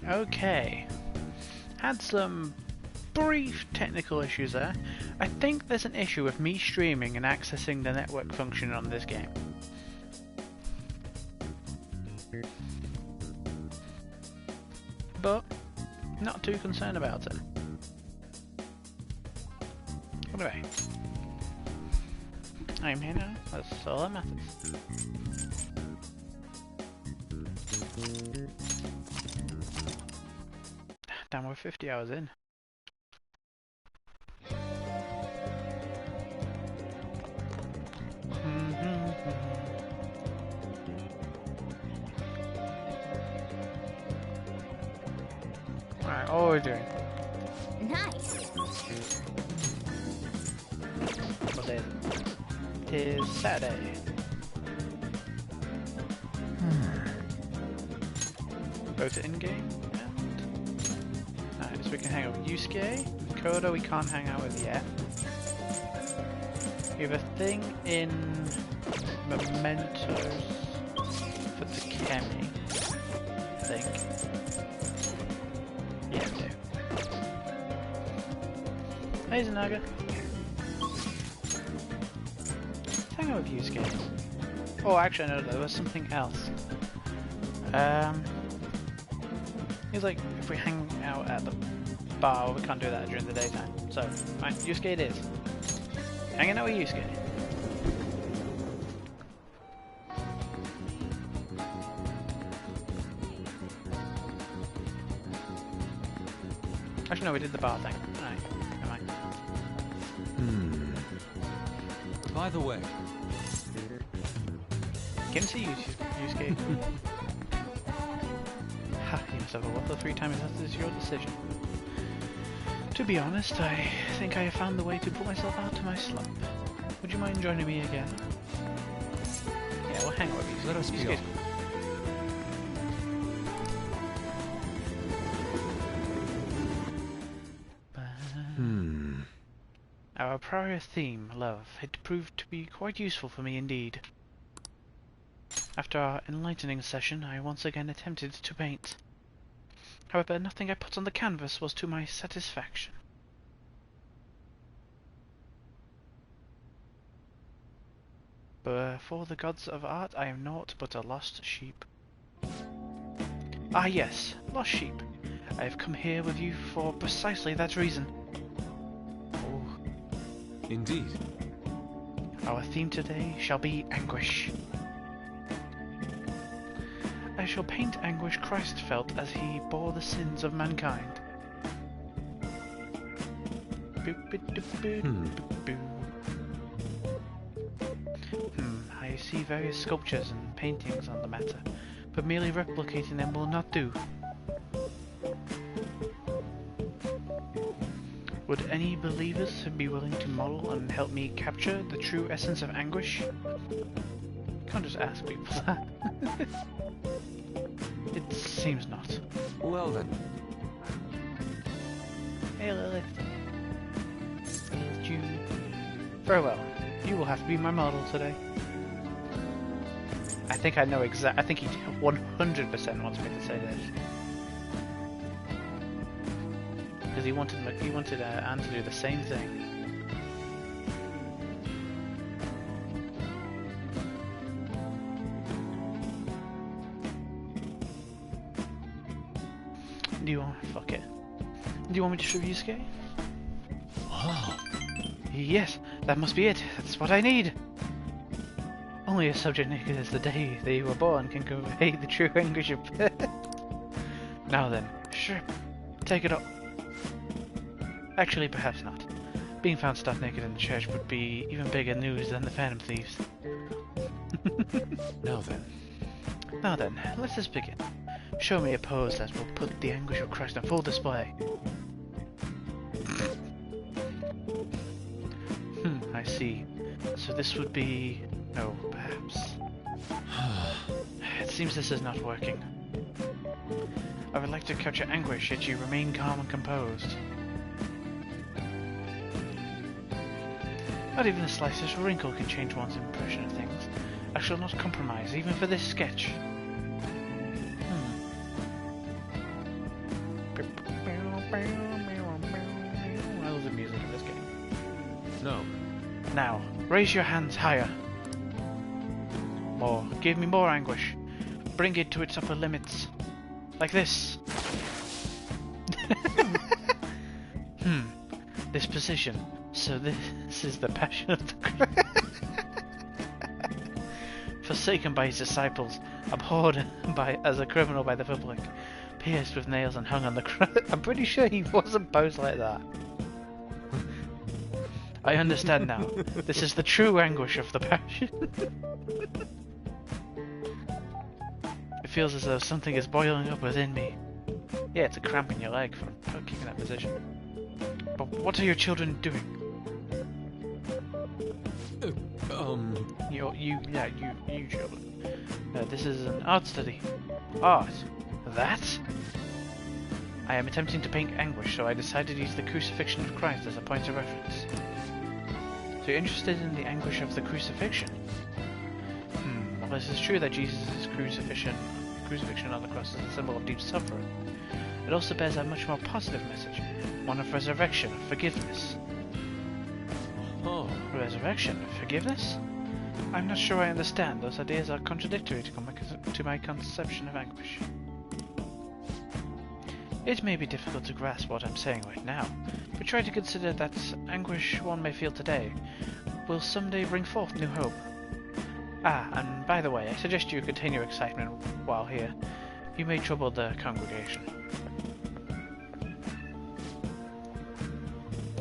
Okay. Had some brief technical issues there. I think there's an issue with me streaming and accessing the network function on this game. But not too concerned about it. Anyway, I'm here now. That's all that matters. Damn, we're 50 hours in. Alright, what are we doing? Nice. What day is it? It is Saturday. Go to in-game and... Alright, so we can hang out with Yusuke. Koda we can't hang out with yet. We have a thing in Mementos for Takemi, I think. Yeah, we do. Hey Zanaga. Let's hang out with Yusuke. Oh, actually no, there was something else. He's like, if we hang out at the bar, we can't do that during the daytime. So, fine, Yusuke it is. Hanging out with Yusuke. Actually, no, we did the bar thing. Alright, never mind. By the way, Can see Yusuke. Ha, you must have a lot of free time if that is your decision. To be honest, I think I have found the way to put myself out of my slump. Would you mind joining me again? Yeah, we'll hang out with you. let us be off. Our prior theme, love, had proved to be quite useful for me indeed. After our enlightening session, I once again attempted to paint. However, nothing I put on the canvas was to my satisfaction. Before the gods of art, I am naught but a lost sheep. Ah yes, lost sheep. I have come here with you for precisely that reason. Oh. Indeed. Our theme today shall be anguish. I shall paint anguish Christ felt as he bore the sins of mankind. I see various sculptures and paintings on the matter, but merely replicating them will not do. Would any believers be willing to model and help me capture the true essence of anguish? Can't just ask people that. It seems not. Well then. Hey Lilith. You. Very well. You will have to be my model today. I think I know I think he 100% wants me to say this. Because he wanted Anne to do the same thing. Do you want... fuck it. Do you want me to show you Yusuke? Wow. Yes, that must be it. That's what I need. Only a subject naked as the day they were born can convey the true anguish of... Now then, sure, take it up. Actually, perhaps not. Being found stark naked in the church would be even bigger news than the Phantom Thieves. Now then. Now then, let us begin. Show me a pose that will put the anguish of Christ on full display. I see. So this would be... no, perhaps. It seems this is not working. I would like to capture anguish, yet you remain calm and composed. Not even the slightest wrinkle can change one's impression of things. I shall not compromise, even for this sketch. love the music in this game. No. Now, raise your hands higher. More. Give me more anguish. Bring it to its upper limits. Like this. This position. So this is the passion of the Christ. Forsaken by his disciples, abhorred as a criminal by the public, pierced with nails and hung on the cross. I'm pretty sure he wasn't posed like that. I understand now. This is the true anguish of the passion. It feels as though something is boiling up within me. Yeah, it's a cramp in your leg from keeping that position. But what are your children doing? You children. This is an art study. Art? That? I am attempting to paint anguish, so I decided to use the crucifixion of Christ as a point of reference. So you're interested in the anguish of the crucifixion? Well, this is true that Jesus' crucifixion on the cross is a symbol of deep suffering. It also bears a much more positive message, one of resurrection, of forgiveness. Oh. Resurrection? Forgiveness? I'm not sure I understand. Those ideas are contradictory to my conception of anguish. It may be difficult to grasp what I'm saying right now, but try to consider that anguish one may feel today will someday bring forth new hope. Ah, and by the way, I suggest you contain your excitement while here. You may trouble the congregation.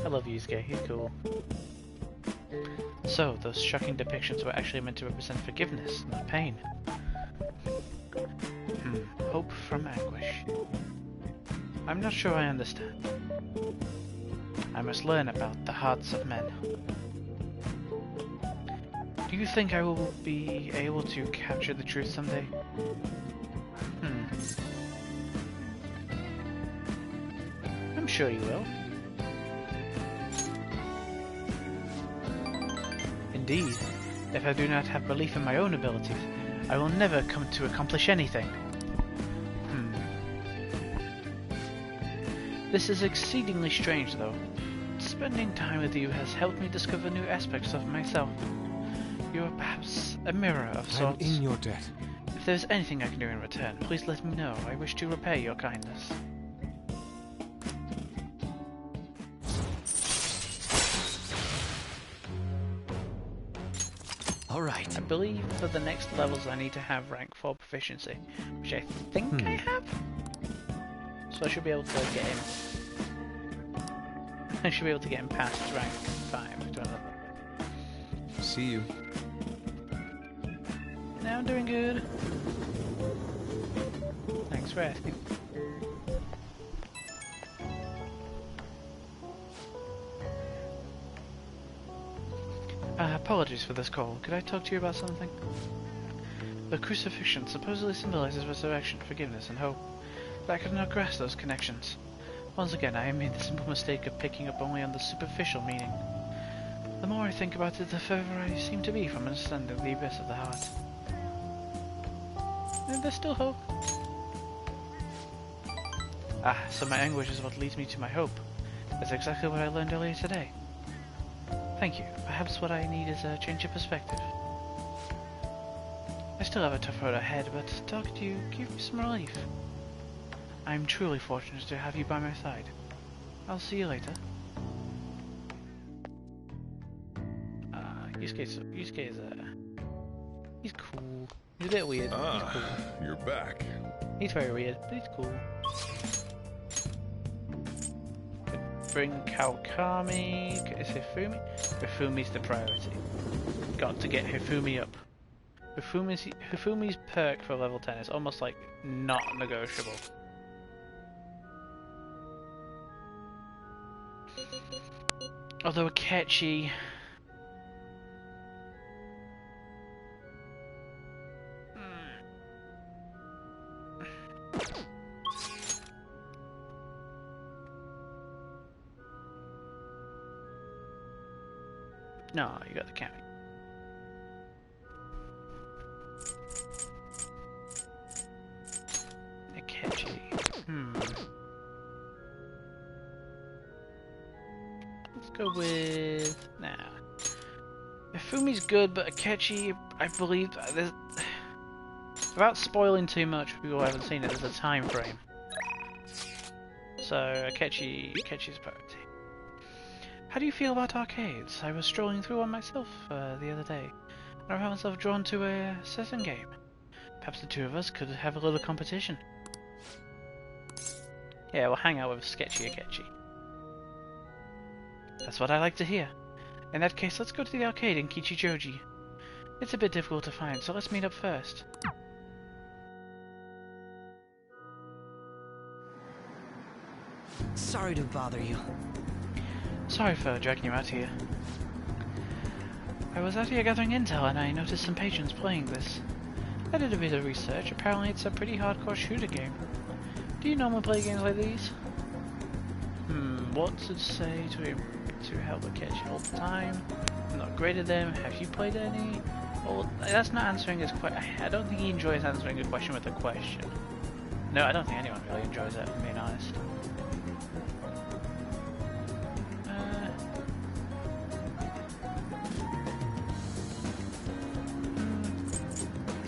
I love Yusuke, he's cool. So, those shocking depictions were actually meant to represent forgiveness, not pain. Hope from anguish. I'm not sure I understand. I must learn about the hearts of men. Do you think I will be able to capture the truth someday? I'm sure you will. Indeed, if I do not have belief in my own abilities, I will never come to accomplish anything. This is exceedingly strange, though. Spending time with you has helped me discover new aspects of myself. You are perhaps a mirror of sorts. I'm in your debt. If there's anything I can do in return, please let me know. I wish to repay your kindness. Alright. I believe for the next levels I need to have rank 4 proficiency, which I think I have. So I should be able to get him. I should be able to get him past rank 5 to another. See you. Now I'm doing good. Thanks for asking. Apologies for this call. Could I talk to you about something? The crucifixion supposedly symbolizes resurrection, forgiveness, and hope. But I could not grasp those connections. Once again, I made the simple mistake of picking up only on the superficial meaning. The more I think about it, the further I seem to be from understanding the abyss of the heart. And there's still hope. So my anguish is what leads me to my hope. That's exactly what I learned earlier today. Thank you. Perhaps what I need is a change of perspective. I still have a tough road ahead, but talking to you gave me some relief. I'm truly fortunate to have you by my side. I'll see you later. Yusuke is he's cool. He's a bit weird. He's cool. You're back. He's very weird, but he's cool. Bring Kawakami. Is Hifumi? Hifumi's the priority. Got to get Hifumi up. Hifumi's perk for level 10 is almost like not negotiable. Although Akechi... No, you got the Kami. Akechi. go with... Nah. Ifumi's good, but Akechi, I believe... There's... Without spoiling too much for people who haven't seen it, there's a time frame. So, Akechi's priority. How do you feel about arcades? I was strolling through one myself the other day, and I found myself drawn to a certain game. Perhaps the two of us could have a little competition. Yeah, we'll hang out with sketchy Akechi. That's what I like to hear. In that case, let's go to the arcade in Kichijoji. It's a bit difficult to find, so let's meet up first. Sorry to bother you. Sorry for dragging you out here. I was out here gathering intel and I noticed some patrons playing this. I did a bit of research. Apparently it's a pretty hardcore shooter game. Do you normally play games like these? What to say to help a catch all the time? I'm not great at them. Have you played any? Well, that's not answering his question. I don't think he enjoys answering a question with a question. No, I don't think anyone really enjoys that, if I'm being honest.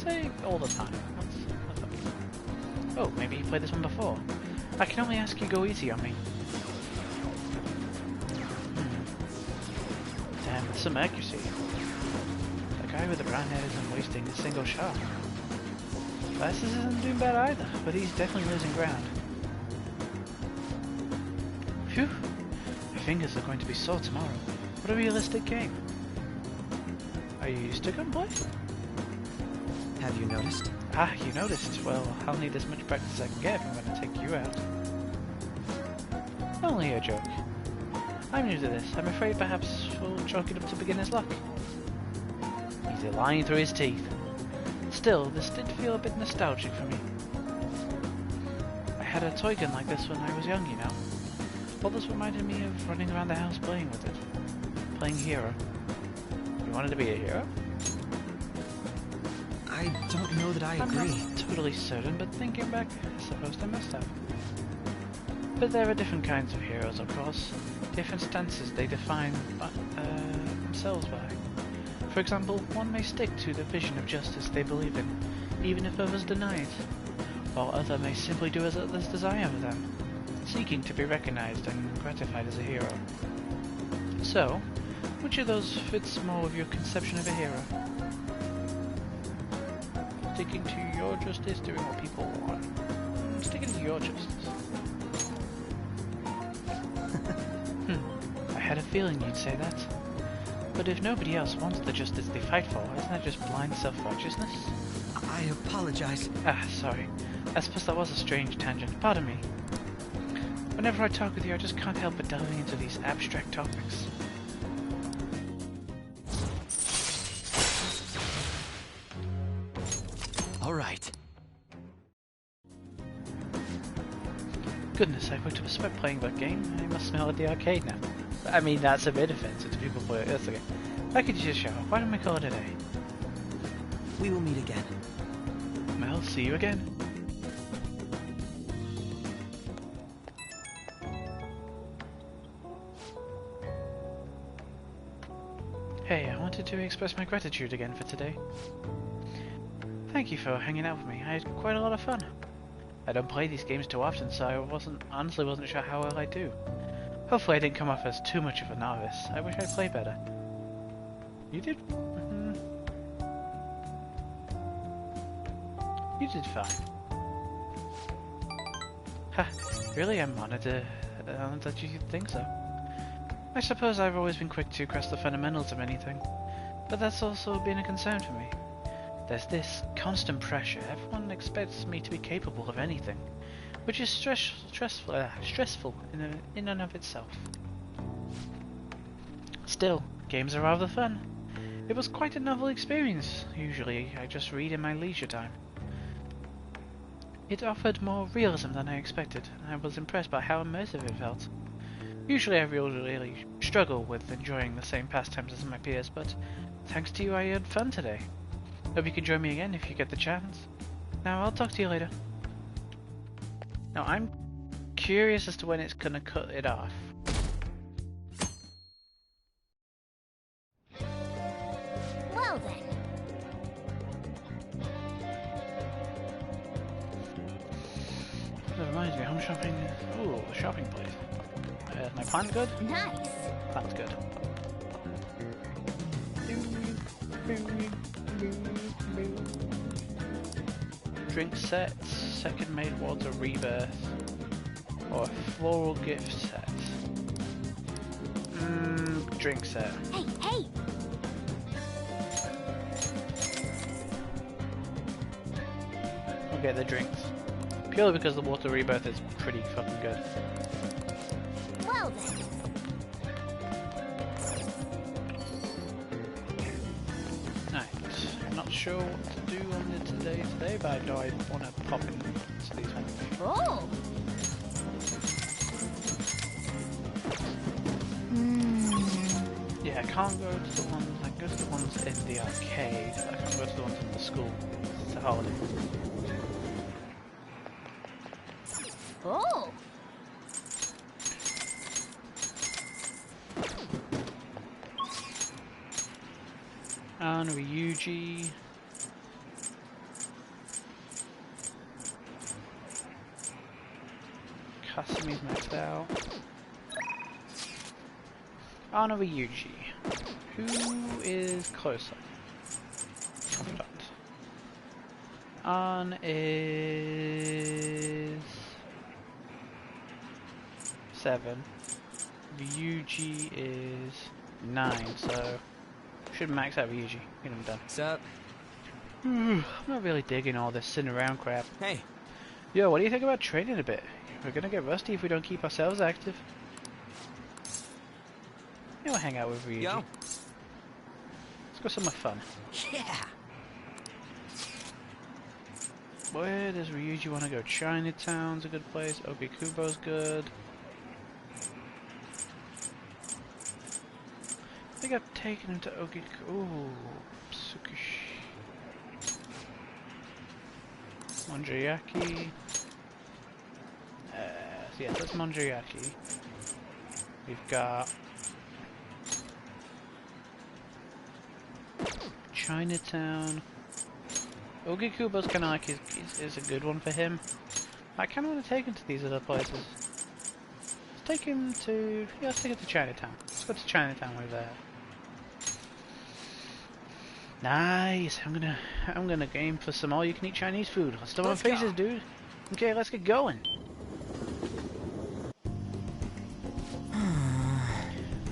Say all the time. Oh, maybe you played this one before. I can only ask you go easy on me. Damn, that's some accuracy. The guy with the brown hair isn't wasting a single shot. Glasses isn't doing bad either, but he's definitely losing ground. Phew! My fingers are going to be sore tomorrow. What a realistic game. Are you used to gunplay? Have you noticed? Ah, you noticed. Well, I'll need as much practice as I can get if I'm going to take you out. Only a joke. I'm new to this. I'm afraid perhaps we'll chalk it up to beginner's luck. He's lying through his teeth. Still, this did feel a bit nostalgic for me. I had a toy gun like this when I was young, you know. All this reminded me of running around the house playing with it. Playing hero. You wanted to be a hero? I don't know that I agree. I'm not totally certain, but thinking back, I suppose I must have. But there are different kinds of heroes, of course. Different stances they define themselves by. For example, one may stick to the vision of justice they believe in, even if others deny it, while others may simply do as others desire of them, seeking to be recognized and gratified as a hero. So, which of those fits more with your conception of a hero? Sticking to your justice, doing what people want. Sticking to your justice. I had a feeling you'd say that. But if nobody else wants the justice they fight for, isn't that just blind self-righteousness? I apologize. Ah, sorry. I suppose that was a strange tangent. Pardon me. Whenever I talk with you, I just can't help but delving into these abstract topics. All right. Goodness, I worked up a sweat playing that game. I must smell at the arcade now. I mean, that's a bit offensive to people play it. That's okay. I could use a shower. Why don't we call it a day? We will meet again. Well, see you again. Hey, I wanted to express my gratitude again for today. Thank you for hanging out with me. I had quite a lot of fun. I don't play these games too often, so I honestly wasn't sure how well I do. Hopefully I didn't come off as too much of a novice. I wish I'd play better. You did... You did fine. Ha! Really? I'm honored that you think so. I suppose I've always been quick to grasp the fundamentals of anything, but that's also been a concern for me. There's this constant pressure. Everyone expects me to be capable of anything, which is stressful in and of itself. Still, games are rather fun. It was quite a novel experience. Usually, I just read in my leisure time. It offered more realism than I expected, and I was impressed by how immersive it felt. Usually I really struggle with enjoying the same pastimes as my peers, but thanks to you I had fun today. Hope you can join me again if you get the chance. Now I'll talk to you later. Now I'm curious as to when it's gonna cut it off. Ooh, the shopping place. Is my plant good? Nice. Plant's good. Drink sets, second made water rebirth, or a floral gift set. Drink set. Hey, hey. We'll get the drinks. Purely because the water rebirth is pretty fucking good. Well then. Right. I'm not sure what to do on it today, but I want to pop into these ones. Oh. Yeah, I can't go to the ones. I can go to the ones in the arcade, but I can't go to the ones in the school. It's a holiday. Oh. And Ryuji. Kasumi's maxed out. Anna Ryuji. Who is closer? Confidant. An is 7. Ryuji is 9, so should max out Ryuji. Get him done. What's up? I'm not really digging all this sitting around crap. Hey. Yo, what do you think about training a bit? We're gonna get rusty if we don't keep ourselves active. You know, hang out with Ryuji. Yo. Let's go somewhere fun. Yeah. Where does Ryuji want to go? Chinatown's a good place. Okikubo's good. I think I've taken him to Okiku. Ooh, Tsukushi. Monjayaki. Yeah, that's Monjayaki. We've got Chinatown. Ogikubo's kind of like is a good one for him. I kind of want to take him to these other places. Let's take him to let's take him to Chinatown. Let's go to Chinatown with that. Nice. I'm gonna aim for some all-you-can-eat Chinese food. Let's do our faces, dude. Okay, let's get going.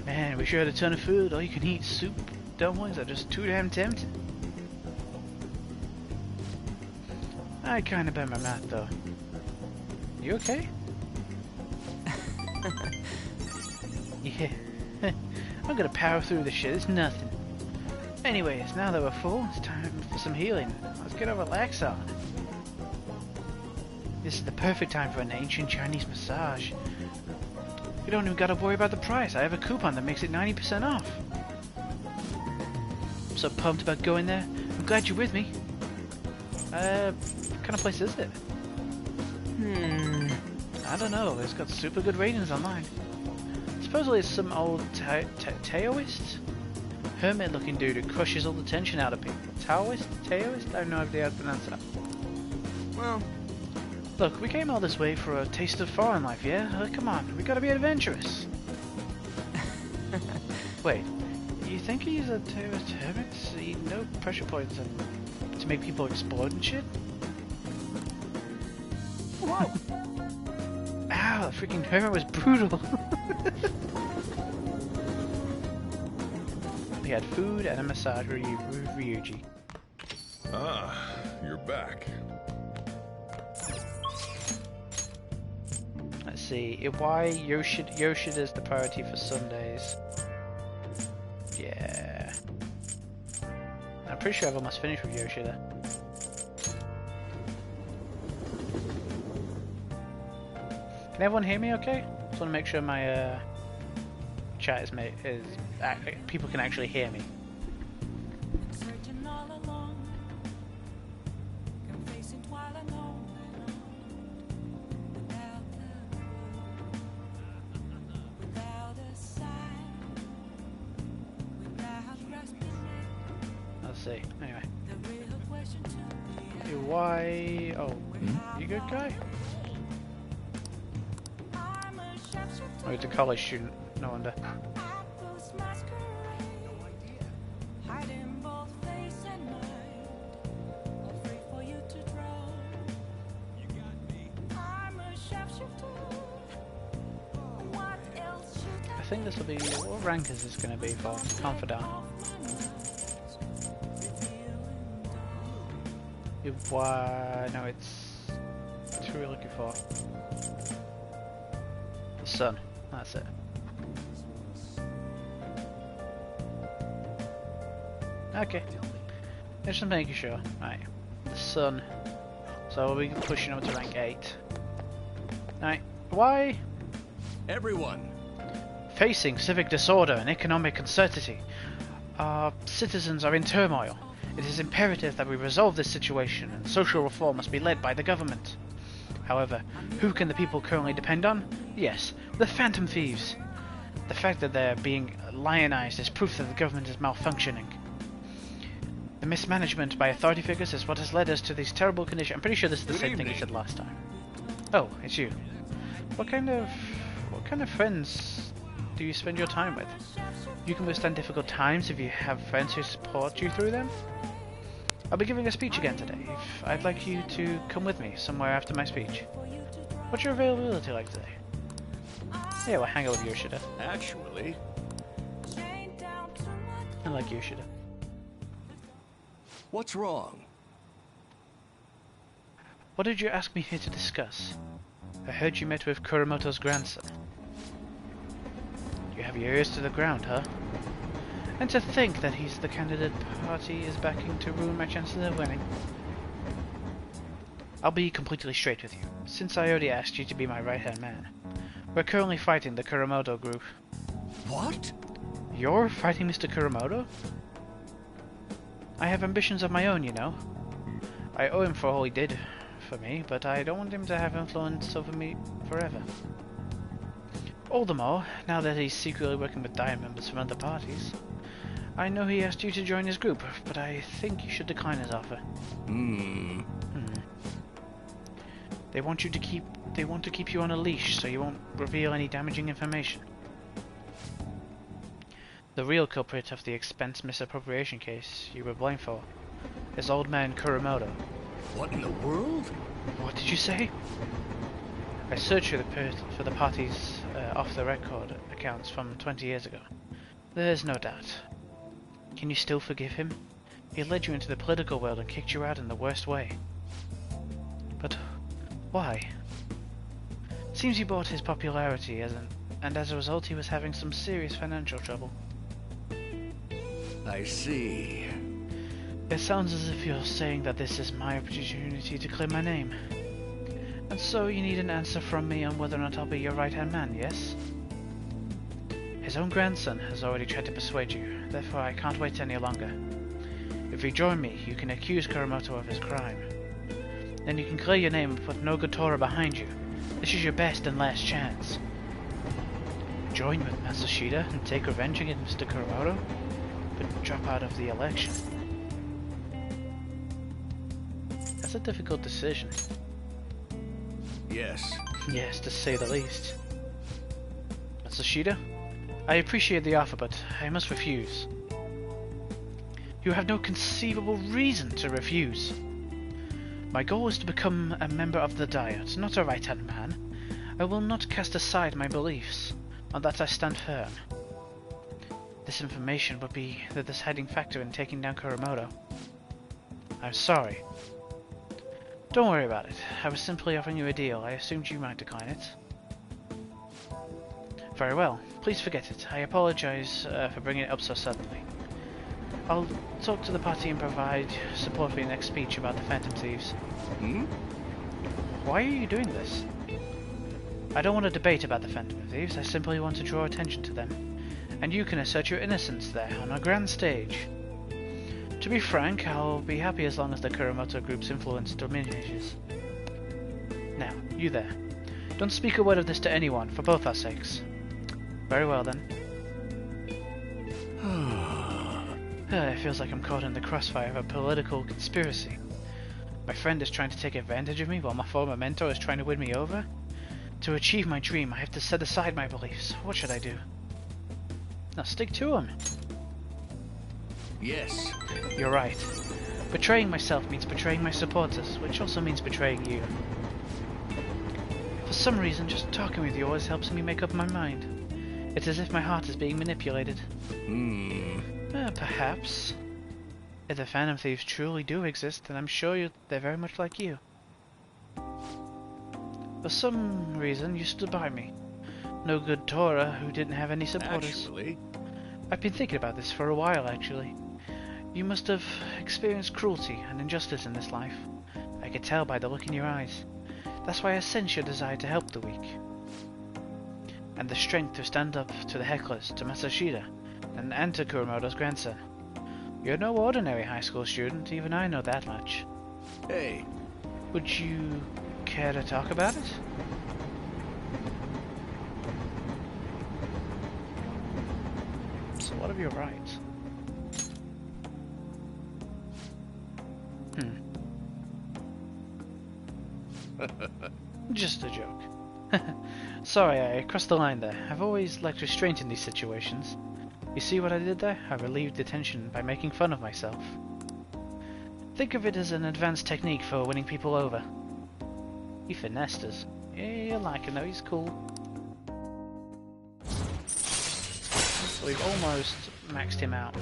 Man, we sure had a ton of food. All-you-can-eat soup dumplings are just too damn tempting. I kinda bent my mouth though. You okay? Yeah. I'm gonna power through this shit, it's nothing. Anyways, now that we're full, it's time for some healing. Let's get our relax on. This is the perfect time for an ancient Chinese massage. You don't even gotta worry about the price. I have a coupon that makes it 90% off. I'm so pumped about going there. I'm glad you're with me. What kind of place is it? I don't know. It's got super good ratings online. Supposedly it's some old Taoist? Hermit-looking dude who crushes all the tension out of people. Taoist? Taoist? I have no idea how to pronounce that. Well, look, we came all this way for a taste of foreign life, yeah? Come on, we gotta be adventurous. Wait, you think he's a Taoist hermit? See, no pressure points and to make people explode and shit? Whoa. Ow, the freaking hermit was brutal. We had food and a massage with Ryuji. Ah, you're back. Let's see, why Yoshida's the priority for Sundays? Yeah. I'm pretty sure I've almost finished with Yoshida. Can everyone hear me okay? Just want to make sure my chat is people can actually hear me. Let's see. Anyway. Why? Oh, you good guy? Or he's a college student, no wonder. I think this will be, what rank is this going to be for? Confidant. No, it's who are we looking for? The sun, that's it. Okay, just making sure. Right, the sun. So we'll be pushing up to rank 8. Right, why? Everyone! Facing civic disorder and economic uncertainty, our citizens are in turmoil. It is imperative that we resolve this situation, and social reform must be led by the government. However, who can the people currently depend on? Yes, the Phantom Thieves. The fact that they're being lionized is proof that the government is malfunctioning. The mismanagement by authority figures is what has led us to these terrible conditions. I'm pretty sure this is the same thing you said last time. Oh, it's you. What kind of friends do you spend your time with? You can withstand difficult times if you have friends who support you through them. I'll be giving a speech again today. I'd like you to come with me somewhere after my speech. What's your availability like today? Yeah, we'll hang out with Yoshida. Actually, I like Yoshida. what's wrong? What did you ask me here to discuss? I heard you met with Kuramoto's grandson. You have your ears to the ground, huh? And to think that he's the candidate party is backing to ruin my chances of winning. I'll be completely straight with you, since I already asked you to be my right-hand man. We're currently fighting the Kuramoto group. What? You're fighting Mr. Kuramoto? I have ambitions of my own, you know. I owe him for all he did for me, but I don't want him to have influence over me forever. All the more, now that he's secretly working with Dire members from other parties. I know he asked you to join his group, but I think you should decline his offer. They want to keep you on a leash so you won't reveal any damaging information. The real culprit of the expense misappropriation case you were blamed for is old man Kuramoto. What in the world? What did you say? I searched for the party's off-the-record accounts from 20 years ago. There's no doubt. Can you still forgive him? He led you into the political world and kicked you out in the worst way. But why? Seems you bought his popularity and as a result he was having some serious financial trouble. I see. It sounds as if you're saying that this is my opportunity to clear my name. And so you need an answer from me on whether or not I'll be your right-hand man, yes? His own grandson has already tried to persuade you, therefore I can't wait any longer. If you join me, you can accuse Kuramoto of his crime. Then you can clear your name and put no Gotora behind you. This is your best and last chance. Join with Matsushita and take revenge against Mr. Kuramoto, but drop out of the election. That's a difficult decision. Yes. Yes, to say the least. Matsushita, I appreciate the offer, but I must refuse. You have no conceivable reason to refuse. My goal is to become a member of the Diet, not a right-hand man. I will not cast aside my beliefs. On that I stand firm. This information would be the deciding factor in taking down Kuramoto. I'm sorry. Don't worry about it. I was simply offering you a deal. I assumed you might decline it. Very well. Please forget it. I apologize for bringing it up so suddenly. I'll talk to the party and provide support for your next speech about the Phantom Thieves. Why are you doing this? I don't want to debate about the Phantom Thieves. I simply want to draw attention to them. And you can assert your innocence there on a grand stage. To be frank, I'll be happy as long as the Kuramoto group's influence diminishes. Now, you there. Don't speak a word of this to anyone, for both our sakes. Very well then. It feels like I'm caught in the crossfire of a political conspiracy. My friend is trying to take advantage of me while my former mentor is trying to win me over. To achieve my dream, I have to set aside my beliefs. What should I do? Now stick to them. Yes. You're right. Betraying myself means betraying my supporters, which also means betraying you. For some reason, just talking with you always helps me make up my mind. It's as if my heart is being manipulated. Perhaps. If the Phantom Thieves truly do exist, then I'm sure they're very much like you. For some reason, you stood by me. No good Torah who didn't have any supporters. Actually, I've been thinking about this for a while, actually. You must have experienced cruelty and injustice in this life. I could tell by the look in your eyes. That's why I sense your desire to help the weak. And the strength to stand up to the hecklers, to Masashida, and to Kuromoto's grandson. You're no ordinary high school student, even I know that much. hey, Would you care to talk about it? So what of your rights? Just a joke. Sorry, I crossed the line there. I've always lacked restraint in these situations. You see what I did there? I relieved the tension by making fun of myself. Think of it as an advanced technique for winning people over. He finessed us. Yeah, you like him though, he's cool. So we've almost maxed him out.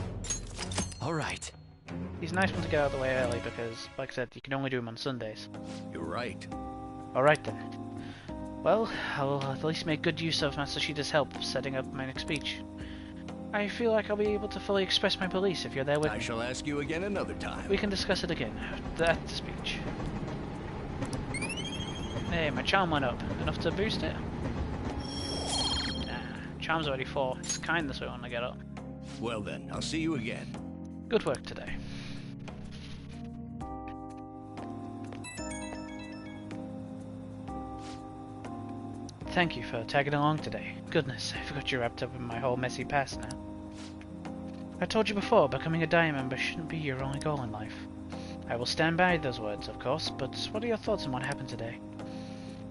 Alright. He's a nice one to get out of the way early because, like I said, you can only do him on Sundays. you're right. Alright then. Well, I'll at least make good use of Masashida's help setting up my next speech. I feel like I'll be able to fully express my beliefs if you're there with I me. shall ask you again another time. We can discuss it again at the speech. Hey, my charm went up. Enough to boost it? Nah, charm's already 4. It's kindness we want to get up. Well then, I'll see you again. Good work today. Thank you for tagging along today. Goodness, I forgot you're wrapped up in my whole messy past now. I told you before, becoming a Diamond member shouldn't be your only goal in life. I will stand by those words, of course, but what are your thoughts on what happened today?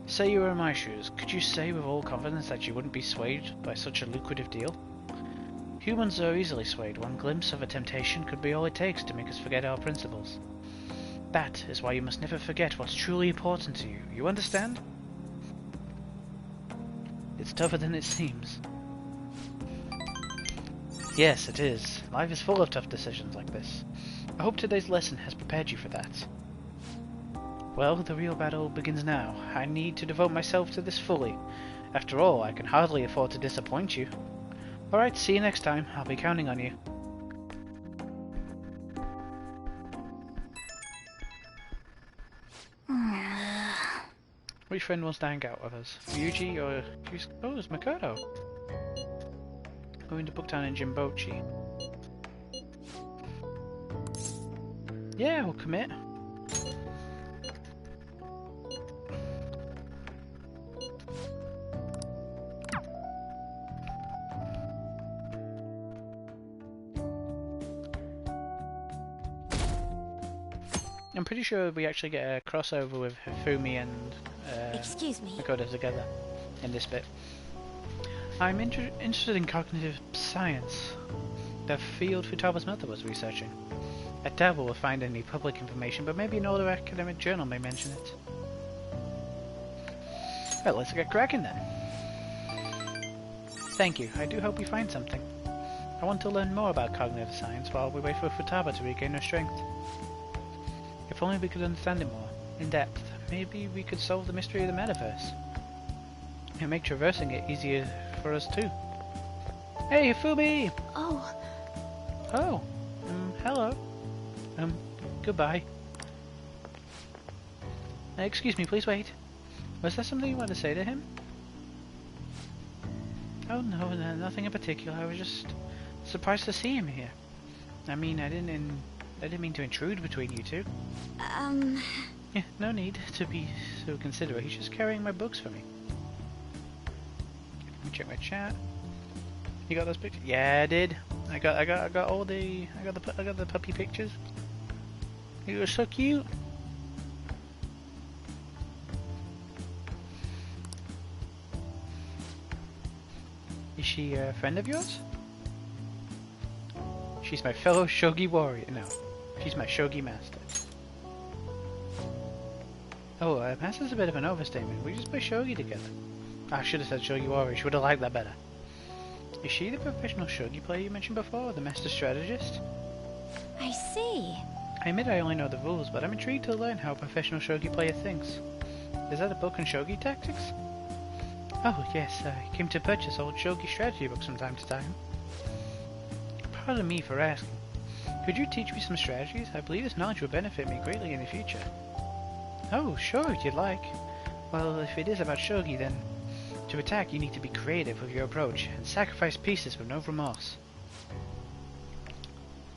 Say you were in my shoes, could you say with all confidence that you wouldn't be swayed by such a lucrative deal? Humans are easily swayed. One glimpse of a temptation could be all it takes to make us forget our principles. That is why you must never forget what's truly important to you. You understand? It's tougher than it seems. Yes, it is. Life is full of tough decisions like this. I hope today's lesson has prepared you for that. Well, the real battle begins now. I need to devote myself to this fully. After all, I can hardly afford to disappoint you. Alright, see you next time. I'll be counting on you. Which friend wants to hang out with us? Ryuji or... Oh, it's Makoto. Going to Booktown in Jimbochi. Yeah, we'll commit. I'm pretty sure we actually get a crossover with Hifumi and Excuse me. Makoto together in this bit. I'm interested in cognitive science, the field Futaba's mother was researching. I doubt we'll find any public information, but maybe an older academic journal may mention it. Well, let's get cracking then. Thank you. I do hope we find something. I want to learn more about cognitive science while we wait for Futaba to regain her strength. If only we could understand it more, in depth, maybe we could solve the mystery of the metaverse. And make traversing it easier for us too. Hey, Hifumi! Oh, Oh, hello. Goodbye. Excuse me, please wait. Was there something you wanted to say to him? Oh no, nothing in particular. I was just surprised to see him here. I mean, I didn't mean to intrude between you two. Yeah, no need to be so considerate. He's just carrying my books for me. Let me check my chat. You got those pictures? Yeah, I did. I got all the I got the puppy pictures. You were so cute. Is she a friend of yours? She's my fellow shogi warrior. No, she's my shogi master. Oh, master's a bit of an overstatement. We just play shogi together. I should have said shogi warrior. She would have liked that better. Is she the professional shogi player you mentioned before, the master strategist? I see. I admit I only know the rules, but I'm intrigued to learn how a professional shogi player thinks. Is that a book on shogi tactics? Oh, yes, I came to purchase old shogi strategy books from time to time. Pardon me for asking. Could you teach me some strategies? I believe this knowledge will benefit me greatly in the future. Oh, sure, if you'd like. Well, if it is about shogi, then to attack you need to be creative with your approach and sacrifice pieces with no remorse.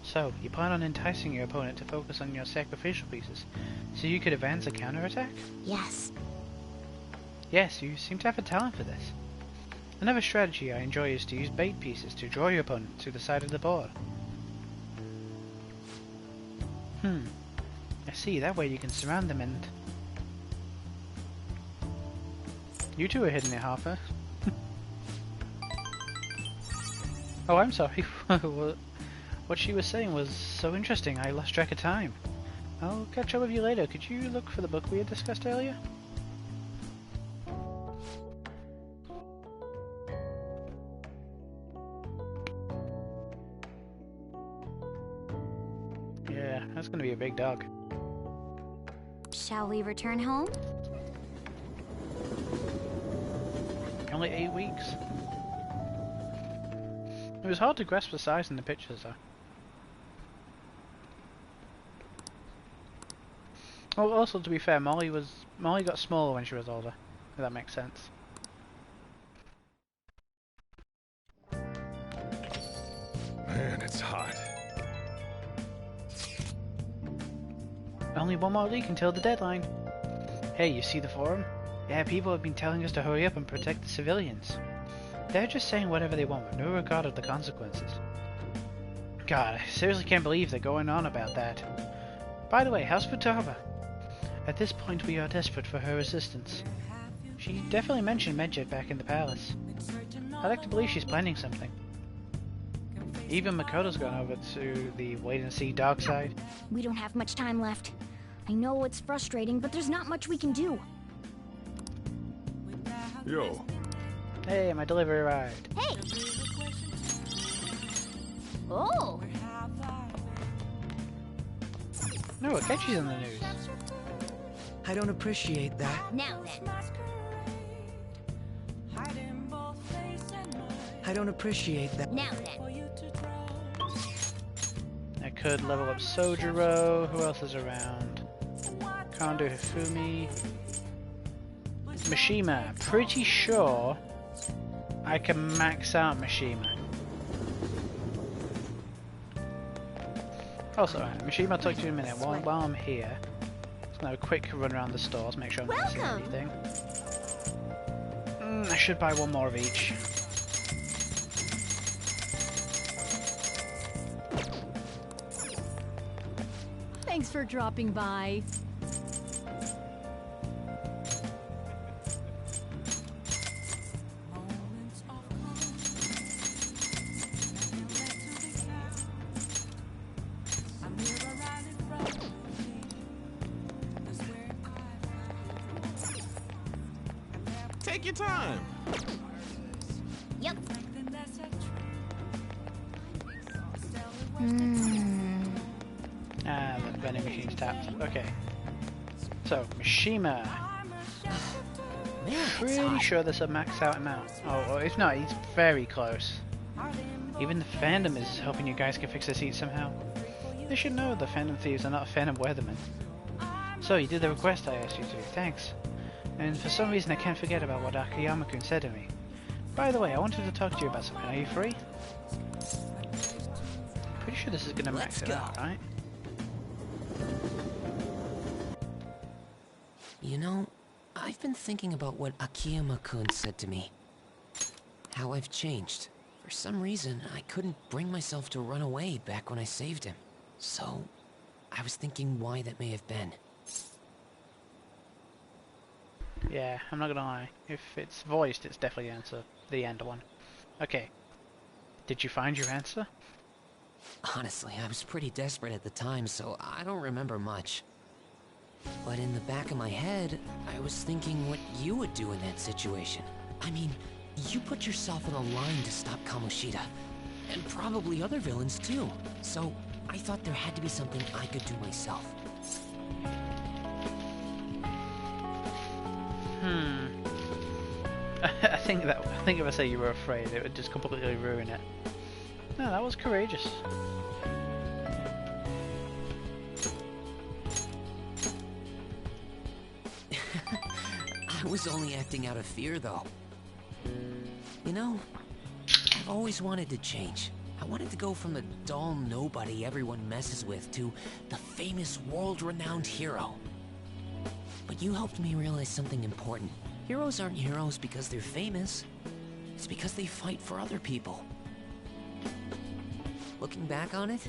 So, you plan on enticing your opponent to focus on your sacrificial pieces, so you could advance a counterattack? Yes. Yes, you seem to have a talent for this. Another strategy I enjoy is to use bait pieces to draw your opponent to the side of the board. I see, that way you can surround them and... You two are hidden it, Harper. Oh, I'm sorry. What she was saying was so interesting, I lost track of time. I'll catch up with you later. Could you look for the book we had discussed earlier? Yeah, that's gonna be a big dog. Shall we return home? Only 8 weeks. It was hard to grasp the size in the pictures though. Well, also to be fair, Molly got smaller when she was older, if that makes sense. Man, it's hot. Only one more leak until the deadline. Hey, you see the forum? Yeah, people have been telling us to hurry up and protect the civilians. They're just saying whatever they want with no regard of the consequences. God, I seriously can't believe they're going on about that. By the way, how's Futaba? At this point we are desperate for her assistance. She definitely mentioned medjed back in the palace. I like to believe she's planning something. Even Makoto's gone over to the wait-and-see dark side. We don't have much time left. I know it's frustrating, but there's not much we can do. Yo, Hey, my delivery arrived. Hey! Oh! No, Akechi's in the news. I don't appreciate that. Now then. I don't appreciate that. Now then. I could level up Sojiro. Who else is around? Kondo Hifumi. Mishima. Pretty sure I can max out Mishima. Also, Mishima, I'll talk to you in a minute. While I'm here, just gonna have a quick run around the stores, make sure I'm not missing Welcome. anything. I should buy one more of each. Thanks for dropping by. take your time. Yep. Ah, the vending machine's tapped. Okay. So, Mishima. Pretty sure there's a max out amount. Oh, if not, he's very close. Even the fandom is hoping you guys can fix the seat somehow. They should know the fandom thieves are not fandom weathermen. So, you did the request I asked you to. Thanks. And for some reason I can't forget about what Akiyama-kun said to me. By the way, I wanted to talk to you about something. Are you free? Pretty sure this is gonna max it out, right? You know, I've been thinking about what Akiyama-kun said to me. How I've changed. For some reason, I couldn't bring myself to run away back when I saved him. So, I was thinking why that may have been. Yeah, I'm not gonna lie. If it's voiced, it's definitely the answer. The end one. Okay. Did you find your answer? Honestly, I was pretty desperate at the time, so I don't remember much. But in the back of my head, I was thinking what you would do in that situation. I mean, you put yourself on the line to stop Kamoshida, and probably other villains too. So I thought there had to be something I could do myself. I think if I say you were afraid, it would just completely ruin it. No, that was courageous. I was only acting out of fear, though. You know, I've always wanted to change. I wanted to go from the dull nobody everyone messes with to the famous world-renowned hero. But you helped me realize something important. Heroes aren't heroes because they're famous. It's because they fight for other people. Looking back on it,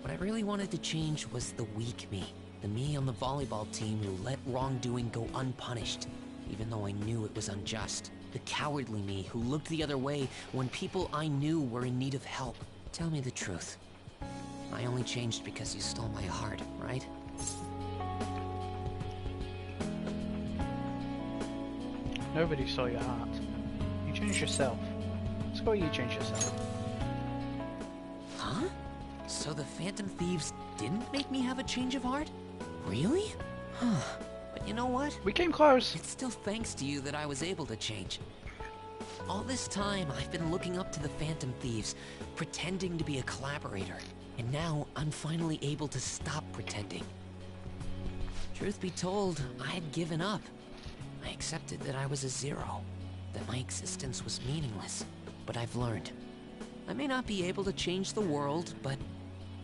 what I really wanted to change was the weak me. The me on the volleyball team who let wrongdoing go unpunished, even though I knew it was unjust. The cowardly me who looked the other way when people I knew were in need of help. Tell me the truth. I only changed because you stole my heart, right? Nobody stole your heart. You changed yourself. Let's go, you changed yourself. Huh? So the Phantom Thieves didn't make me have a change of heart? Really? Huh. But you know what? We came close. It's still thanks to you that I was able to change. All this time, I've been looking up to the Phantom Thieves, pretending to be a collaborator. And now, I'm finally able to stop pretending. Truth be told, I had given up. I accepted that I was a zero, that my existence was meaningless. But I've learned. I may not be able to change the world, but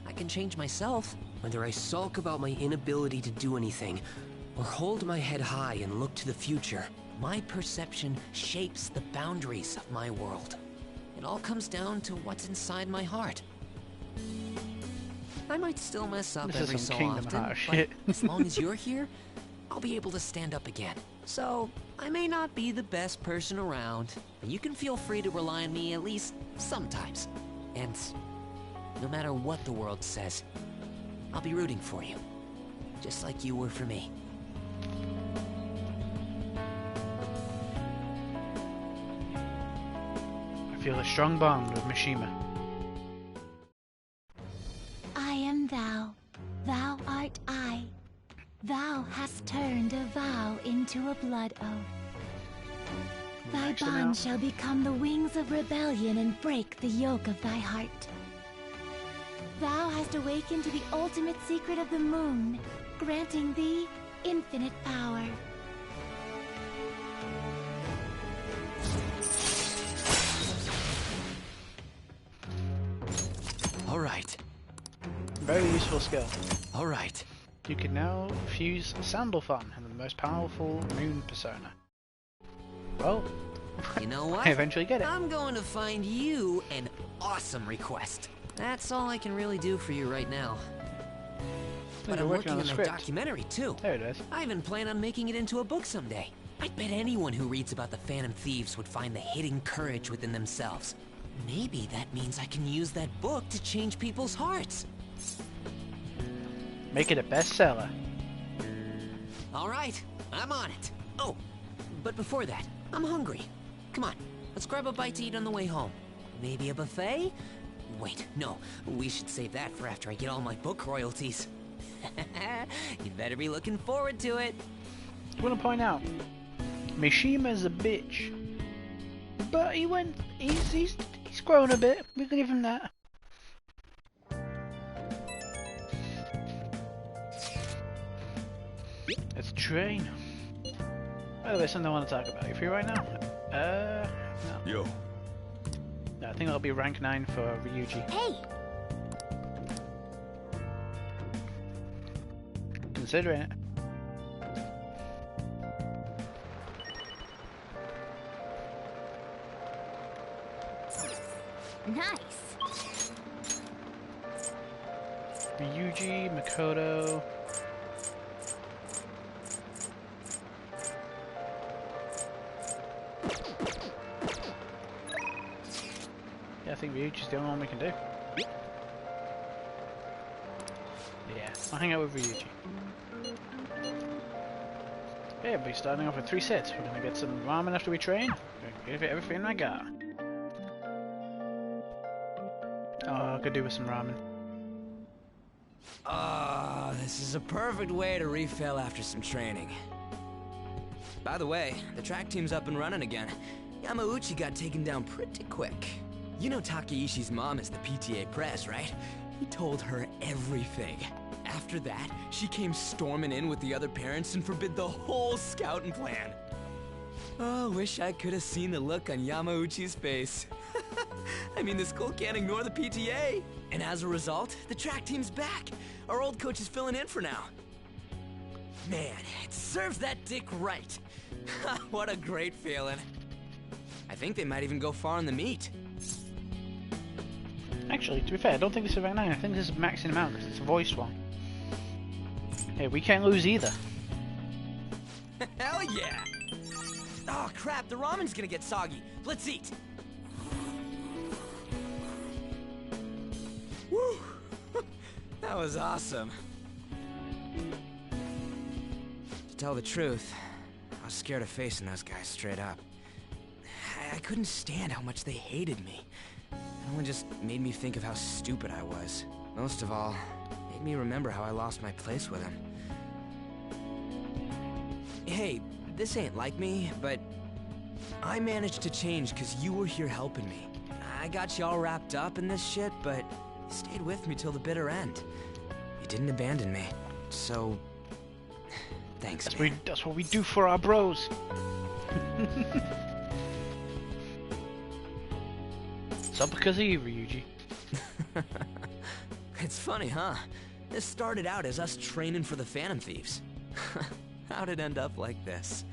I can change myself. Whether I sulk about my inability to do anything, or hold my head high and look to the future, my perception shapes the boundaries of my world. It all comes down to what's inside my heart. I might still mess up This is every some so Kingdom often, Hearts but shit. as long as you're here, I'll be able to stand up again. So, I may not be the best person around, but you can feel free to rely on me at least sometimes. And no matter what the world says, I'll be rooting for you, just like you were for me. I feel a strong bond with Mishima. I am thou, thou art I. Thou hast turned a vow into a blood oath. Thy Maxed it bond out. shall become the wings of rebellion and break the yoke of thy heart. Thou hast awakened to the ultimate secret of the moon, granting thee infinite power. All right, Very useful skill. all right. You can now fuse Sandalphon and the most powerful moon persona. Well, You know what? I eventually get it. I'm going to find you an awesome request. That's all I can really do for you right now. But You're I'm working working on on the a script. documentary too. There it is. I even plan on making it into a book someday. I bet anyone who reads about the Phantom Thieves would find the hidden courage within themselves. Maybe that means I can use that book to change people's hearts. Make it a bestseller. All right, I'm on it. Oh, but before that, I'm hungry. Come on, let's grab a bite to eat on the way home. Maybe a buffet? Wait, no, we should save that for after I get all my book royalties. You better be looking forward to it. I want to point out, Mishima's a bitch, but he's grown a bit. We can give him that. It's a train. By the way, something I want to talk about. You free right now? No. Yo, No, I think that'll be rank 9 for Ryuji. Hey! Considering it. Nice! Ryuji, Makoto. Yeah, I think Ryuji's the only one we can do. Yeah, I'll hang out with Ryuji. Okay, we'll be starting off with 3 sets. We're gonna get some ramen after we train. We're gonna give it everything I got. Oh, I could do with some ramen. Ah, this is a perfect way to refill after some training. By the way, the track team's up and running again. Yamauchi got taken down pretty quick. You know Takeishi's mom is the PTA press, right? He told her everything. After that, she came storming in with the other parents and forbid the whole scouting plan. Oh, wish I could have seen the look on Yamauchi's face. I mean, the school can't ignore the PTA. And as a result, the track team's back. Our old coach is filling in for now. Man, it serves that dick right. What a great feeling. I think they might even go far in the meet. Actually, to be fair, I don't think this is rank 9. I think this is maxing them out because it's a voice one. Hey, we can't lose either. Hell yeah! Oh crap, the ramen's gonna get soggy. Let's eat. Woo! That was awesome. To tell the truth, I was scared of facing those guys straight up. I couldn't stand how much they hated me. It only just made me think of how stupid I was. Most of all, it made me remember how I lost my place with him. Hey, this ain't like me, but I managed to change because you were here helping me. I got you all wrapped up in this shit, but you stayed with me till the bitter end. You didn't abandon me, so thanks, man. That's what we do for our bros. It's all because of you, Ryuji. It's funny, huh? This started out as us training for the Phantom Thieves. How'd it end up like this?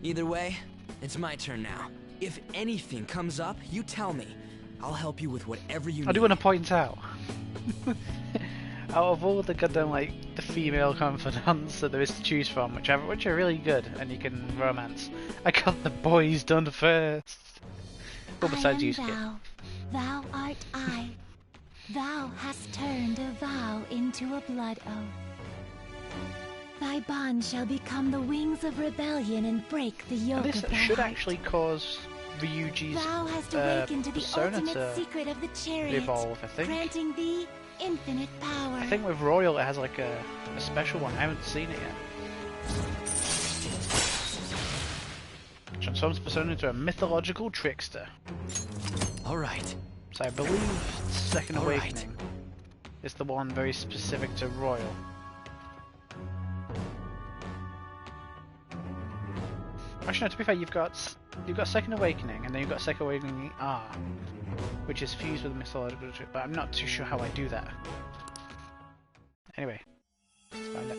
Either way, it's my turn now. If anything comes up, you tell me. I'll help you with whatever you need. I do want to point out, out of all the goddamn, like, the female confidants that there is to choose from, which are really good, and you can romance, I got the boys done first. Well, besides you, Skip. Thou art I. Thou hast turned a vow into a blood oath. Thy bond shall become the wings of rebellion and break the yoke This of thy should heart. actually cause Ryuji's Thou hast awakened to the persona ultimate to secret of the chariot, evolve, I think. granting thee infinite power. I think with Royal it has like a special one. I haven't seen it yet. Transforms persona into a mythological trickster. Alright. So I believe Second Awakening is the one very specific to Royal. Actually, no, to be fair, you've got Second Awakening, and then you've got Second Awakening R, which is fused with the mythological trick, but I'm not too sure how I do that. Anyway, let's find out.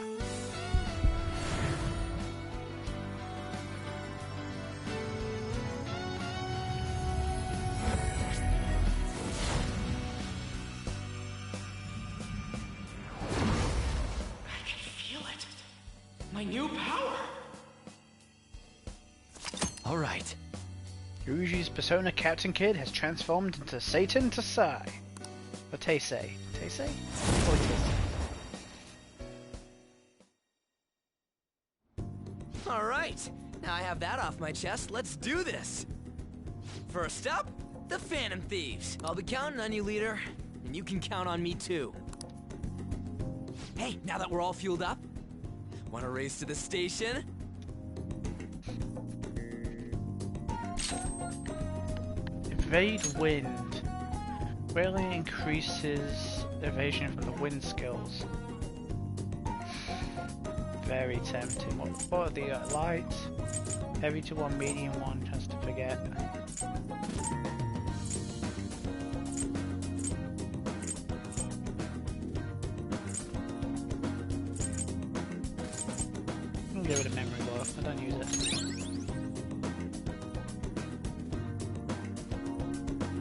My new power! Alright. Ryuji's persona Captain Kid has transformed into Satan Tasai. Or Taisei. Taisei? Or Taisei. Alright, now I have that off my chest, let's do this! First up, the Phantom Thieves. I'll be counting on you, leader, and you can count on me too. Hey, now that we're all fueled up, wanna race to the station? Evade Wind. Really increases evasion from the wind skills. Very tempting. What are the light? Heavy to one, medium one, chance to forget. I'm gonna get rid of memory bar. I don't use it.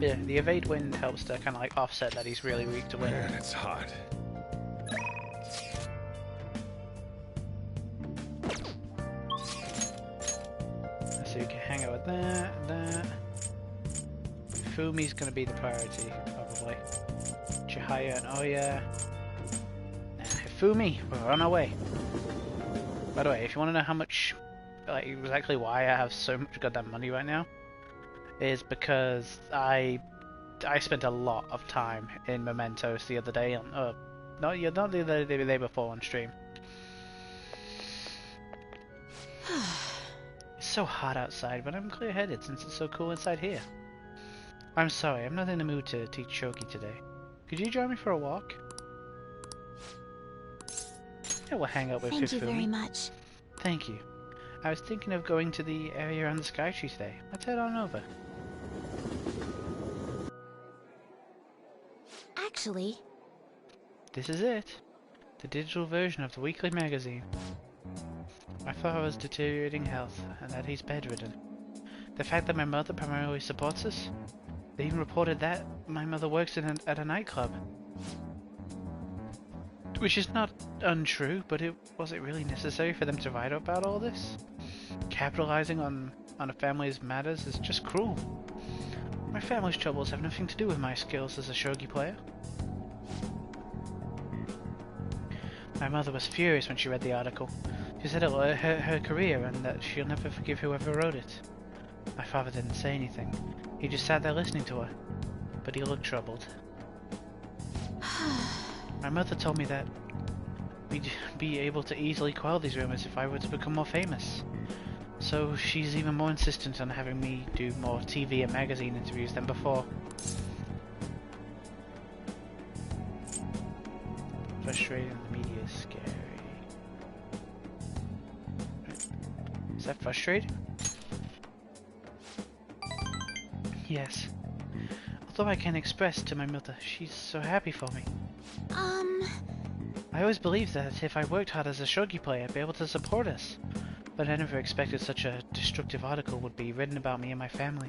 Yeah, the evade wind helps to kind of like offset that he's really weak to wind. Man, it's hot. So you can hang out with that, that. Hifumi's gonna be the priority, probably. Chihaya and Oya. Nah, Hifumi, we're on our way. By the way, if you want to know how much, like, exactly why I have so much goddamn money right now, is because I spent a lot of time in Mementos the other day on, not the other day, the day before on stream. It's so hot outside, but I'm clear-headed since it's so cool inside here. I'm sorry, I'm not in the mood to teach Shogi today. Could you join me for a walk? Yeah, we'll hang out with Thank you Hifumi. very much. Thank you. I was thinking of going to the area around the Sky Tree today. Let's head on over. Actually, This is it. The digital version of the weekly magazine. My father was deteriorating health, and that he's bedridden. The fact that my mother primarily supports us? They even reported that my mother works at a nightclub. Which is not untrue, but was it really necessary for them to write about all this? Capitalizing on a family's matters is just cruel. My family's troubles have nothing to do with my skills as a shogi player. My mother was furious when she read the article. She said it will hurt her career and that she'll never forgive whoever wrote it. My father didn't say anything. He just sat there listening to her. But he looked troubled. My mother told me that we'd be able to easily quell these rumors if I were to become more famous. So she's even more insistent on having me do more TV and magazine interviews than before. Frustrating, the media is scary. Is that frustrating? Yes. Although I can't express to my mother, she's so happy for me. I always believed that if I worked hard as a shogi player, I'd be able to support us. But I never expected such a destructive article would be written about me and my family.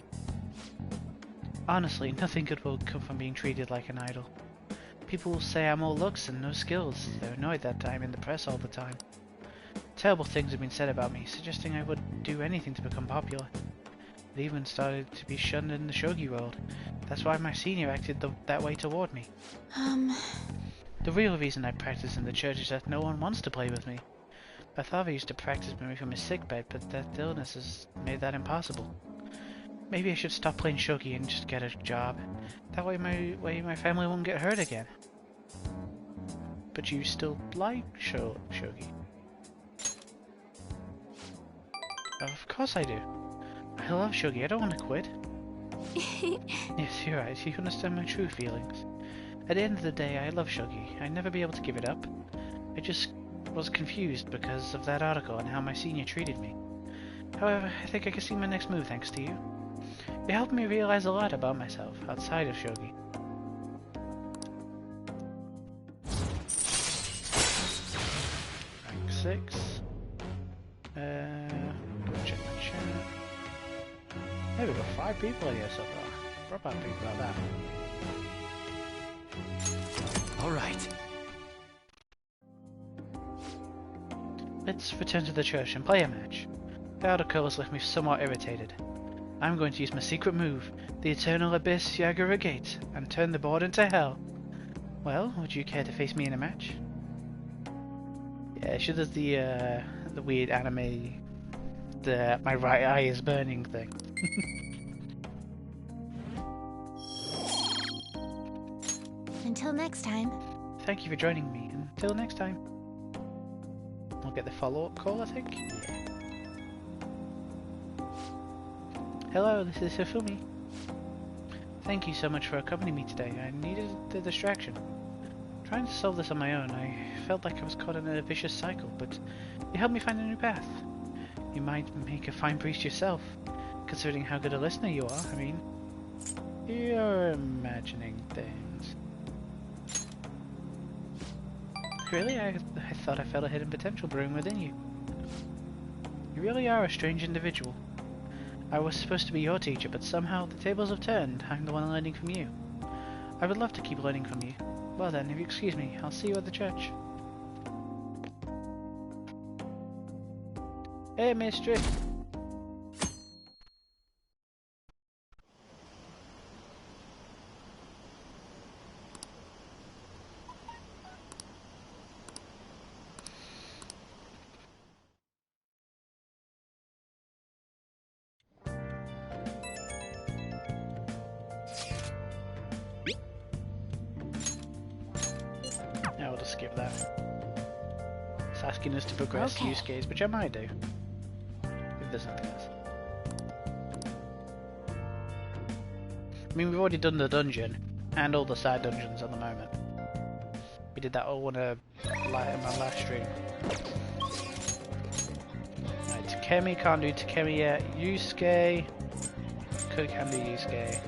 Honestly, nothing good will come from being treated like an idol. People will say I'm all looks and no skills. They're annoyed that I'm in the press all the time. Terrible things have been said about me, suggesting I would do anything to become popular. It even started to be shunned in the shogi world. That's why my senior acted that way toward me. The real reason I practice in the church is that no one wants to play with me. My father used to practice me from his sickbed, but that illness has made that impossible. Maybe I should stop playing shogi and just get a job. That way my family won't get hurt again. But you still like shogi? Of course I do. I love shogi. I don't want to quit. Yes, you're right. You understand my true feelings. At the end of the day, I love shogi. I'd never be able to give it up. I just was confused because of that article and how my senior treated me. However, I think I can see my next move thanks to you. You helped me realize a lot about myself outside of shogi. Rank 6. Check my chat. Hey, we've got 5 people here so far. We're about people like that. Alright. Let's return to the church and play a match. The article has left me somewhat irritated. I'm going to use my secret move, the Eternal Abyss Yagura Gate, and turn the board into hell. Well, would you care to face me in a match? Yeah, she does the weird anime, my right eye is burning thing. Until next time. Thank you for joining me. Until next time. I'll get the follow-up call, I think. Yeah. Hello, this is Hifumi. Thank you so much for accompanying me today. I needed the distraction. Trying to solve this on my own, I felt like I was caught in a vicious cycle, but you helped me find a new path. You might make a fine priest yourself, considering how good a listener you are. I mean, you're imagining things. Really? I thought I felt a hidden potential brewing within you. You really are a strange individual. I was supposed to be your teacher, but somehow the tables have turned. I'm the one learning from you. I would love to keep learning from you. Well then, if you excuse me, I'll see you at the church. Hey, mistress! skip that. It's asking us to progress Okay. use case, which I might do. If there's nothing else. I mean, we've already done the dungeon, and all the side dungeons at the moment. We did that all in my last stream. Right, Takemi, can't do Takemi yet. Yusuke, can do Yusuke.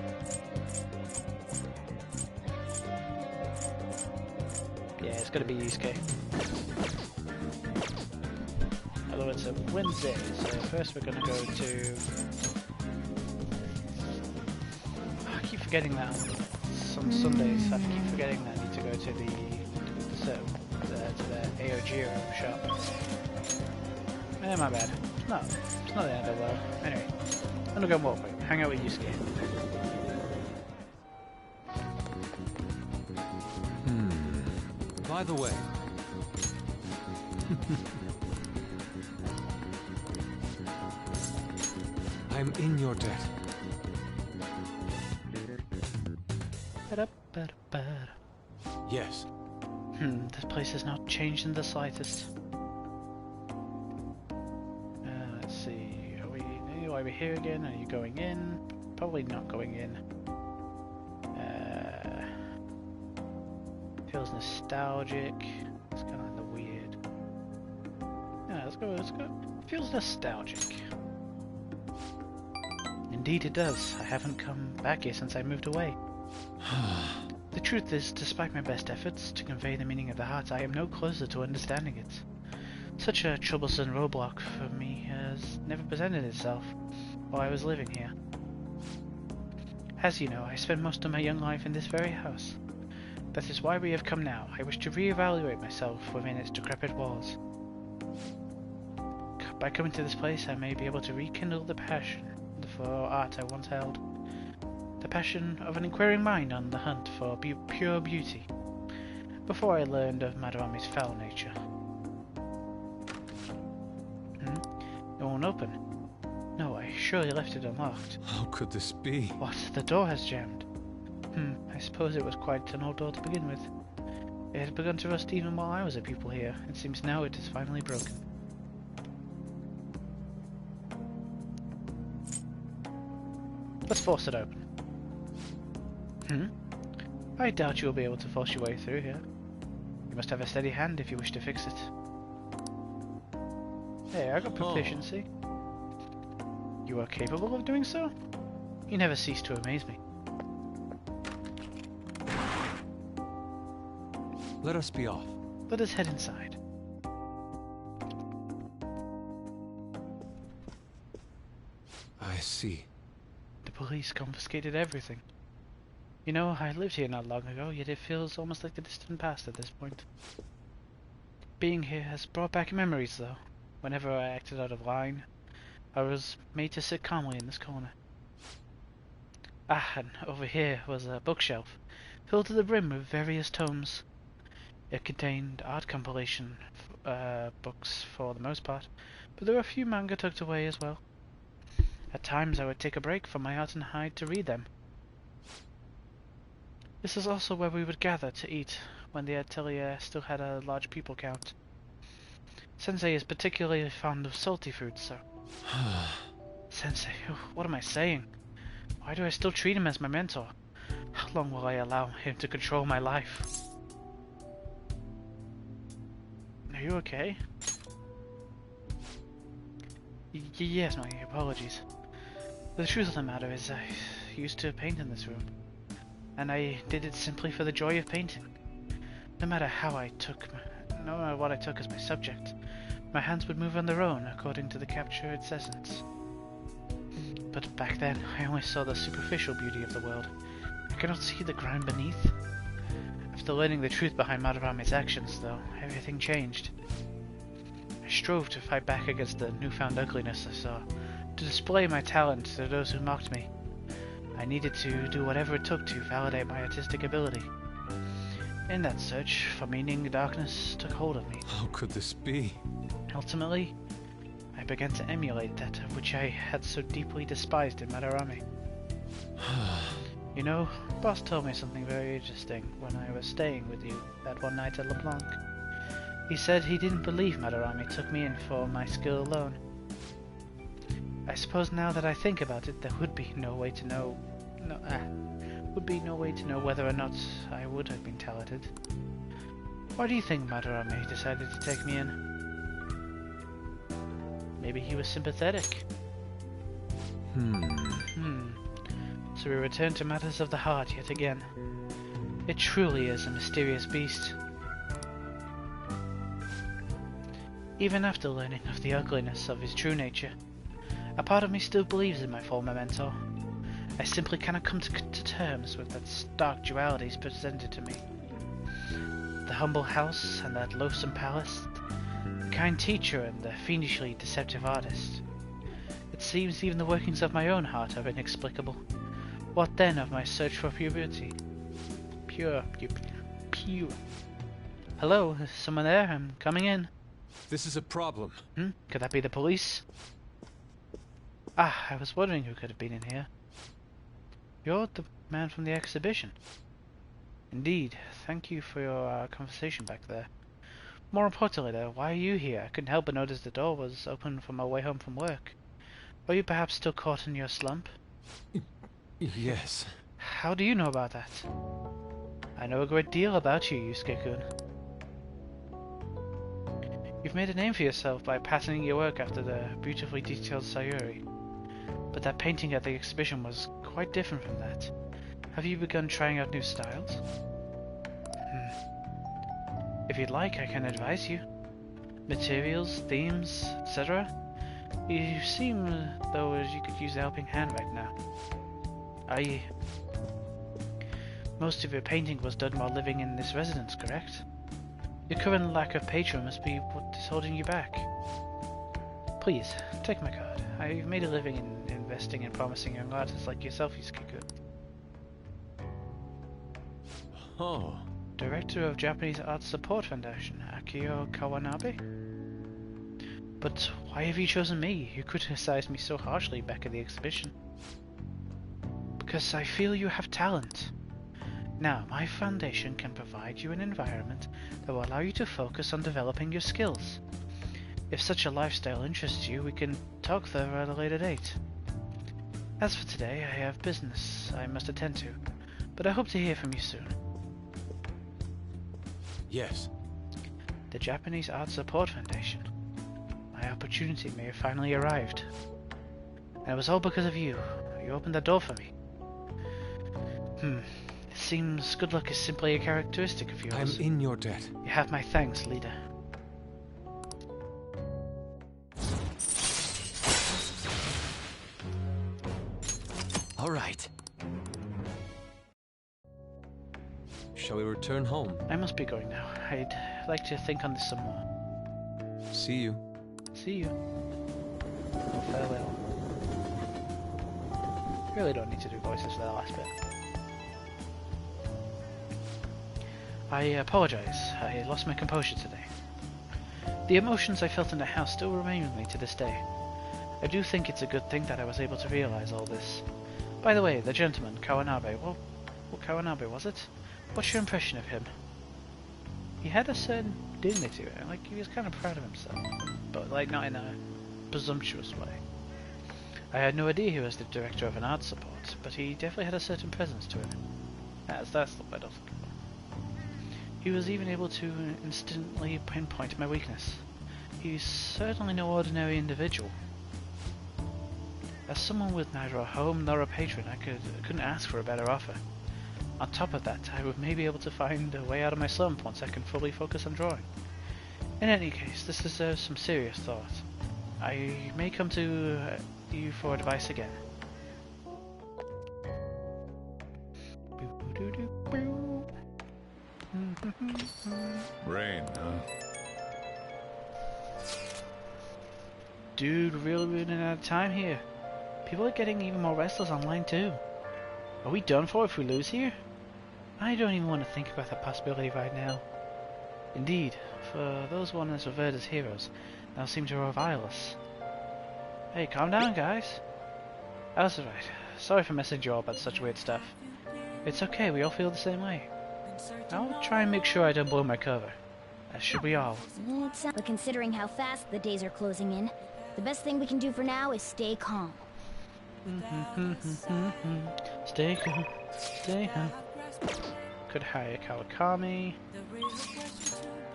Yeah, it's gonna be Yusuke. Although it's a Wednesday, so first we're gonna go to... I keep forgetting that on Sundays. I keep forgetting that I need to go to the Aojiro shop. My bad. No, it's not the end of the world. Anyway, I'm gonna go and walk, hang out with Yusuke. By the way. I'm in your debt. Yes. This place has not changed in the slightest. Let's see, are we here again? Are you going in? Probably not going in. Feels nostalgic. It's kind of weird. Yeah, let's go. Feels nostalgic. Indeed it does. I haven't come back here since I moved away. The truth is, despite my best efforts to convey the meaning of the heart, I am no closer to understanding it. Such a troublesome roadblock for me has never presented itself while I was living here. As you know, I spent most of my young life in this very house. That is why we have come now. I wish to re-evaluate myself within its decrepit walls. By coming to this place, I may be able to rekindle the passion for art I once held. The passion of an inquiring mind on the hunt for pure beauty, before I learned of Madarame's foul nature. It won't open. No, I surely left it unlocked. How could this be? What? The door has jammed. I suppose it was quite an old door to begin with. It had begun to rust even while I was a pupil here. It seems now it is finally broken. Let's force it open. I doubt you will be able to force your way through here. You must have a steady hand if you wish to fix it. Hey, I got proficiency. You are capable of doing so? You never cease to amaze me. Let us be off. Let us head inside. I see. The police confiscated everything. You know, I lived here not long ago, yet it feels almost like the distant past at this point. Being here has brought back memories, though. Whenever I acted out of line, I was made to sit calmly in this corner. And over here was a bookshelf, filled to the brim with various tomes. It contained art compilation books for the most part, but there were a few manga tucked away as well. At times I would take a break from my art and hide to read them. This is also where we would gather to eat when the atelier still had a large people count. Sensei is particularly fond of salty foods, so... Sensei, what am I saying? Why do I still treat him as my mentor? How long will I allow him to control my life? Are you okay? Yes, my apologies. The truth of the matter is I used to paint in this room, and I did it simply for the joy of painting. No matter what I took as my subject, my hands would move on their own according to the captured essence. But back then, I only saw the superficial beauty of the world. I cannot see the ground beneath. After learning the truth behind Madarame's actions, though, everything changed. I strove to fight back against the newfound ugliness I saw, to display my talent to those who mocked me. I needed to do whatever it took to validate my artistic ability. In that search for meaning, darkness took hold of me. How could this be? Ultimately, I began to emulate that of which I had so deeply despised in Madarame. You know, boss told me something very interesting when I was staying with you that one night at LeBlanc. He said he didn't believe Madarame took me in for my skill alone. I suppose now that I think about it, there would be no way to know... would be no way to know whether or not I would have been talented. Why do you think Madarame decided to take me in? Maybe he was sympathetic. So we return to matters of the heart yet again. It truly is a mysterious beast. Even after learning of the ugliness of his true nature, a part of me still believes in my former mentor. I simply cannot come to terms with that stark duality presented to me. The humble house and that loathsome palace, the kind teacher and the fiendishly deceptive artist. It seems even the workings of my own heart are inexplicable. What then of my search for purity? Pure. Hello, is someone there? I'm coming in. This is a problem. Could that be the police? Ah, I was wondering who could have been in here. You're the man from the exhibition. Indeed. Thank you for your conversation back there. More importantly though, why are you here? I couldn't help but notice the door was open from my way home from work. Are you perhaps still caught in your slump? Yes. How do you know about that? I know a great deal about you, Yusuke-kun. You've made a name for yourself by patterning your work after the beautifully detailed Sayuri. But that painting at the exhibition was quite different from that. Have you begun trying out new styles? If you'd like, I can advise you. Materials, themes, etc. You seem though as you could use a helping hand right now. Most of your painting was done while living in this residence, correct? Your current lack of patron must be what is holding you back. Please, take my card. I've made a living in investing in promising young artists like yourself, Yusuke-kun. Oh. Director of Japanese Art Support Foundation, Akio Kawanabe? But why have you chosen me? You criticized me so harshly back at the exhibition. Because I feel you have talent. Now, my foundation can provide you an environment that will allow you to focus on developing your skills. If such a lifestyle interests you, we can talk further at a later date. As for today, I have business I must attend to, but I hope to hear from you soon. Yes. The Japanese Art Support Foundation. My opportunity may have finally arrived. And it was all because of you. You opened the door for me. It seems good luck is simply a characteristic of yours. I'm in your debt. You have my thanks, leader. All right. Shall we return home? I must be going now. I'd like to think on this some more. See you. See you. Farewell. Really don't need to do voices for that last bit. I apologize. I lost my composure today. The emotions I felt in the house still remain with me to this day. I do think it's a good thing that I was able to realize all this. By the way, the gentleman, Kawanabe, well, what Kawanabe was it? What's your impression of him? He had a certain dignity, like he was kind of proud of himself, but like not in a presumptuous way. I had no idea he was the director of an art support, but he definitely had a certain presence to him. That's the word I was looking for. He was even able to instantly pinpoint my weakness. He's certainly no ordinary individual. As someone with neither a home nor a patron, I couldn't ask for a better offer. On top of that, I would maybe be able to find a way out of my slump once I can fully focus on drawing. In any case, this deserves some serious thought. I may come to you for advice again. Rain, huh? Dude, we're really running out of time here. People are getting even more restless online too. Are we done for if we lose here? I don't even want to think about that possibility right now. Indeed, for those ones revered as heroes now seem to revile us. Hey, calm down, guys. That's alright. Sorry for messing you all about such weird stuff. It's okay, we all feel the same way. I'll try and make sure I don't blow my cover. As should we all. But considering how fast the days are closing in, the best thing we can do for now is stay calm. Stay calm, stay calm. Could hire Kawakami.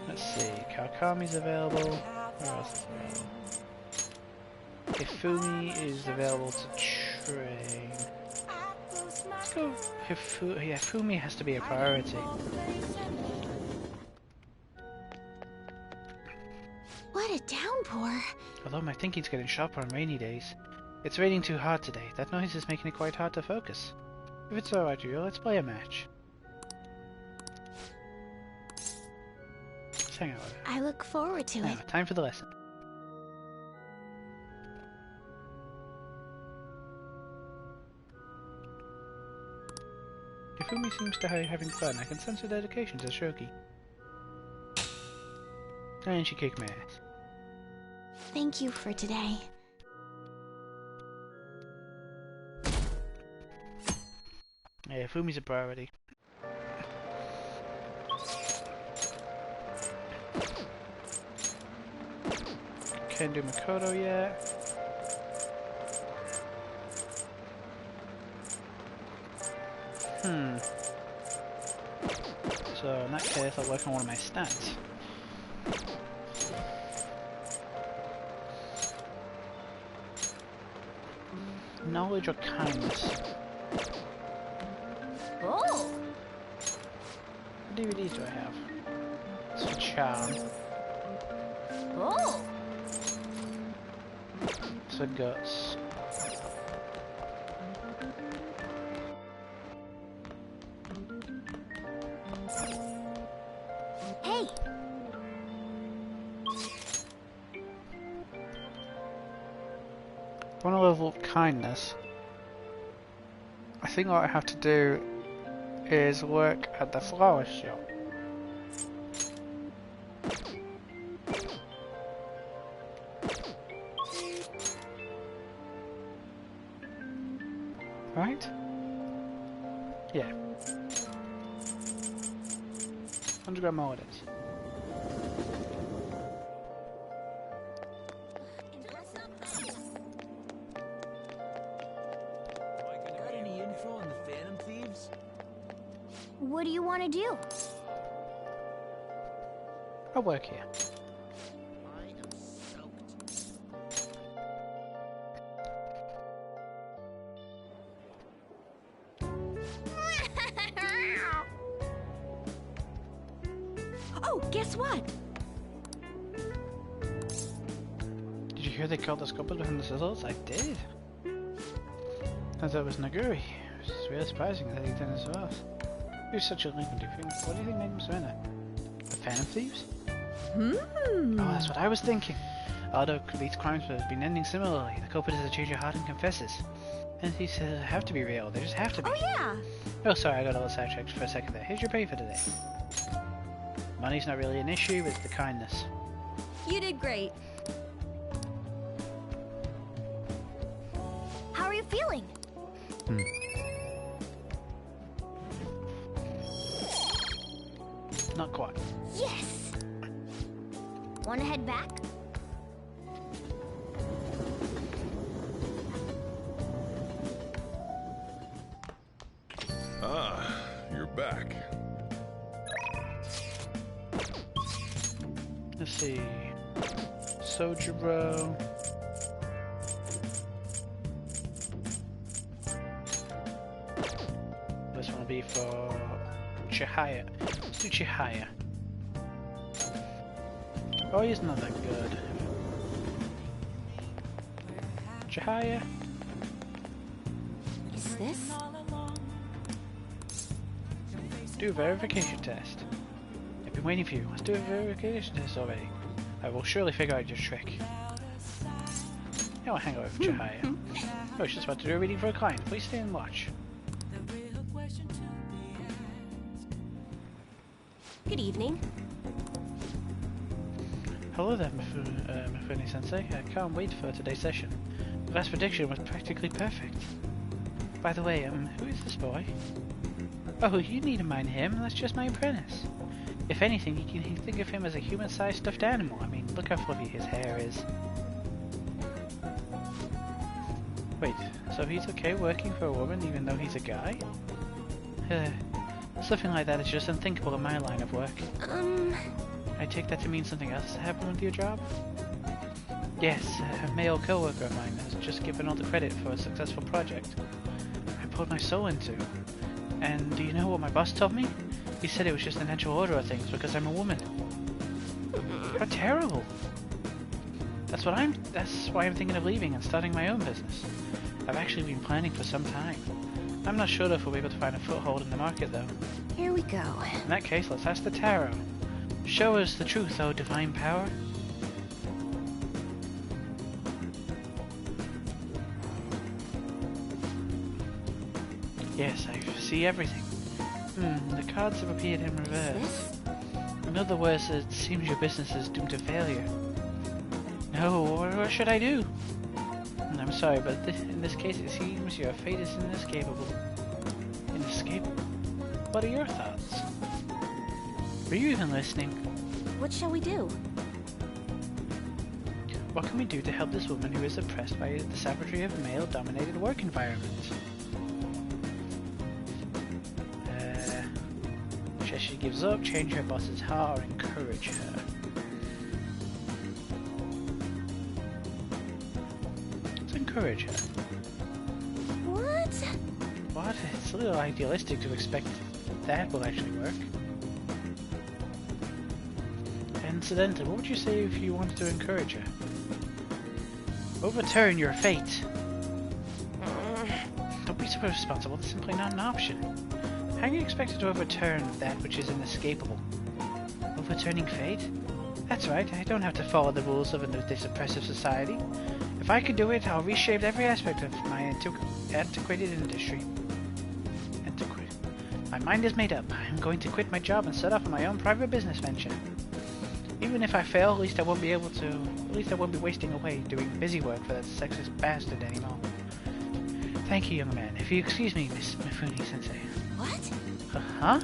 Let's see, Kawakami's available. Where else is available? Hifumi is available to train. Let's go. Yeah, Hifumi has to be a priority. What a downpour! Although my thinking's getting sharper on rainy days. It's raining too hard today. That noise is making it quite hard to focus. If it's alright with you, let's play a match. Let's hang out with it. I look forward to Now, it. time for the lesson. Hifumi seems to be having fun. I can sense her dedication to Shoki. And she kicked my ass. Thank you for today. Yeah, Fumi's a priority. Can't do Makoto yet. So in that case, I'll work on one of my stats. Knowledge or kindness? Oh! What DVDs do I have? It's a charm. Oh! It's a guts. Hey! I want to level up kindness. I think what I have to do is work at the flower shop. Right? Yeah. 100 gram more it is. Got any info on the Phantom Thieves? What do you want to do? I'll work here. Oh, guess what? Did you hear they called the sculptor behind the sizzles? I did. Turns out it was Naguri. It's really surprising that he did as well. Who's such a link? What do you think made him surrender? The Phantom Thieves? Oh, that's what I was thinking. Although these crimes have been ending similarly, the culprit is a change of heart and confesses. And he says they have to be real. They just have to be. Oh, yeah! Oh, sorry, I got a little sidetracked for a second there. Here's your pay for today. Money's not really an issue, it's the kindness. You did great. How are you feeling? Not quite. Yes! Want to head back? Ah, you're back. Let's see. Sojiro. This one will be for Chihaya. Let's do Chihaya. Oh, he's not that good. Chihaya. Is this? Do a verification test. I've been waiting for you. Let's do a verification test already. I will surely figure out your trick. I'll hang out with Chihaya. Oh, she's about to do a reading for a client. Please stay and watch. Good evening. Hello there, Mifune-sensei. I can't wait for today's session. The last prediction was practically perfect. By the way, who is this boy? Oh, you need to mind him. That's just my apprentice. If anything, you can think of him as a human-sized stuffed animal. I mean, look how fluffy his hair is. Wait, so he's okay working for a woman even though he's a guy? Something like that is just unthinkable in my line of work. I take that to mean something else happened with your job? Yes, a male co-worker of mine has just given all the credit for a successful project I poured my soul into. And do you know what my boss told me? He said it was just the natural order of things because I'm a woman. How terrible! That's why I'm thinking of leaving and starting my own business. I've actually been planning for some time. I'm not sure if we'll be able to find a foothold in the market though. Here we go. In that case, let's ask the tarot. Show us the truth, O divine power. Yes, I see everything. The cards have appeared in reverse. In other words, it seems your business is doomed to failure. No, what should I do? I'm sorry, but in this case it seems your fate is inescapable. Inescapable? What are your thoughts? Were you even listening? What shall we do? What can we do to help this woman who is oppressed by the savagery of a male-dominated work environment? Should she gives up, change her boss's heart, or encourage her? Let's encourage her. What? What? It's a little idealistic to expect that will actually work. Incidentally, what would you say if you wanted to encourage her? Overturn your fate. Don't be so irresponsible, that's simply not an option. How are you expected to overturn that which is inescapable? Overturning fate? That's right, I don't have to follow the rules of this oppressive society. If I could do it, I'll reshape every aspect of my antiquated industry. My mind is made up. I'm going to quit my job and set off on my own private business venture. Even if I fail, at least I won't be wasting away doing busy work for that sexist bastard anymore. Thank you, young man. If you excuse me, Miss Mifune-sensei. What? Huh?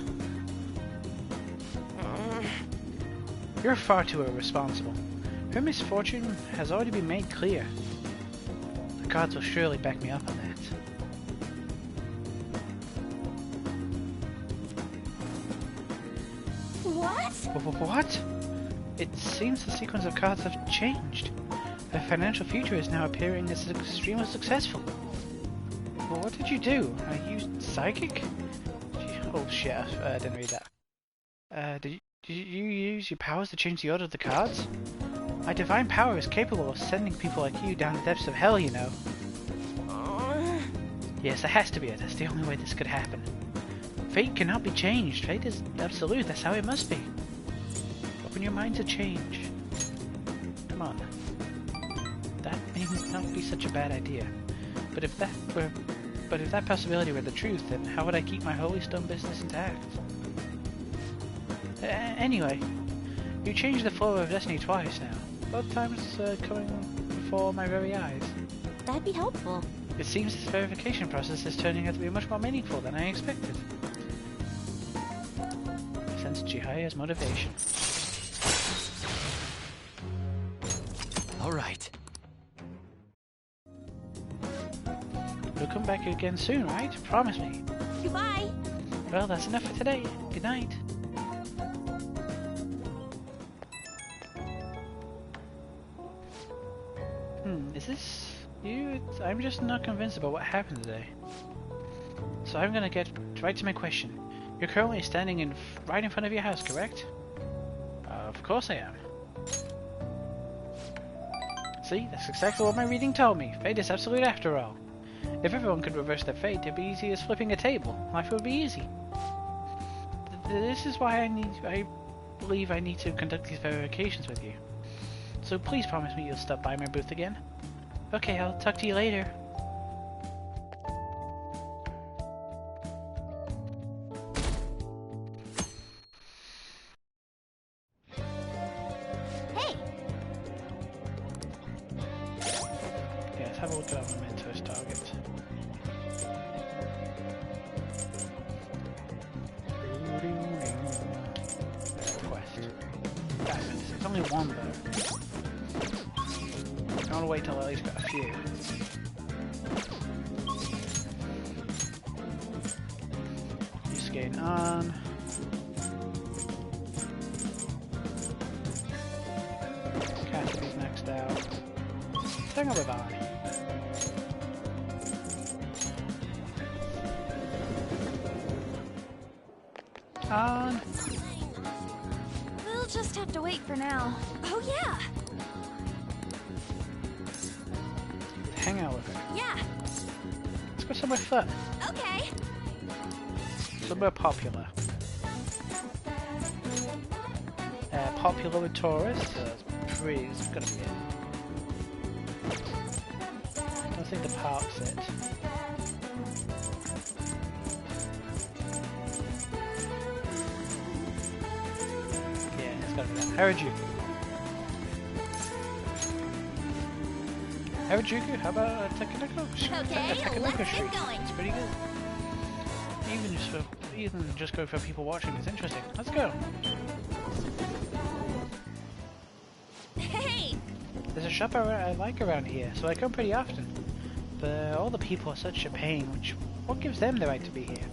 You're far too irresponsible. Her misfortune has already been made clear. The gods will surely back me up on that. What? It seems the sequence of cards have changed. Her financial future is now appearing as extremely successful. Well, what did you do? Are you psychic? Oh shit, I didn't read that. Did you use your powers to change the order of the cards? My divine power is capable of sending people like you down the depths of hell, you know. Yes, that has to be it. That's the only way this could happen. Fate cannot be changed. Fate is absolute. That's how it must be. Open your mind to change. Come on. That may not be such a bad idea. But if that possibility were the truth, then how would I keep my Holy Stone business intact? Anyway, you changed the flow of destiny twice now. Both times coming before my very eyes. That'd be helpful. It seems this verification process is turning out to be much more meaningful than I expected. I sense Chihiya's motivation. All right. You'll come back again soon, right? Promise me. Goodbye. Well, that's enough for today. Good night. Is this you? I'm just not convinced about what happened today. So I'm gonna get right to my question. You're currently standing right in front of your house, correct? Of course I am. See, that's exactly what my reading told me. Fate is absolute after all. If everyone could reverse their fate, it'd be easy as flipping a table. Life would be easy. This is why I believe I need to conduct these verifications with you. So please promise me you'll stop by my booth again. Okay, I'll talk to you later. Hey! Yeah, let's have a look at our mentor's target. diamonds. It's only one though. I want to wait till at least got a few. He's skating on. Cassidy's next out. Hang on, Barney. On. We'll just have to wait for now. Oh yeah! Hang out with her. Yeah! Let's go somewhere fun. Okay! Somewhere popular. Popular with tourists, so it's pretty, it's gonna be it. I don't think the park's it. Yeah, it's gotta be that. Harajuku. Harajuku? How about Takanoko? Okay, Takanoko let's get Street. going. It's pretty good. Even just go for people watching is interesting. Let's go. Hey! There's a shop I like around here, so I come pretty often. But all the people are such a pain, what gives them the right to be here?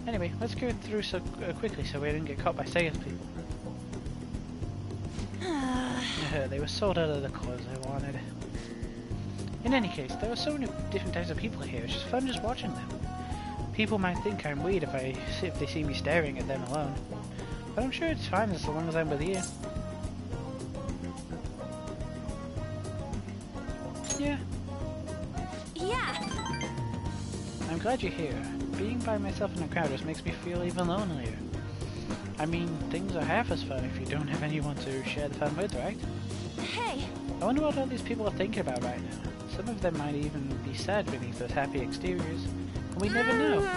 Anyway, let's go through so quickly so we don't get caught by salespeople. They were sold out of the clothes I wanted. In any case, there are so many different types of people here, it's just fun just watching them. People might think I'm weird if they see me staring at them alone. But I'm sure it's fine as long as I'm with you. Yeah. Yeah! I'm glad you're here. Being by myself in a crowd just makes me feel even lonelier. I mean, things are half as fun if you don't have anyone to share the fun with, right? Hey! I wonder what all these people are thinking about right now. Some of them might even be sad beneath those happy exteriors. And we never know.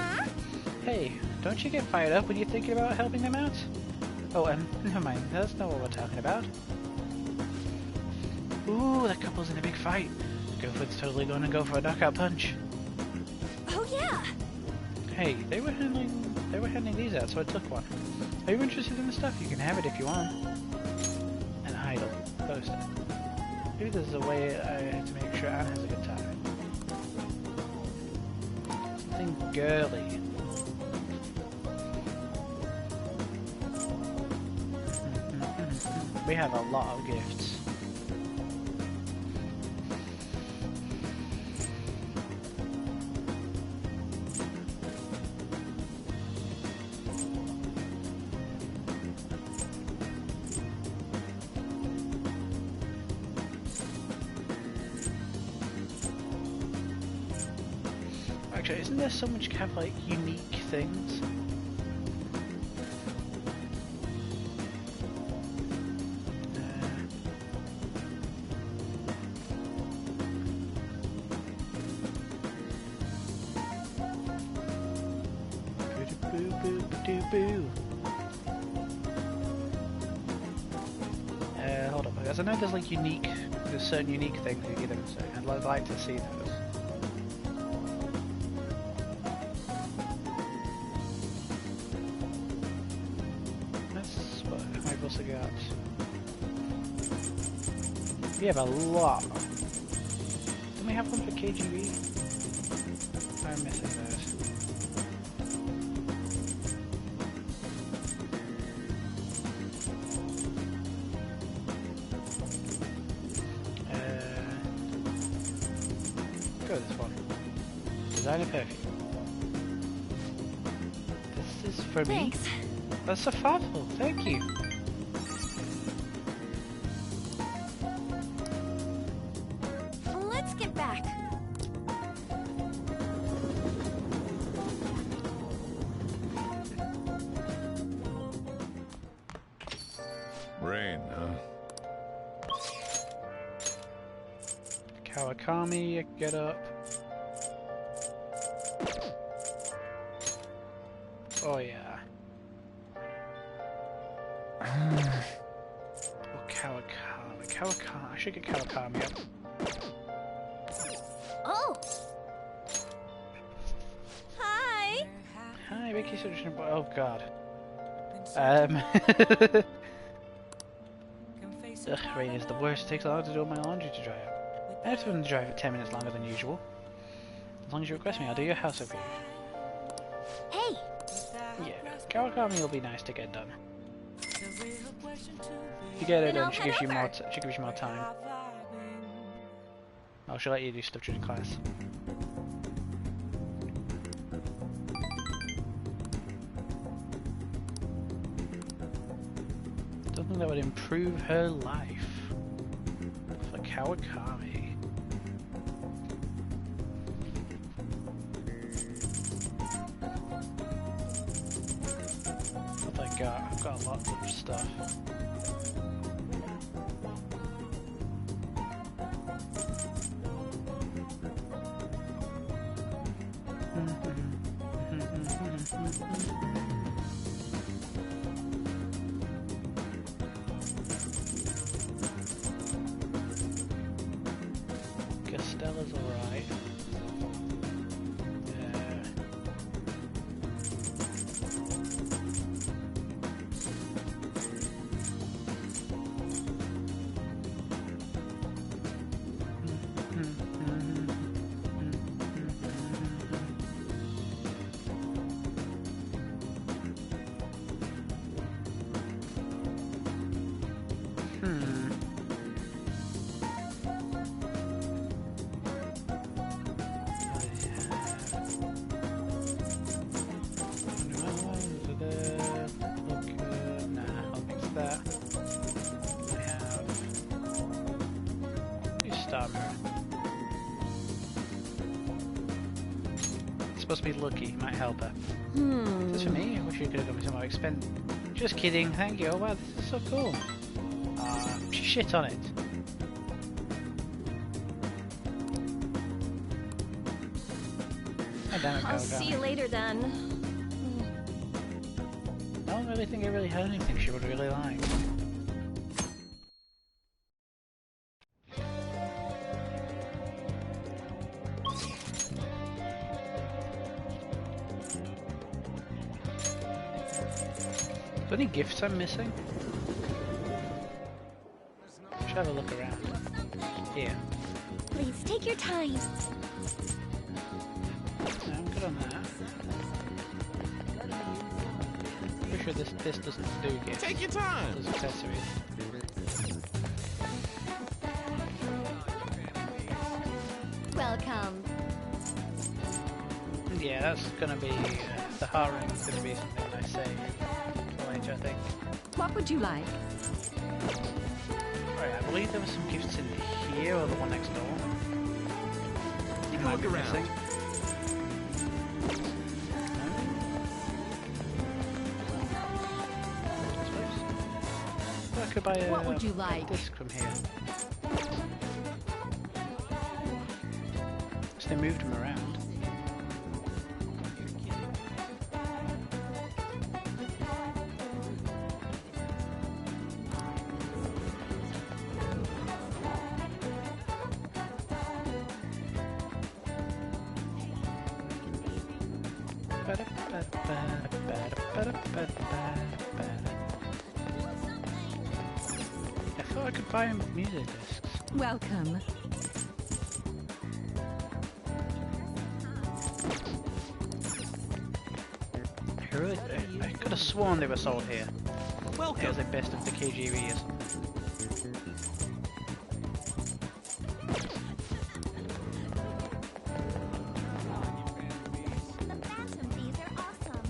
Hey, don't you get fired up when you're thinking about helping them out? Oh, never mind. That's not what we're talking about. Ooh, that couple's in a big fight. Gofoot's totally gonna go for a knockout punch. Oh yeah! Hey, they were handing these out, so I took one. Are you interested in the stuff? You can have it if you want. An idol. Those stuff. Maybe there's a way to make sure Anne has a good time. Something girly. We have a lot of gifts. Actually, isn't there so much kind of like unique things? Hold up, because I know there's like there's certain unique things you get them, so I'd like to see those. That's what I've also got. We have a lot. Don't we have one for KGB? I'm missing those. Go with this one. Designer perfume. This is for me. Thanks. That's so thoughtful. Thank you. Let's get back. Rain, huh? Kawakami, get up. Oh yeah. Oh, Kawakami. Kawakami. I should get Kawakami up. Oh! Hi! Hi, Vicky. Oh god. Ugh, rain is the worst. It takes a lot to do my laundry to dry up. I have to dry it 10 minutes longer than usual. As long as you request me, I'll do your house over you. Hey! Yeah, Kawakami will be nice to get done. If you get her Then done, I'll she head gives you over. more. She gives you more time. Oh, she'll let you do stuff during class. Something that would improve her life for Kawakami. What I got? I've got a lot of stuff. Castella's alright. Supposed to be lucky, might help her. Is this for me? I wish you could have got me some more expensive. Just kidding, thank you. Oh wow, this is so cool. She shit on it. Oh, damn it, I'll see you later then. I don't really think I really had anything she would really like. Are there any gifts I'm missing? Should have a look around. Here. Please take your time. No, I'm good on that. Pretty sure this doesn't do gifts. Take your time. Those accessories. Welcome. Yeah, that's gonna be the heart ring's gonna be something I say later, I think. What would you like? Right, I believe there were some gifts in here or the one next door. You can look around. I could buy a, What would you like? a disc from here. So they moved them around. I thought I could buy him music discs. Welcome. I could have sworn they were sold here. Welcome. It was like best of the KGB or something. The Phantom Bees are awesome.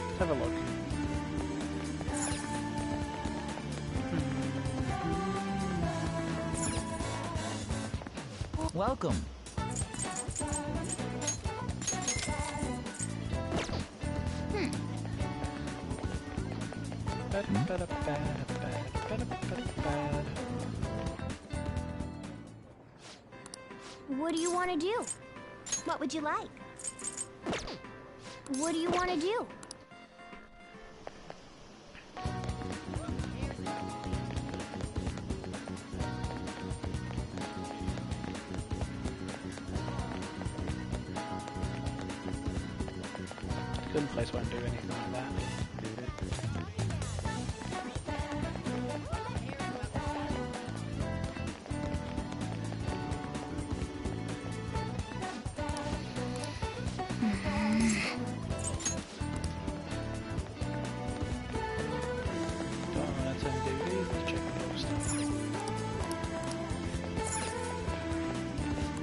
Let's have a look. Welcome. What do you want to do? What would you like? What do you want to do? Gun place won't do anything like that.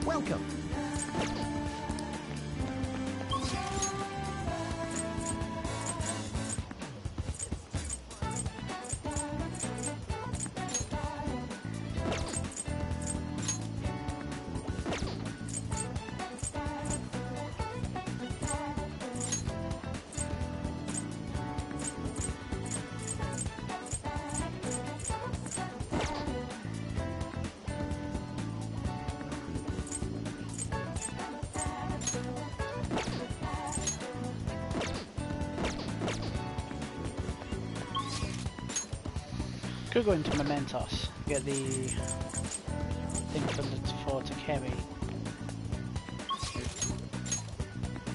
Welcome. Could go into Mementos, get the thing from the floor to carry.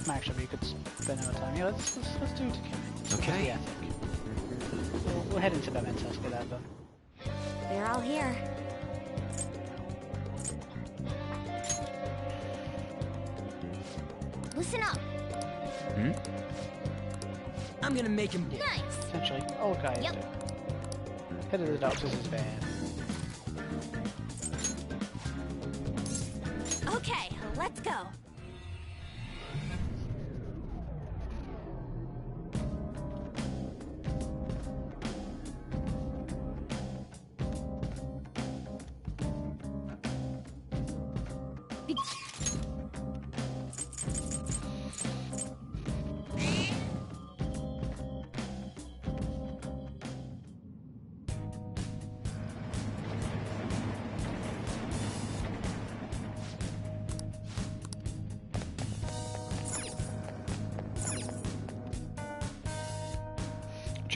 Actually, you could spend our time. Yeah, let's do it to carry. Okay. Yeah, I think. We'll head into Mementos, get that done. They're all here. Listen up. Hmm? I'm gonna make him do. Nice. Essentially, all guys Yep. do. Head of the doctors is bad. Okay, let's go.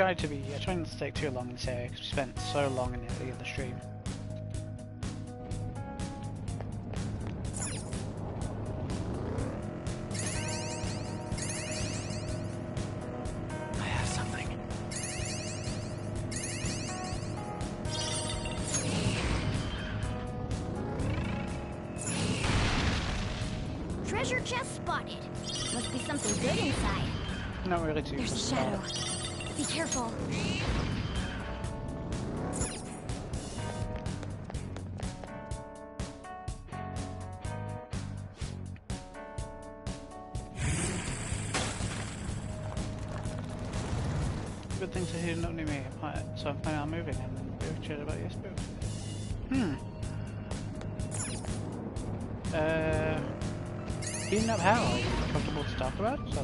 I try not to take too long in this area because we spent so long in it in the stream. I have something. Treasure chest spotted. Must be something good inside. Not really too There's a much shadow. about it. Be careful. Good thing to hear not near me. Right, so I'm planning on moving and we'll chat about yes, but heating up how? Are you comfortable to talk about? So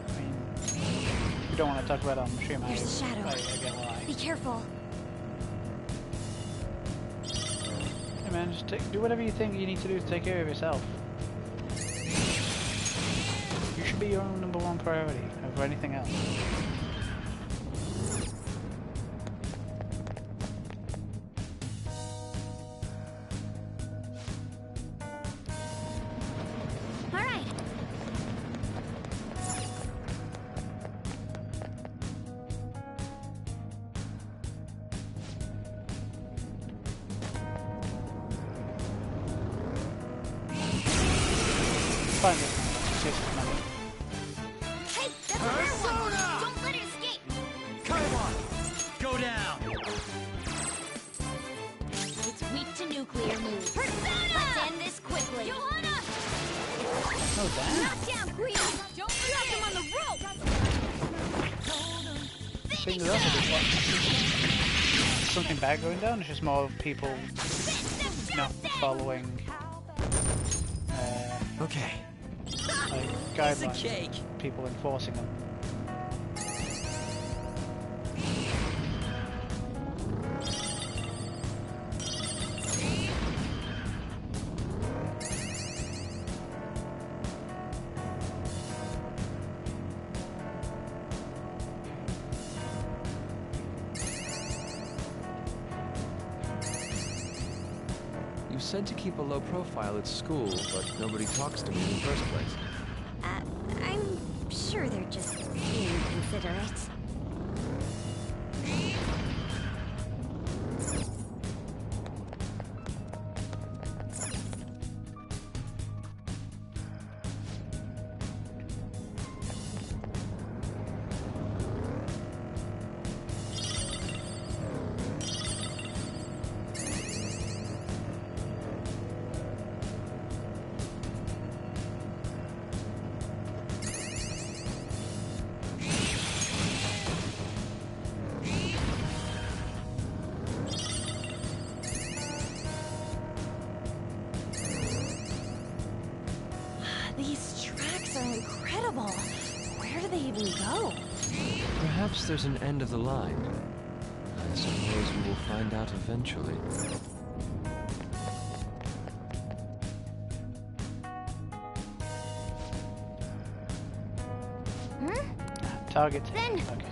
I mean you don't want to talk about it on the stream. There's a shadow. I get why. Be careful. Hey man, just do whatever you think you need to do to take care of yourself. You should be your own #1 priority over anything else. All right. Fine, just take some money. Hey, that's a rare one. Don't let it escape. Kaiwan, go down. It's weak to nuclear moves. Persona! Let's end this quickly. Johanna! Oh damn. Knock down, Queen! Don't drop him on the rope! I think there's also just something bad going down. It's just more people not following Okay. like guidelines, cake. people enforcing them. You said to keep a low profile at school, but nobody talks to me in the first place. I'm sure they're just being considerate. These tracks are incredible. Where do they even go? Perhaps there's an end of the line. I suppose we will find out eventually. Target. Then- Okay.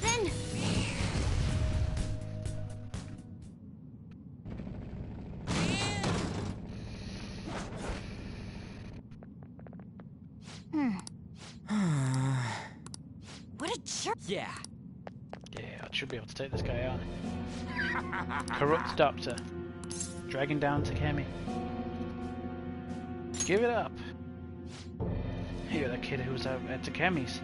Then what a jerk! Yeah. Yeah, I should be able to take this guy on. Corrupt doctor. Dragging down Takemi. Give it up. You're the kid who was out at Takemi's.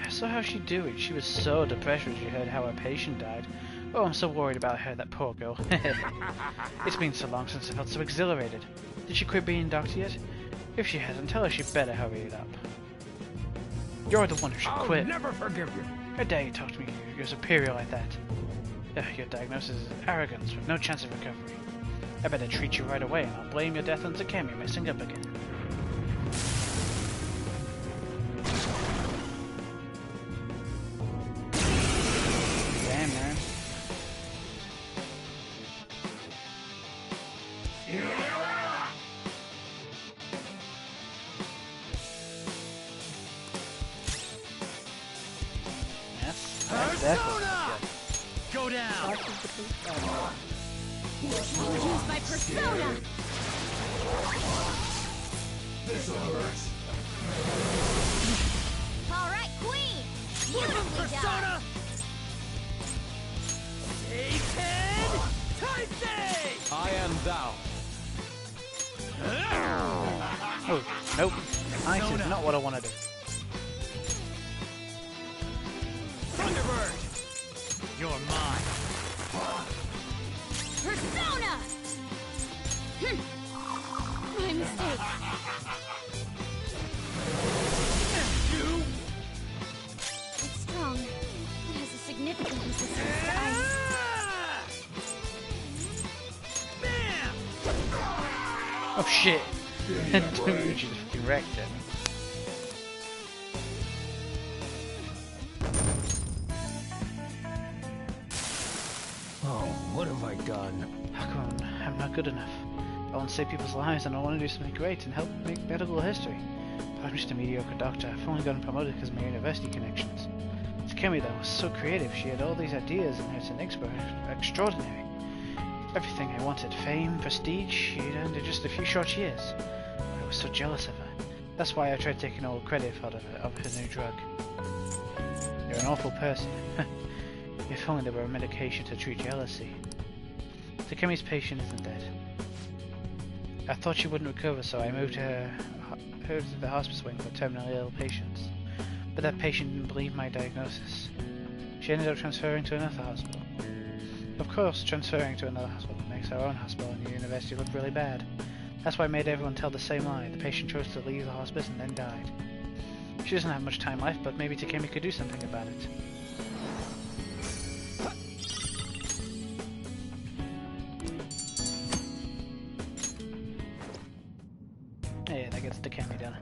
I saw how she'd do it. She was so depressed when she heard how her patient died. Oh, I'm so worried about her, that poor girl. It's been so long since I felt so exhilarated. Did she quit being doctor yet? If she hasn't, tell her she'd better hurry it up. You're the one who should quit. Never forgive you. How dare you talk to me, your superior like that? Your diagnosis is arrogance with no chance of recovery. I better treat you right away, and I'll blame your death on Takemi messing up again. Damn, man. That's definitely good. Go down. Use my persona! Alright, Queen! Beautifully done! Taken! Taisei! I am thou. Oh, nope. Ice is not what I want to do. Thunderbird! You're mine. Persona! My mistake. You! It's strong. It has a significant resistance to ice. Bam! Oh shit! Dude, just fucking wrecked it. Oh, what have I done? How come I'm not good enough? I want to save people's lives and I want to do something great and help make medical history. But I'm just a mediocre doctor. I've only gotten promoted because of my university connections. Takemi, though, was so creative. She had all these ideas and her techniques were extraordinary. Everything I wanted, fame, prestige, she'd earned in just a few short years. I was so jealous of her. That's why I tried taking all credit out of her new drug. You're an awful person. If only there were a medication to treat jealousy. Takemi's patient isn't dead. I thought she wouldn't recover, so I moved her to the hospice wing for terminally ill patients. But that patient didn't believe my diagnosis. She ended up transferring to another hospital. Of course, transferring to another hospital makes our own hospital and the university look really bad. That's why I made everyone tell the same lie. The patient chose to leave the hospice and then died. She doesn't have much time left, but maybe Takemi could do something about it. Yeah, that gets Takemi done.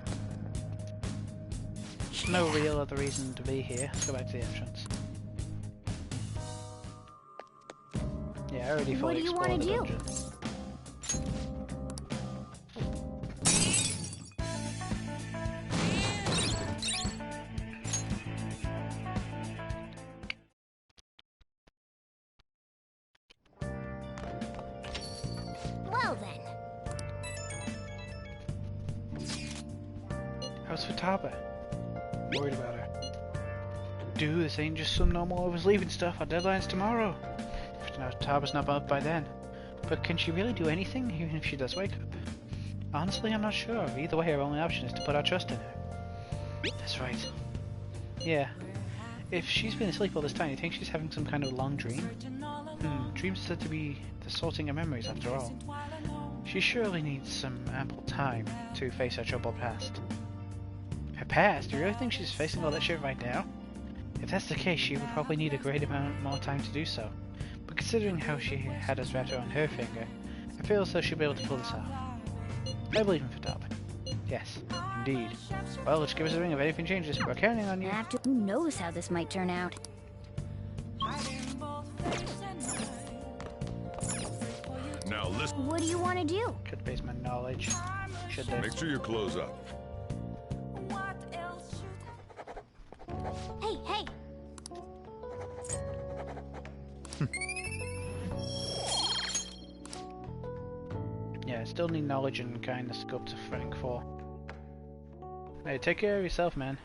There's no real other reason to be here. Let's go back to the entrance. Yeah, I already fully explored the dungeon. Well then. How's Futaba? Worried about her. Dude, this ain't just some normal oversleeping stuff. Our deadline's tomorrow. Futaba's not up by then. But can she really do anything, even if she does wake up? Honestly, I'm not sure. Either way, our only option is to put our trust in her. That's right. Yeah. If she's been asleep all this time, you think she's having some kind of long dream? Dreams are said to be the sorting of memories, after all. She surely needs some ample time to face her troubled past. Her past? Do you really think she's facing all that shit right now? If that's the case, she would probably need a great amount more time to do so. But considering how she had us wrapped around her finger, I feel as though she'll be able to pull this off. I believe in Futaba. Yes, indeed. Well, let's give us a ring if anything changes. We're counting on you. Who knows how this might turn out? Now listen. What do you want to do? Could base my knowledge. Should they? Make sure you close up. Hey, hey! Yeah, I still need knowledge and kindness to go up to rank 4. Hey, take care of yourself, man.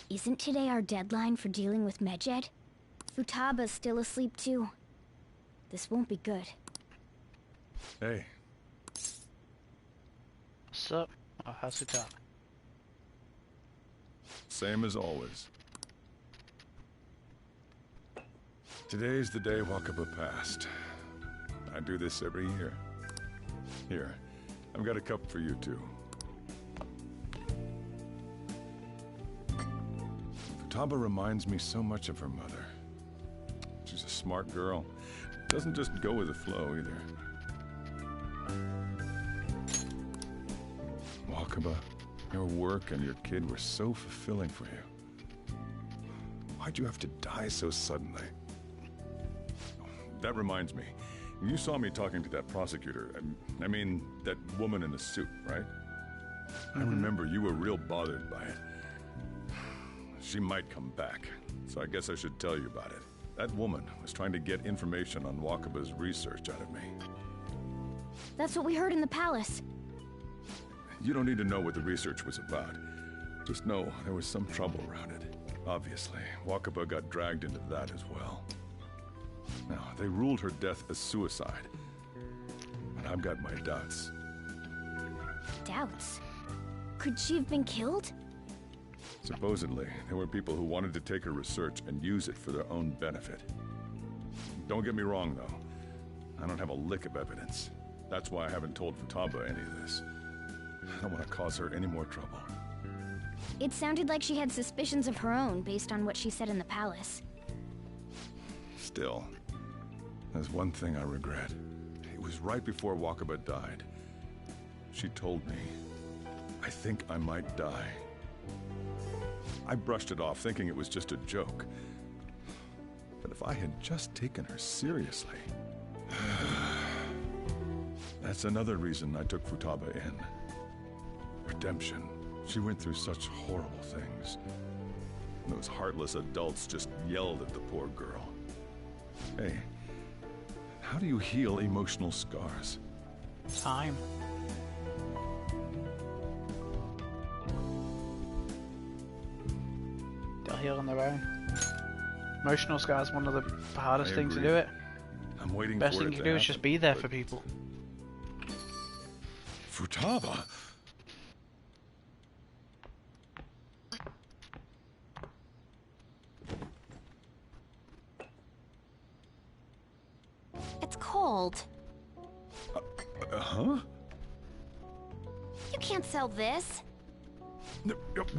Isn't today our deadline for dealing with medjed? Futaba's still asleep too. This won't be good. Hey. What's up? Oh, how's Futaba? Same as always. Today's the day Wakaba passed. I do this every year. Here, I've got a cup for you too. Futaba reminds me so much of her mother. She's a smart girl. Doesn't just go with the flow either. Wakaba, your work and your kid were so fulfilling for you. Why'd you have to die so suddenly? That reminds me. You saw me talking to that prosecutor. I mean, that woman in the suit, right? I remember you were real bothered by it. She might come back, so I guess I should tell you about it. That woman was trying to get information on Wakaba's research out of me. That's what we heard in the palace. You don't need to know what the research was about. Just know there was some trouble around it. Obviously, Wakaba got dragged into that as well. Now, they ruled her death as suicide. But I've got my doubts. Doubts? Could she have been killed? Supposedly, there were people who wanted to take her research and use it for their own benefit. Don't get me wrong, though. I don't have a lick of evidence. That's why I haven't told Futaba any of this. I don't want to cause her any more trouble. It sounded like she had suspicions of her own based on what she said in the palace. Still, there's one thing I regret. It was right before Wakaba died. She told me, I think I might die. I brushed it off, thinking it was just a joke. But if I had just taken her seriously... That's another reason I took Futaba in. Redemption. She went through such horrible things. Those heartless adults just yelled at the poor girl. Hey, how do you heal emotional scars? Time. heal on their own. Emotional scar is one of the hardest things to agree. do it. I'm waiting Best for thing it you to can do is just happen, be there but- for people. Futaba? It's cold. Huh? You can't sell this.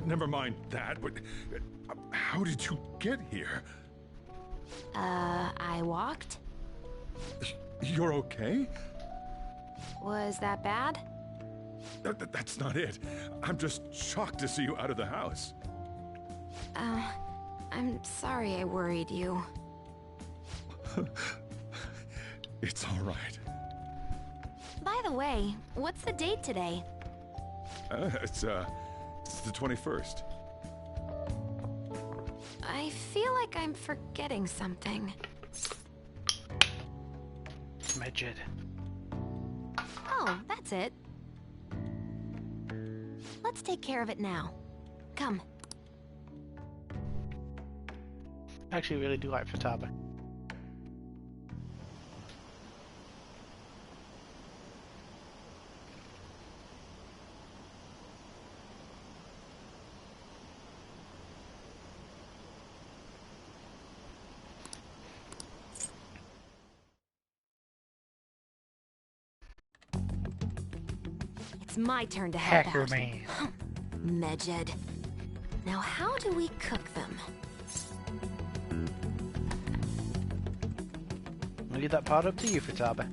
Never mind that, but how did you get here? I walked. You're okay? Was that bad? That's not it. I'm just shocked to see you out of the house. I'm sorry I worried you. It's all right. By the way, what's the date today? It's the 21st. I feel like I'm forgetting something. Medjed. Oh, that's it. Let's take care of it now. Come. I actually really do like Futaba. It's my turn to help Hacker out. man. Medjed. Now how do we cook them? I'll leave that part up to you, Futaba.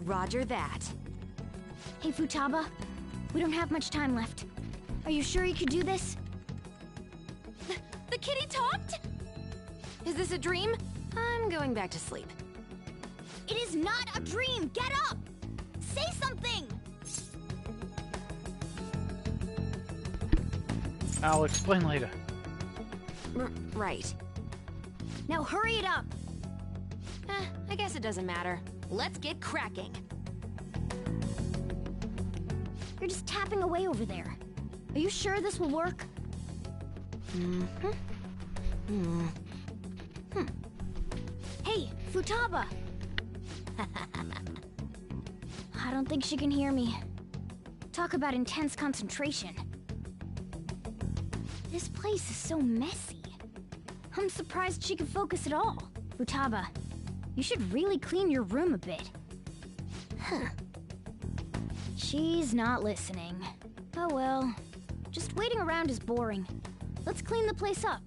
Roger that. Hey, Futaba. We don't have much time left. Are you sure you could do this? The kitty talked? Is this a dream? I'm going back to sleep. It is not a dream! Get up! Say something! I'll explain later. Right. Now hurry it up! I guess it doesn't matter. Let's get cracking. You're just tapping away over there. Are you sure this will work? Hey, Futaba! I don't think she can hear me. Talk about intense concentration. This place is so messy. I'm surprised she can focus at all. Futaba, you should really clean your room a bit. She's not listening. Oh well. Just waiting around is boring. Let's clean the place up.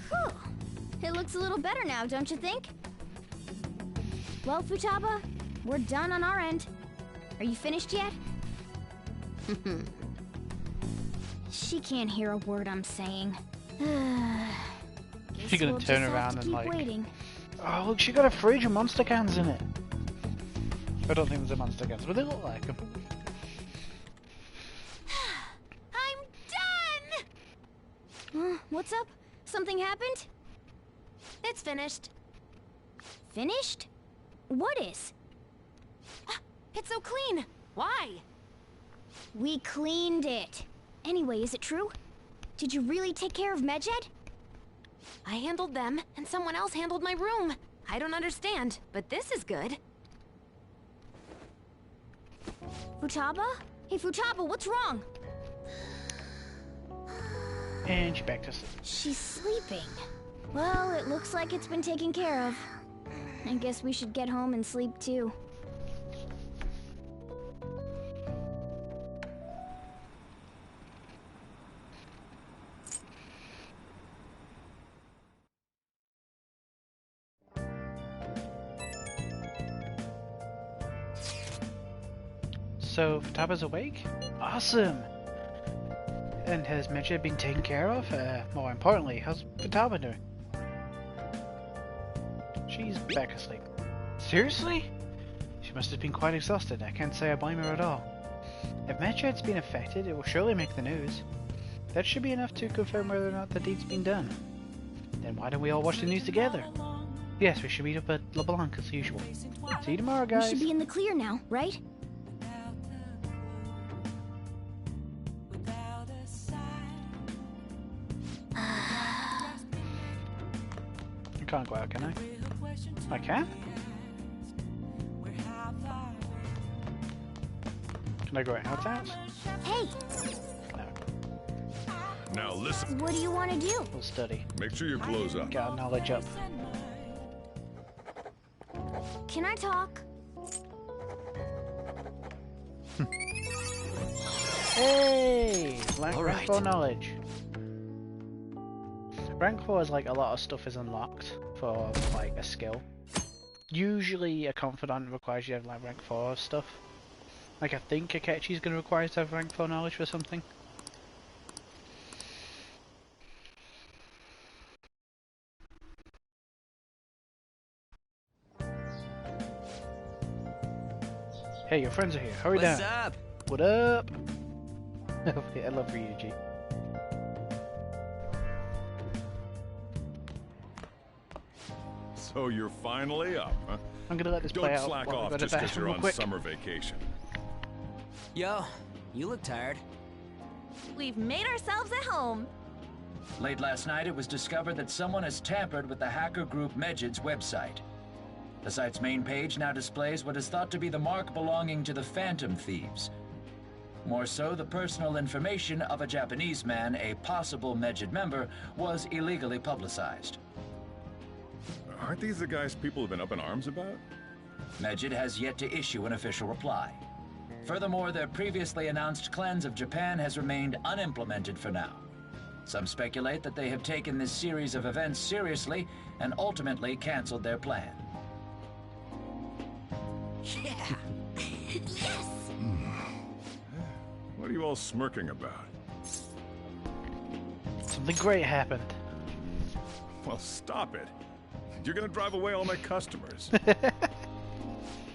Whew. It looks a little better now, don't you think? Well, Futaba, we're done on our end. Are you finished yet? She can't hear a word I'm saying. She's gonna We'll turn just have around to and keep like, waiting. oh look, she got a fridge with monster cans in it. I don't think there's a monster cans, but they look like them. I'm done! What's up? Something happened? It's finished. Finished? What is? It's so clean. Why? We cleaned it. Anyway, is it true? Did you really take care of Medjed? I handled them, and someone else handled my room. I don't understand, but this is good. Futaba? Hey, Futaba, what's wrong? And she back to sleep. She's sleeping. Well, it looks like it's been taken care of. I guess we should get home and sleep too. So Futaba's awake? Awesome! And has Medjed been taken care of? More importantly, how's Futaba doing? She's back asleep. Seriously? She must have been quite exhausted. I can't say I blame her at all. If Medjed's been affected, it will surely make the news. That should be enough to confirm whether or not the deed's been done. Then why don't we all watch the news together? Yes, we should meet up at LeBlanc as usual. See you tomorrow, guys. We should be in the clear now, right? I can't go out, can I? I can? Can I go out house? Hey! No. Now listen. What do you want to do? We'll study. Make sure your clothes up. Get our knowledge up. Can I talk? Hey! Rank All right. 4 knowledge. Rank 4 is like a lot of stuff is unlocked for like a skill. Usually a confidant requires you to have like rank 4 stuff. Like I think Akechi's gonna require you to have rank 4 knowledge for something. Hey, your friends are here. Hurry down. What's up? What up? I love Ryuji. So you're finally up, huh? I'm gonna let this play Don't out. slack while I off go to just because bathroom you're real on quick. summer vacation. Yo, you look tired. We've made ourselves at home. Late last night, it was discovered that someone has tampered with the hacker group medjed's website. The site's main page now displays what is thought to be the mark belonging to the Phantom Thieves. More so, the personal information of a Japanese man, a possible medjed member, was illegally publicized. Aren't these the guys people have been up in arms about? Medjed has yet to issue an official reply. Furthermore, their previously announced cleanse of Japan has remained unimplemented for now. Some speculate that they have taken this series of events seriously and ultimately canceled their plan. Yeah. Yes! What are you all smirking about? Something great happened. Well, stop it. You're gonna drive away all my customers.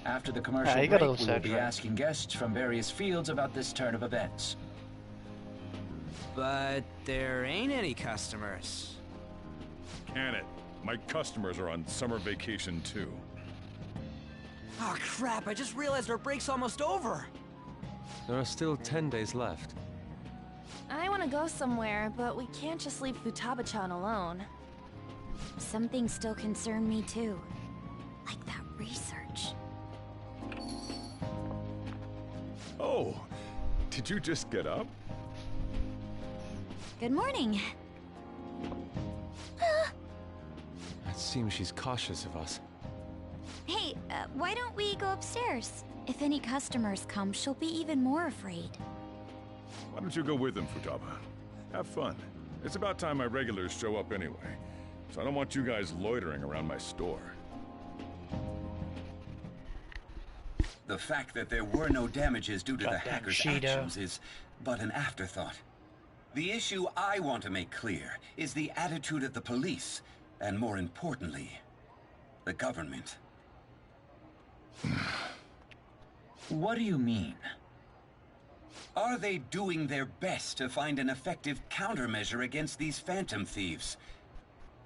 After the commercial you got a break, little we will be sidetracked. asking guests from various fields about this turn of events. But there ain't any customers. Can it? My customers are on summer vacation too. Oh crap, I just realized our break's almost over. There are still 10 days left. I want to go somewhere, but we can't just leave Futaba-chan alone. Some things still concern me too. Like that research. Oh, did you just get up? Good morning. It seems she's cautious of us. Hey, why don't we go upstairs? If any customers come, she'll be even more afraid. Why don't you go with them, Futaba? Have fun. It's about time my regulars show up anyway. So I don't want you guys loitering around my store. The fact that there were no damages due to the Goddamn hackers' Shido. actions is but an afterthought. The issue I want to make clear is the attitude of the police, and more importantly, the government. What do you mean? Are they doing their best to find an effective countermeasure against these phantom thieves?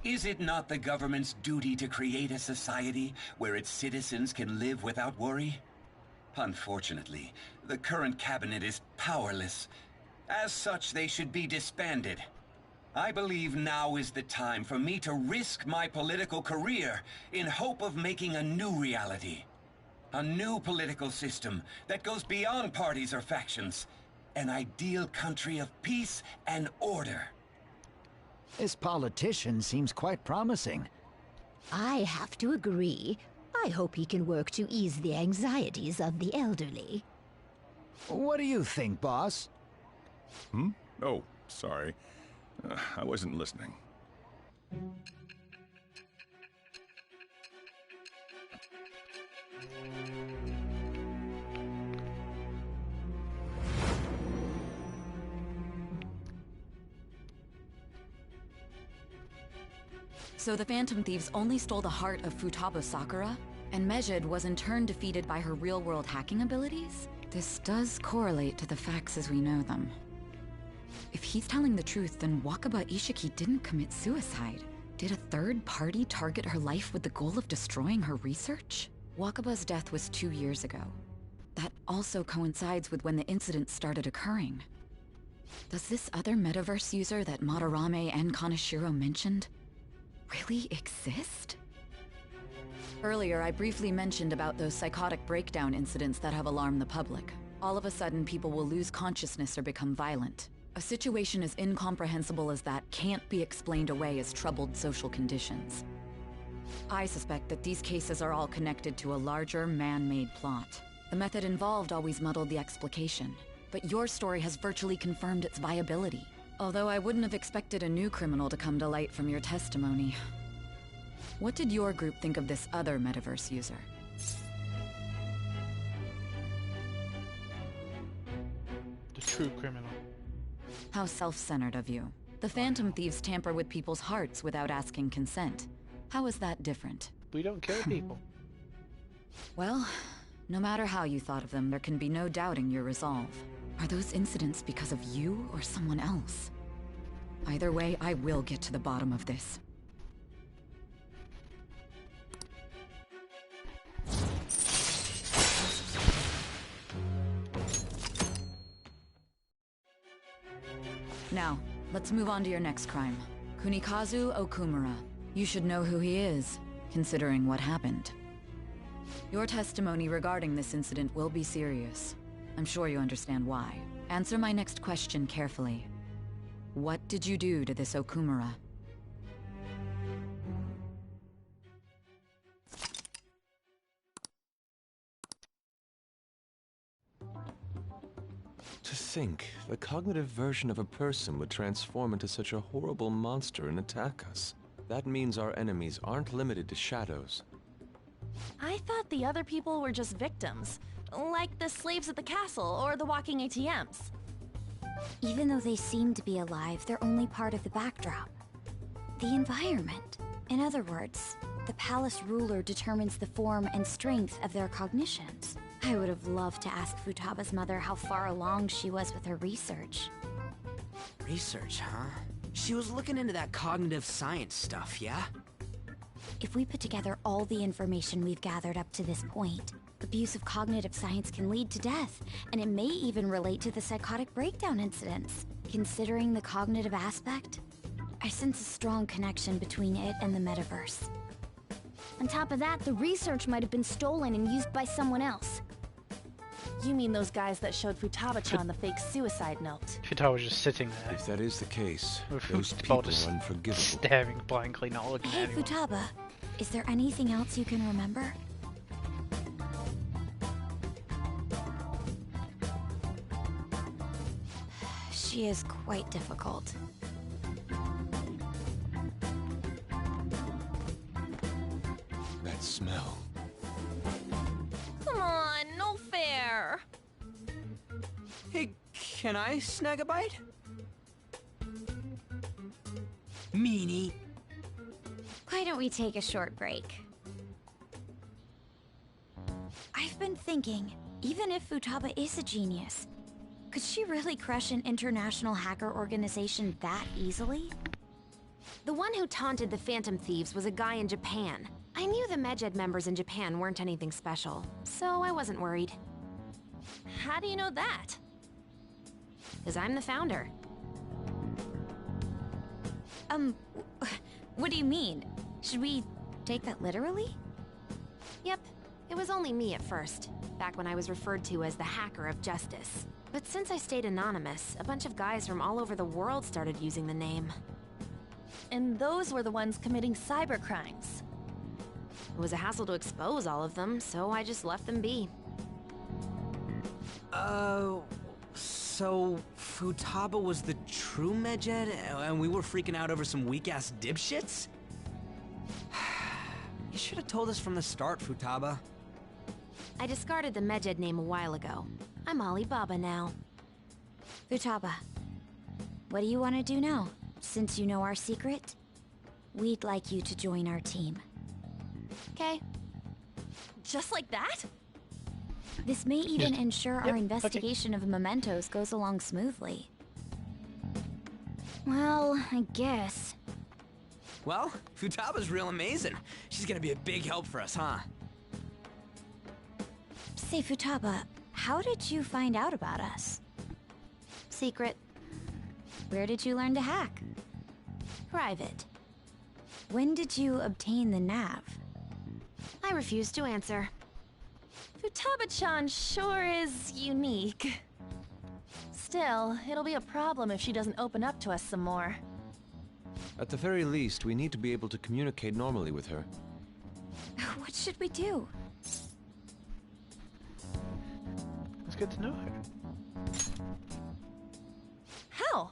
Is it not the government's duty to create a society where its citizens can live without worry? Unfortunately, the current cabinet is powerless. As such, they should be disbanded. I believe now is the time for me to risk my political career in hope of making a new reality. A new political system that goes beyond parties or factions. An ideal country of peace and order. This politician seems quite promising. I have to agree. I hope he can work to ease the anxieties of the elderly. What do you think, boss? Oh, sorry. I wasn't listening. So the Phantom Thieves only stole the heart of Futaba Sakura, and medjed was in turn defeated by her real-world hacking abilities? This does correlate to the facts as we know them. If he's telling the truth, then Wakaba Ishiki didn't commit suicide. Did a third party target her life with the goal of destroying her research? Wakaba's death was 2 years ago. That also coincides with when the incident started occurring. Does this other metaverse user that Madarame and Kaneshiro mentioned really exist? Earlier, I briefly mentioned about those psychotic breakdown incidents that have alarmed the public. All of a sudden, people will lose consciousness or become violent. A situation as incomprehensible as that can't be explained away as troubled social conditions. I suspect that these cases are all connected to a larger, man-made plot. The method involved always muddled the explication, but your story has virtually confirmed its viability. Although I wouldn't have expected a new criminal to come to light from your testimony. What did your group think of this other metaverse user? The true criminal. How self-centered of you. The Phantom Thieves tamper with people's hearts without asking consent. How is that different? We don't kill people. Well, no matter how you thought of them, there can be no doubting your resolve. Are those incidents because of you or someone else? Either way, I will get to the bottom of this. Now, let's move on to your next crime. Kunikazu Okumura. You should know who he is, considering what happened. Your testimony regarding this incident will be serious. I'm sure you understand why. Answer my next question carefully. What did you do to this Okumura? To think, the cognitive version of a person would transform into such a horrible monster and attack us. That means our enemies aren't limited to shadows. I thought the other people were just victims, like the slaves at the castle or the walking ATMs. Even though they seem to be alive, they're only part of the backdrop. The environment. In other words, the palace ruler determines the form and strength of their cognitions. I would have loved to ask Futaba's mother how far along she was with her research. Research, huh? She was looking into that cognitive science stuff, yeah? If we put together all the information we've gathered up to this point, abuse of cognitive science can lead to death, and it may even relate to the psychotic breakdown incidents. Considering the cognitive aspect, I sense a strong connection between it and the metaverse. On top of that, the research might have been stolen and used by someone else. You mean those guys that showed Futaba-chan the fake suicide note? Futaba was just sitting there. If that is the case, With those Futaba people just are unforgivable. staring blankly, not looking Hey, at anyone. Futaba, is there anything else you can remember? She is quite difficult. That smell. Come on, no fair. Hey, can I snag a bite? Meanie. Why don't we take a short break? I've been thinking, even if Futaba is a genius, could she really crush an international hacker organization that easily? The one who taunted the Phantom Thieves was a guy in Japan. I knew the medjed members in Japan weren't anything special, so I wasn't worried. How do you know that? Because I'm the founder. What do you mean? Should we take that literally? Yep, it was only me at first, back when I was referred to as the Hacker of Justice. But since I stayed anonymous, a bunch of guys from all over the world started using the name. And those were the ones committing cybercrimes. It was a hassle to expose all of them, so I just left them be. So Futaba was the true medjed, and we were freaking out over some weak-ass dipshits? You should have told us from the start, Futaba. I discarded the medjed name a while ago. I'm Alibaba now. Futaba, what do you want to do now? Since you know our secret, we'd like you to join our team. Okay. Just like that? This may even ensure our investigation of mementos goes along smoothly. Well, I guess. Well, Futaba's real amazing. She's gonna be a big help for us, huh? Say, Futaba, how did you find out about us? Secret. Where did you learn to hack? Private. When did you obtain the nav? I refuse to answer. Futaba-chan sure is unique. Still, it'll be a problem if she doesn't open up to us some more. At the very least, we need to be able to communicate normally with her. What should we do? It's good to know her. How?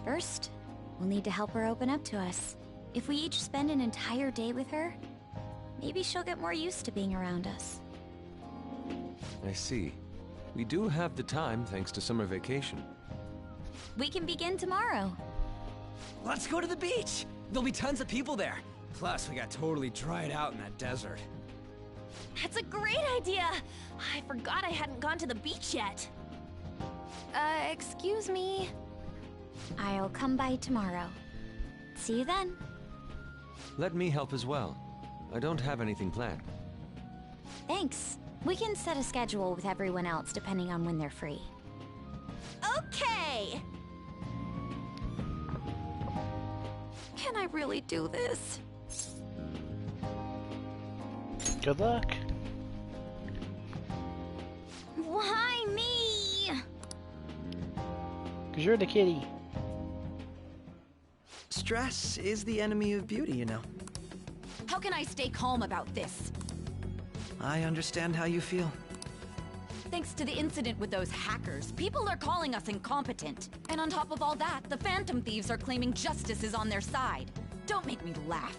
First, we'll need to help her open up to us. If we each spend an entire day with her, maybe she'll get more used to being around us. I see. We do have the time thanks to summer vacation. We can begin tomorrow. Let's go to the beach! There'll be tons of people there. Plus, we got totally dried out in that desert. That's a great idea! I forgot I hadn't gone to the beach yet. Excuse me? I'll come by tomorrow. See you then. Let me help as well. I don't have anything planned. Thanks. We can set a schedule with everyone else depending on when they're free. Okay! Can I really do this? Good luck. Why me? 'Cause you're the kitty. Stress is the enemy of beauty, you know. How can I stay calm about this? I understand how you feel. Thanks to the incident with those hackers, people are calling us incompetent. And on top of all that, the Phantom Thieves are claiming justice is on their side. Don't make me laugh.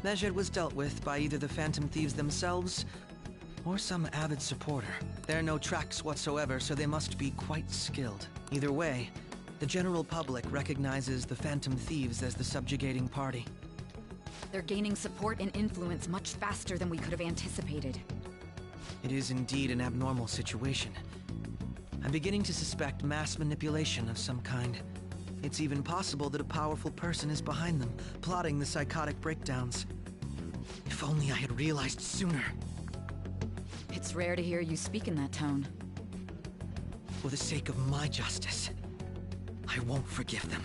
Medjed was dealt with by either the Phantom Thieves themselves or some avid supporter. There are no tracks whatsoever, so they must be quite skilled. Either way, the general public recognizes the Phantom Thieves as the subjugating party. They're gaining support and influence much faster than we could have anticipated. It is indeed an abnormal situation. I'm beginning to suspect mass manipulation of some kind. It's even possible that a powerful person is behind them, plotting the psychotic breakdowns. If only I had realized sooner. It's rare to hear you speak in that tone. For the sake of my justice, I won't forgive them.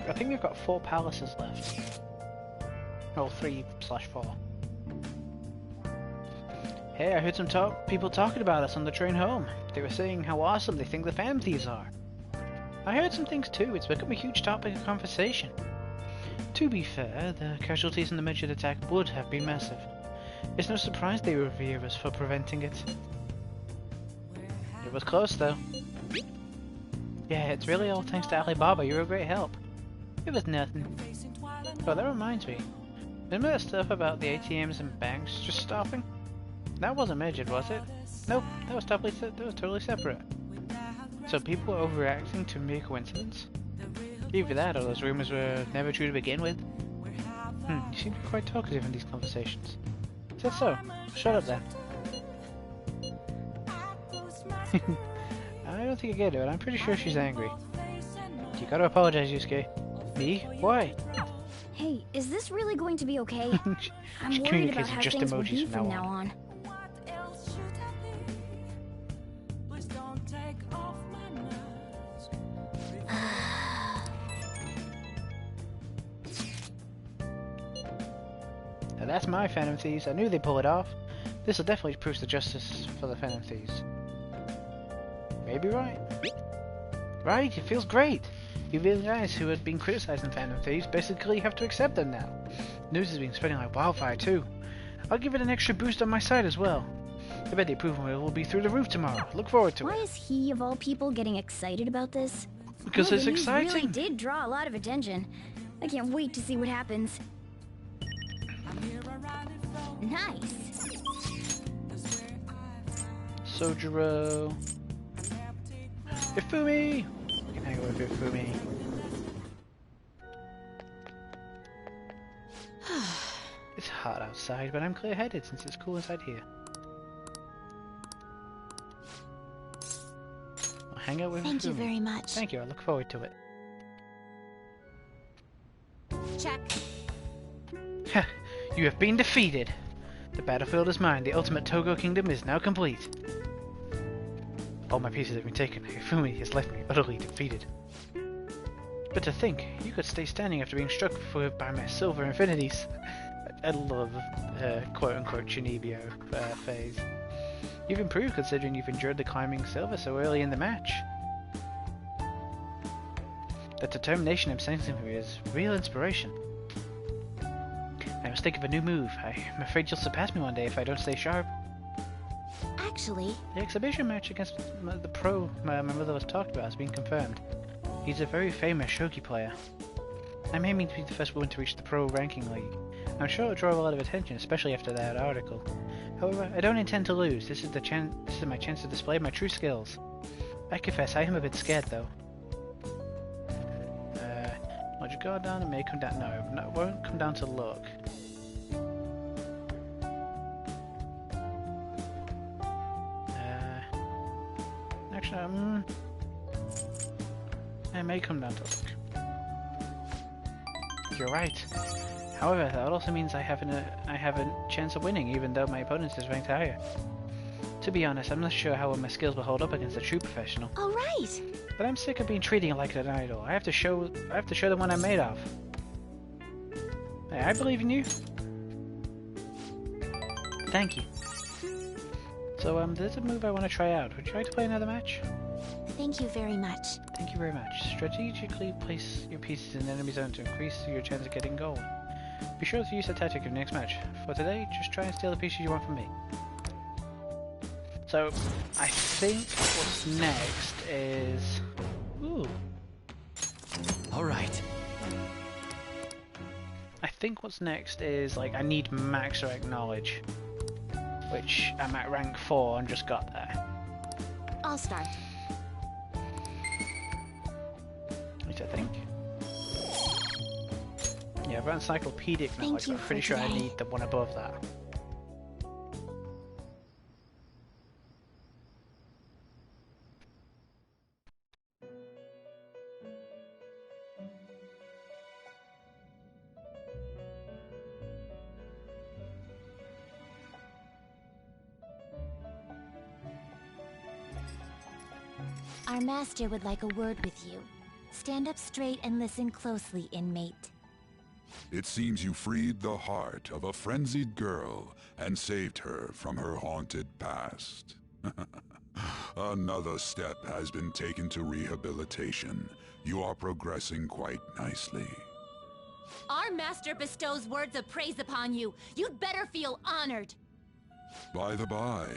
I think we've got 4 palaces left. Oh, 3/4. Hey, I heard some people talking about us on the train home. They were saying how awesome they think the Phantom Thieves are. I heard some things too. It's become a huge topic of conversation. To be fair, the casualties in the medjed attack would have been massive. It's no surprise they revere us for preventing it. It was close though. Yeah, it's really all thanks to Alibaba. You're a great help. It was nothing. Oh, that reminds me. Remember that stuff about the ATMs and banks just stopping? That wasn't medjed, was it? Nope, that was totally separate. So people were overreacting to a mere coincidence? Either that or those rumors were never true to begin with. You seem to be quite talkative in these conversations. Is that so? Shut up then. I don't think I get it, but I'm pretty sure she's angry. You gotta apologize, Yusuke. Me? Why? Hey, is this really going to be okay? I'm She worried about communicates in how just things will emojis be from from now now on. Now that's my Phantom Thieves. I knew they'd pull it off. This will definitely prove the justice for the Phantom Thieves. Maybe right. Right, it feels great. You real guys who had been criticizing Phantom Thieves basically have to accept them now. News has been spreading like wildfire too. I'll give it an extra boost on my side as well. I bet the approval will be through the roof tomorrow. Look forward to it. Why is he, of all people, getting excited about this? Because it's the news exciting. really did draw a lot of attention. I can't wait to see what happens. Nice. Sojiro. Ifumi! I can hang out with Ifumi. It's hot outside, but I'm clear-headed since it's cool inside here. hang out with Thank you Fumi. very much. Thank you, I look forward to it. Check. You have been defeated. The battlefield is mine. The ultimate Togo kingdom is now complete. All my pieces have been taken. Fumi has left me utterly defeated. But to think, you could stay standing after being struck by my silver infinities. I love quote-unquote Chinibio phase. You've improved considering you've endured the climbing silver so early in the match. The determination I'm sensing from you is real inspiration. I must think of a new move. I'm afraid you'll surpass me one day if I don't stay sharp. Actually, The exhibition match against the pro my mother was talked about has been confirmed. He's a very famous shogi player. I'm aiming to be the first woman to reach the pro ranking league. I'm sure it'll draw a lot of attention, especially after that article. However, I don't intend to lose. This is my chance to display my true skills. I confess, I am a bit scared though. Would you go down? It may come down. No, it won't come down to luck. Actually, it may come down to luck. You're right. However, that also means I have a chance of winning, even though my opponent is ranked higher. To be honest, I'm not sure how well my skills will hold up against a true professional. all right. But I'm sick of being treated like an idol. I have to show them what I'm made of. Hey, I believe in you. Thank you. So, there's a move I want to try out. Would you like to play another match? Thank you very much. Thank you very much. Strategically place your pieces in the enemy zone to increase your chance of getting gold. Be sure to use that tactic in the next match. For today, just try and steal the pieces you want from me. So, I think what's next is... Ooh. Alright. I think what's next is, like, I need max rank knowledge. Which I'm at rank 4 and just got there. I'll start. At least I think. Yeah, I've got encyclopedic knowledge, but I'm pretty sure I need the one above that. Our master would like a word with you. Stand up straight and listen closely, inmate. It seems you freed the heart of a frenzied girl and saved her from her haunted past. Another step has been taken to rehabilitation. You are progressing quite nicely. Our master bestows words of praise upon you. You'd better feel honored. By the by,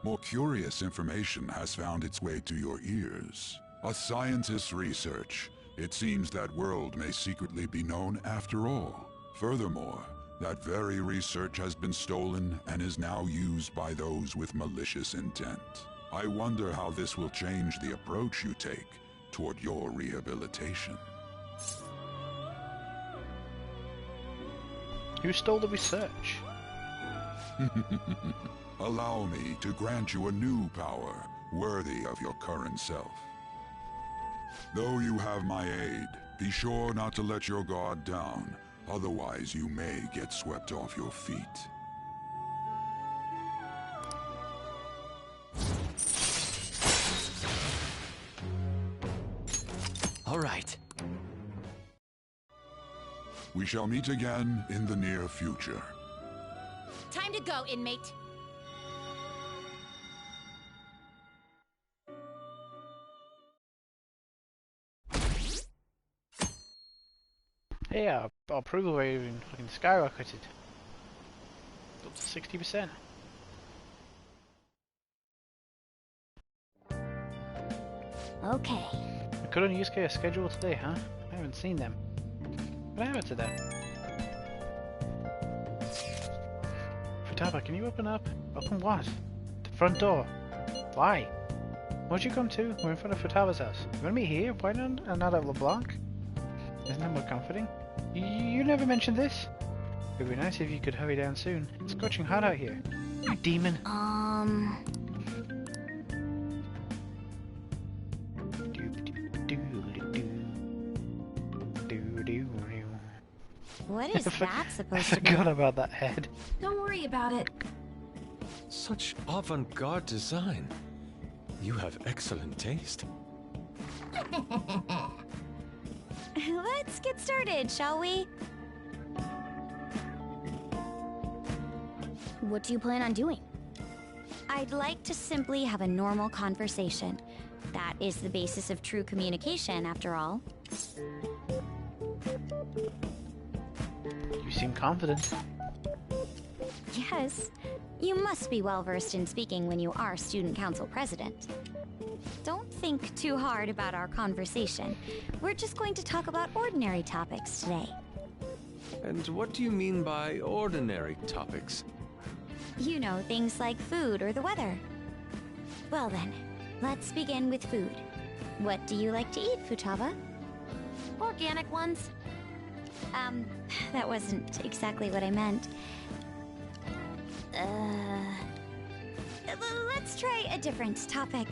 more curious information has found its way to your ears. A scientist's research. It seems that world may secretly be known after all. Furthermore, that very research has been stolen and is now used by those with malicious intent. I wonder how this will change the approach you take toward your rehabilitation. Who stole the research? Allow me to grant you a new power worthy of your current self. Though you have my aid, be sure not to let your guard down, otherwise you may get swept off your feet. All right. We shall meet again in the near future. Time to go, inmate. Hey, our approval rate even fucking skyrocketed. Up to 60%. Okay. I could on Yusuke schedule today, huh? I haven't seen them. What happened to them? Futaba, can you open up? Open what? The front door. Why? Where'd you come to? We're in front of Futaba's house. You want me here? Why not at LeBlanc? Isn't that more comforting? You never mentioned this. It'd be nice if you could hurry down soon. It's scorching hot out here. You demon. What is that supposed I to be? forgot about that head. Don't worry about it. Such avant-garde design. You have excellent taste. Let's get started, shall we? What do you plan on doing? I'd like to simply have a normal conversation. That is the basis of true communication, after all. You seem confident. Yes, you must be well versed in speaking when you are student council president. Don't think too hard about our conversation. We're just going to talk about ordinary topics today. And what do you mean by ordinary topics? You know, things like food or the weather. Well then, let's begin with food. What do you like to eat, Futaba? Organic ones. That wasn't exactly what I meant. Let's try a different topic.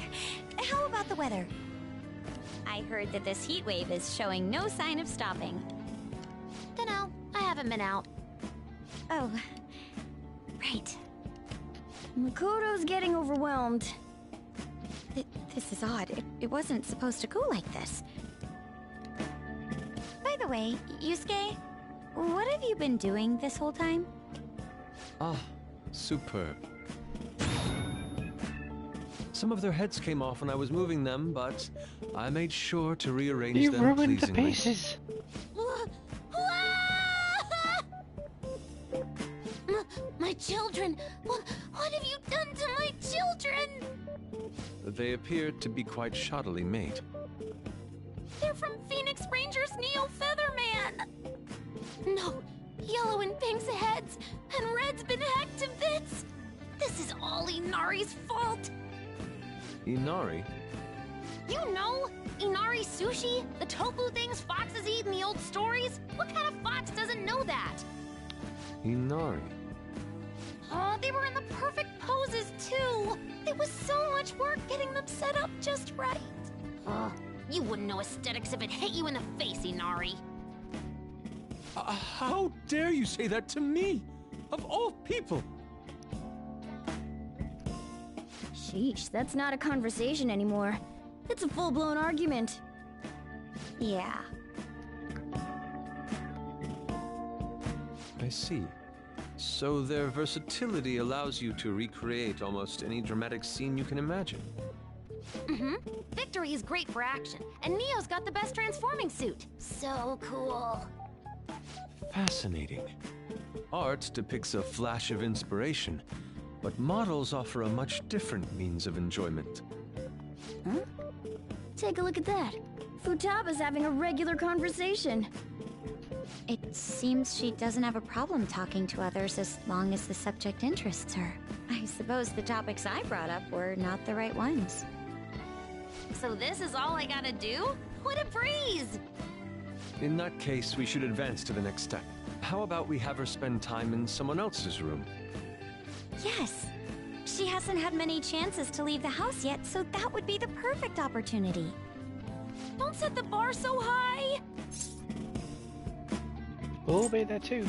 How about the weather? I heard that this heat wave is showing no sign of stopping. Dunno, I haven't been out. Oh, right. Makoto's getting overwhelmed. This is odd. It wasn't supposed to go like this. By the way, Yusuke, what have you been doing this whole time? Ah, superb. Some of their heads came off when I was moving them, but I made sure to rearrange You them ruined the pleasingly. pieces. My children! What have you done to my children? They appeared to be quite shoddily made. They're from Phoenix Rangers Neo Featherman! No, yellow and pink's heads, and red's been hacked to bits! This is all Inari's fault! Inari? You know, Inari sushi? The tofu things foxes eat in the old stories? What kind of fox doesn't know that? Inari? Oh, they were in the perfect poses, too! It was so much work getting them set up just right. You wouldn't know aesthetics if it hit you in the face, Inari. How dare you say that to me? Of all people! Sheesh, that's not a conversation anymore. It's a full-blown argument. Yeah. I see. So their versatility allows you to recreate almost any dramatic scene you can imagine. Mm-hmm. Victory is great for action, and Neo's got the best transforming suit. So cool. Fascinating. Art depicts a flash of inspiration, but models offer a much different means of enjoyment. Huh? Take a look at that. Futaba's having a regular conversation. It seems she doesn't have a problem talking to others as long as the subject interests her. I suppose the topics I brought up were not the right ones. So this is all I gotta do? What a breeze! In that case, we should advance to the next step. How about we have her spend time in someone else's room? Yes. She hasn't had many chances to leave the house yet, so that would be the perfect opportunity. Don't set the bar so high! We'll be there too.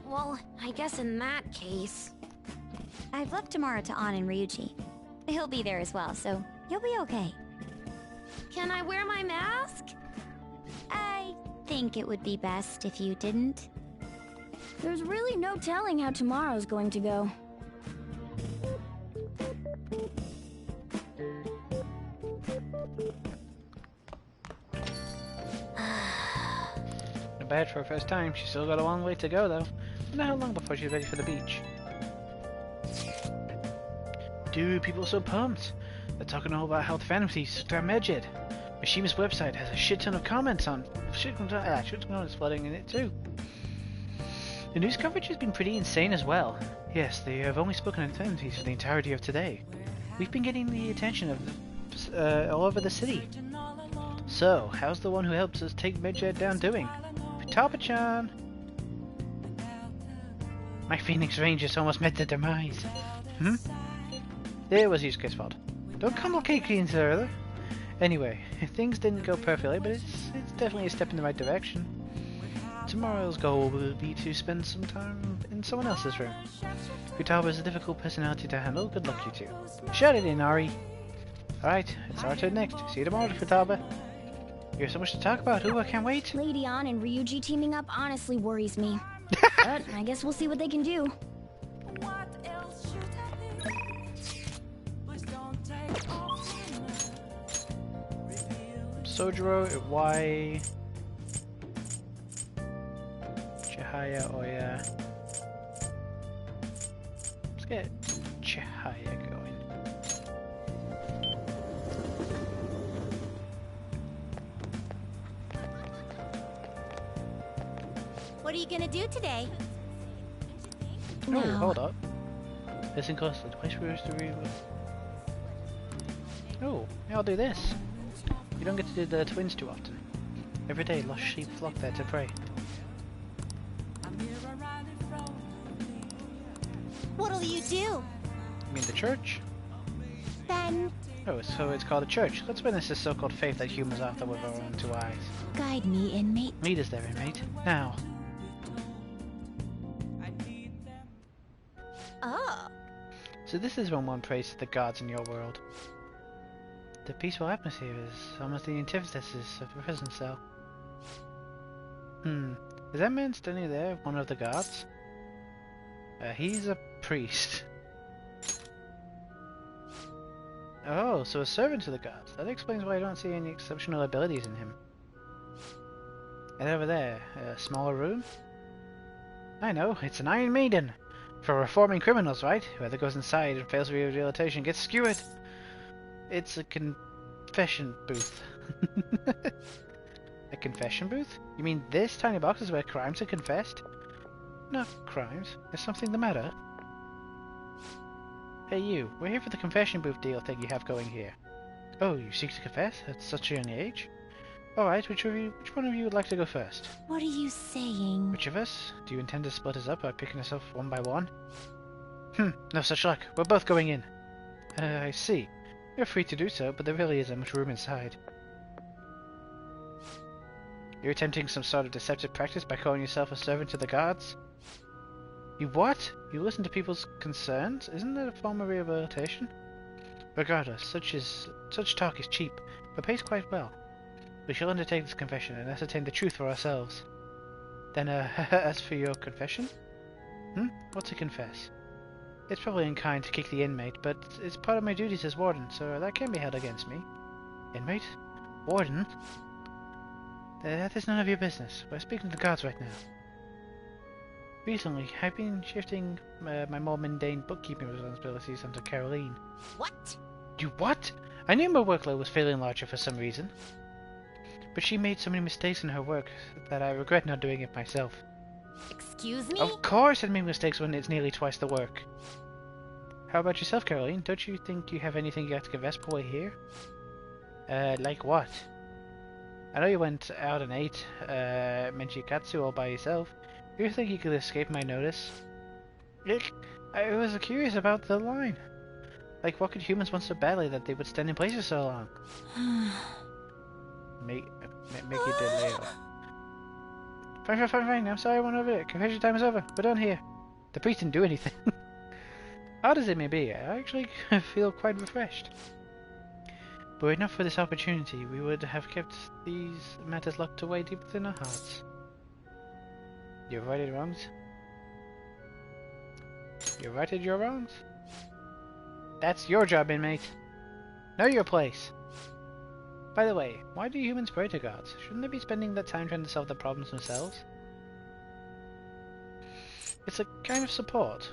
Well, I guess in that case... I've left tomorrow to An and Ryuji. He'll be there as well, so you'll be okay. Can I wear my mask? I think it would be best if you didn't. There's really no telling how tomorrow's going to go. Not bad for her first time. She's still got a long way to go though. Wonder how long before she's ready for the beach. Dude, people are so pumped. They're talking all about how the Phantom Thieves took down medjed. Mishima's website has a shit ton of comments on shit ton of comments flooding in it too. The news coverage has been pretty insane as well. Yes, they have only spoken in Phantom Thieves for the entirety of today. We've been getting the attention of all over the city. So, how's the one who helps us take medjed down doing? Futaba-chan! My Phoenix Rangers almost met their demise. It was Yusuke's fault. Don't complicate things further. Anyway, things didn't go perfectly, but it's definitely a step in the right direction. Tomorrow's goal will be to spend some time in someone else's room. Futaba is a difficult personality to handle. Good luck, you two. Shut it in, Ari. Alright, it's our turn next. See you tomorrow, Futaba. You have so much to talk about. Ooh, I can't wait. Lady Ann and Ryuji teaming up honestly worries me. But I guess we'll see what they can do. Sojiro, Iwai, Chihaya, Oya. Let's get Chihaya going. What are you gonna do today? No, hold up. Listen closely. The place we used to read. Oh, yeah, I'll do this. You don't get to do the twins too often. Every day, lost sheep flock there to pray. What'll you do? You mean the church? Then Oh, so it's called a church. Let's witness this so-called faith that humans offer with our own two eyes. guide me, inmate. Lead us there, inmate. Now. Oh. So this is when one prays to the gods in your world. The peaceful atmosphere is almost the antithesis of the prison cell. Is that man standing there one of the gods? He's a priest. Oh, so a servant to the gods. That explains why I don't see any exceptional abilities in him. And over there, a smaller room? I know, it's an Iron Maiden. For reforming criminals, right? Whoever goes inside and fails rehabilitation gets skewered. It's a confession booth. A confession booth? You mean this tiny box is where crimes are confessed? Not crimes. Is something the matter? Hey you, we're here for the confession booth deal thing you have going here. Oh, you seek to confess? At such a young age? Alright, which one of you would like to go first? What are you saying? Which of us? Do you intend to split us up by picking us off one by one? No such luck. We're both going in. I see. You're free to do so, but there really isn't much room inside. You're attempting some sort of deceptive practice by calling yourself a servant to the gods? You what? You listen to people's concerns? Isn't that a form of rehabilitation? Regardless, such talk is cheap, but pays quite well. We shall undertake this confession and ascertain the truth for ourselves. Then, as for your confession? What to confess? It's probably unkind to kick the inmate, but it's part of my duties as warden, so that can't be held against me. Inmate? Warden? That is none of your business. We're speaking to the gods right now. Recently, I've been shifting my more mundane bookkeeping responsibilities onto Caroline. What? You what? I knew my workload was feeling larger for some reason. But she made so many mistakes in her work that I regret not doing it myself. Excuse me? Of course I make mistakes when it's nearly twice the work. How about yourself, Caroline? Don't you think you have anything you got to confess before we're here? Like what? I know you went out and ate Menchikatsu all by yourself. Do you think you could escape my notice? I was curious about the line. Like, what could humans want so badly that they would stand in place for so long? Make it delay. Fine. I'm sorry I went over it. Confession time is over. We're done here. The priest didn't do anything. Odd as it may be, I actually feel quite refreshed. But were it not for this opportunity, we would have kept these matters locked away deep within our hearts. You've righted wrongs? You righted your wrongs? That's your job, inmate. Know your place. By the way, why do humans pray to gods? Shouldn't they be spending that time trying to solve their problems themselves? It's a kind of support.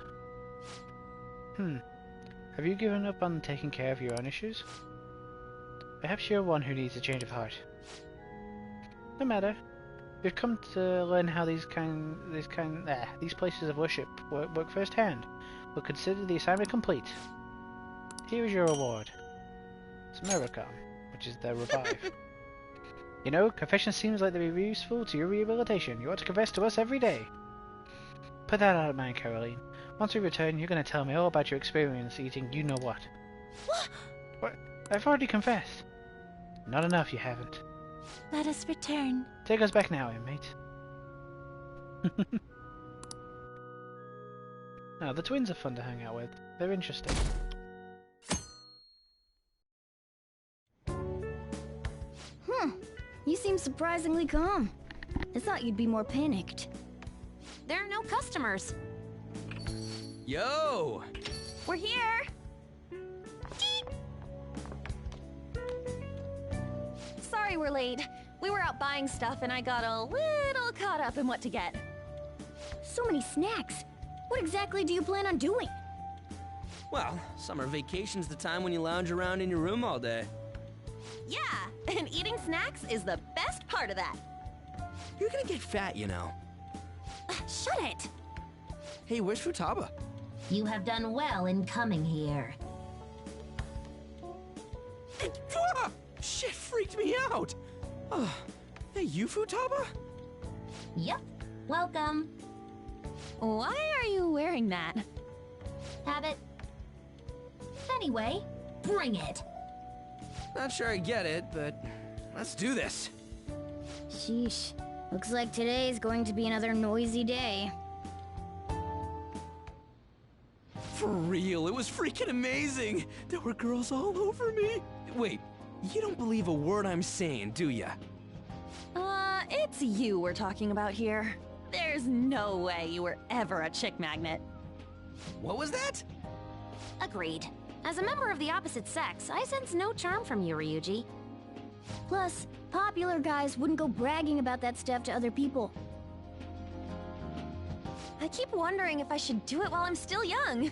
Have you given up on taking care of your own issues? Perhaps you're one who needs a change of heart. No matter. We've come to learn how these places of worship work firsthand. We'll consider the assignment complete. Here is your reward. Smericom, which is the revive. You know, confession seems like they'd be useful to your rehabilitation. You ought to confess to us every day. Put that out of mind, Caroline. Once we return, you're going to tell me all about your experience eating you-know-what. What? I've already confessed. Not enough, you haven't. Let us return. Take us back now, inmate. Now, the twins are fun to hang out with. They're interesting. You seem surprisingly calm. I thought you'd be more panicked. There are no customers. Yo! We're here! Sorry we're late. We were out buying stuff and I got a little caught up in what to get. So many snacks. What exactly do you plan on doing? Well, summer vacation's the time when you lounge around in your room all day. Yeah, and eating snacks is the best part of that. You're gonna get fat, you know. Shut it! Hey, where's Futaba? You have done well in coming here. Ah! Shit freaked me out! Oh, hey, you Futaba? Yep. Welcome. Why are you wearing that? Habit. Anyway, bring it. Not sure I get it, but let's do this. Sheesh. Looks like today's going to be another noisy day. For real, it was freaking amazing! There were girls all over me! Wait, you don't believe a word I'm saying, do ya? It's you we're talking about here. There's no way you were ever a chick magnet. What was that? Agreed. As a member of the opposite sex, I sense no charm from you, Ryuji. Plus, popular guys wouldn't go bragging about that stuff to other people. I keep wondering if I should do it while I'm still young.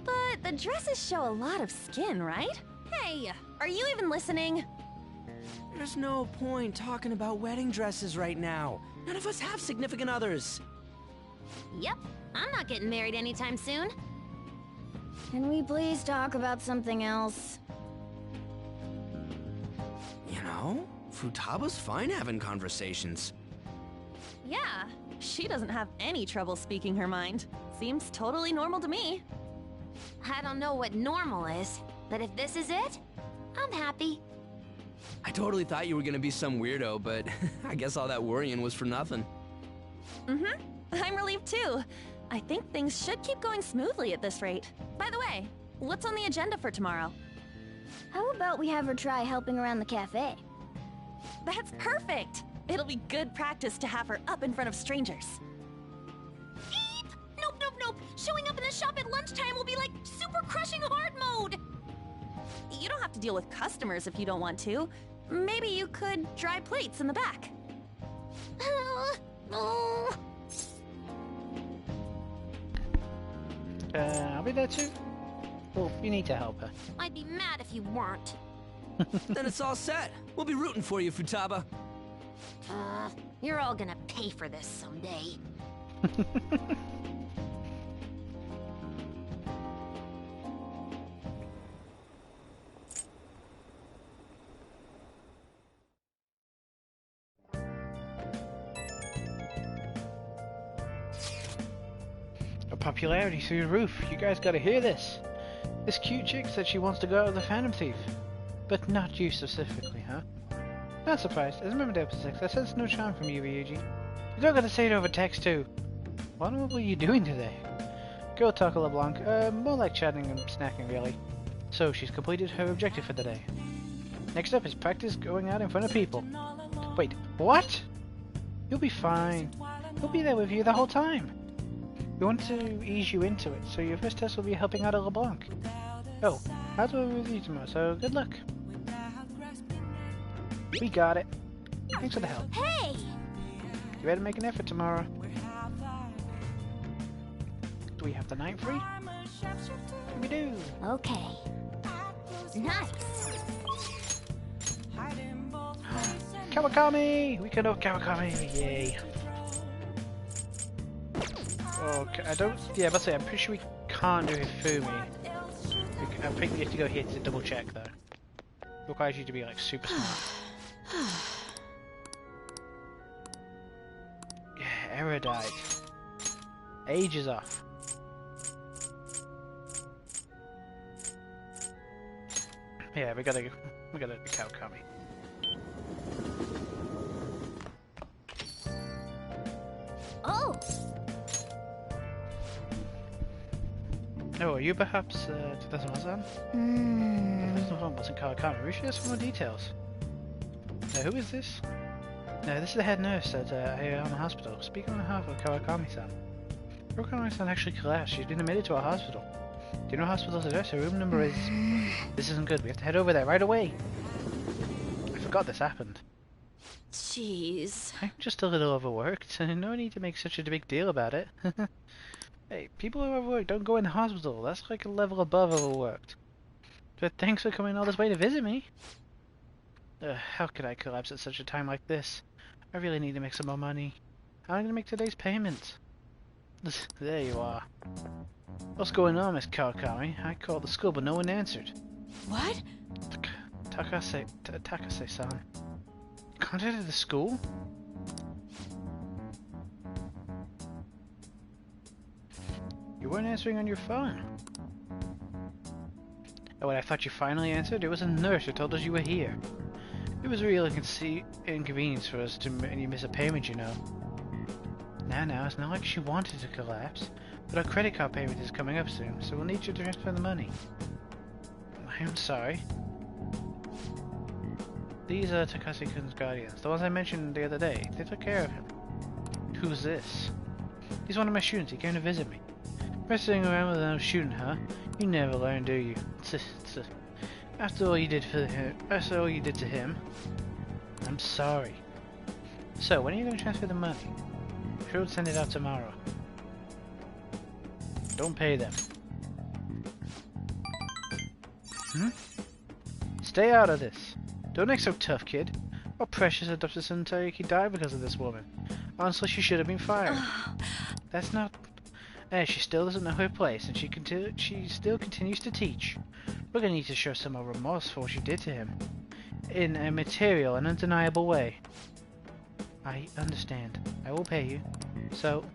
But the dresses show a lot of skin, right? Hey, are you even listening? There's no point talking about wedding dresses right now. None of us have significant others. Yep, I'm not getting married anytime soon. Can we please talk about something else? You know, Futaba's fine having conversations. Yeah, she doesn't have any trouble speaking her mind. Seems totally normal to me. I don't know what normal is, but if this is it, I'm happy. I totally thought you were gonna be some weirdo, but I guess all that worrying was for nothing. I'm relieved too. I think things should keep going smoothly at this rate. By the way, what's on the agenda for tomorrow? How about we have her try helping around the cafe? That's perfect! It'll be good practice to have her up in front of strangers. Eep! Nope, nope, nope! Showing up in the shop at lunchtime will be like super crushing hard mode! You don't have to deal with customers if you don't want to. Maybe you could dry plates in the back. I'll be there too. Well, you need to help her. I'd be mad if you weren't. Then it's all set. We'll be rooting for you, Futaba. You're all gonna pay for this someday. Her popularity through the roof. You guys gotta hear this. This cute chick said she wants to go out with the Phantom Thief. But not you specifically, huh? Not surprised. As a member of the opposite sex, I sense no charm from you, Ryuji. You don't gotta say it over text too. What were you doing today? Go talk a LeBlanc. More like chatting and snacking, really. So she's completed her objective for the day. Next up is practice going out in front of people. Wait, what? You'll be fine. We'll be there with you the whole time. We want to ease you into it, so your first test will be helping out a LeBlanc. Oh, I'll do it with you tomorrow, so good luck. We got it. Thanks for the help. Hey! You ready to make an effort tomorrow? Do we have the night free? We do. Okay. Nice! Kawakami! We can do Kawakami! Yay! Okay, I don't. Yeah, but I'm pretty sure we can't do Hifumi. I think you have to go here to double check though. It requires you to be like super smart. Yeah, erudite. Age is off. Yeah, we gotta do Kawakami. Oh, Oh, are you perhaps, Tadazuma-san? This wasn't Kawakami. We should have some more details. Who is this? No, this is the head nurse at Aoyama Hospital. Speaking on behalf of Kawakami-san. Kawakami-san actually collapsed. She's been admitted to a hospital. Do you know hospital's address? Her room number is... This isn't good. We have to head over there right away. I forgot this happened. Jeez. I'm just a little overworked. No need to make such a big deal about it. Hey, people who are overworked don't go in the hospital. That's like a level above overworked. But thanks for coming all this way to visit me. How could I collapse at such a time like this? I really need to make some more money. How am I going to make today's payment? There you are. What's going on, Miss Kawakami? I called the school, but no one answered. What? Takase-san. Contacted the school? You weren't answering on your phone. Oh, and I thought you finally answered? It was a nurse who told us you were here. It was a real inconvenience for us to miss a payment, you know. Now, it's not like she wanted to collapse, but our credit card payment is coming up soon, so we'll need you to transfer the money. I'm sorry. These are Takase-kun's guardians, the ones I mentioned the other day. They took care of him. Who's this? He's one of my students. He came to visit me. Messing around with another student, huh? You never learn, do you? After all you did to him, I'm sorry. So, when are you going to transfer the money? I'm sure we'll send it out tomorrow. Don't pay them. Stay out of this. Don't act so tough, kid. Our precious adopted son Taiki died because of this woman. Honestly, she should have been fired. That's not... she still doesn't know her place, and she still continues to teach. We're gonna need to show some more remorse for what she did to him. In a material and undeniable way. I understand. I will pay you. So,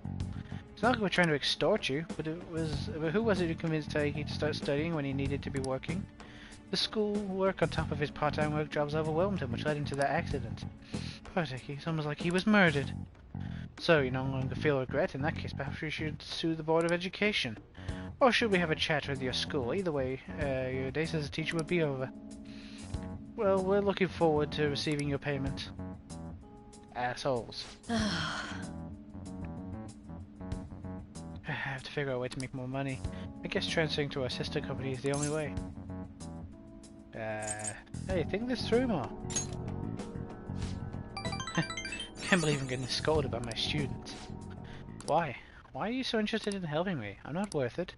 it's not like we're trying to extort you, but who was it who convinced Taiki to start studying when he needed to be working? The school work on top of his part-time work jobs overwhelmed him, which led him to that accident. Poor Taiki, it's almost like he was murdered. So, you no longer feel regret? In that case, perhaps we should sue the Board of Education. Or should we have a chat with your school? Either way, your days as a teacher would be over. Well, we're looking forward to receiving your payment. Assholes. I have to figure out a way to make more money. I guess transferring to our sister company is the only way. Hey, think this through more. Can't believe I'm getting scolded by my students. Why? Why are you so interested in helping me? I'm not worth it.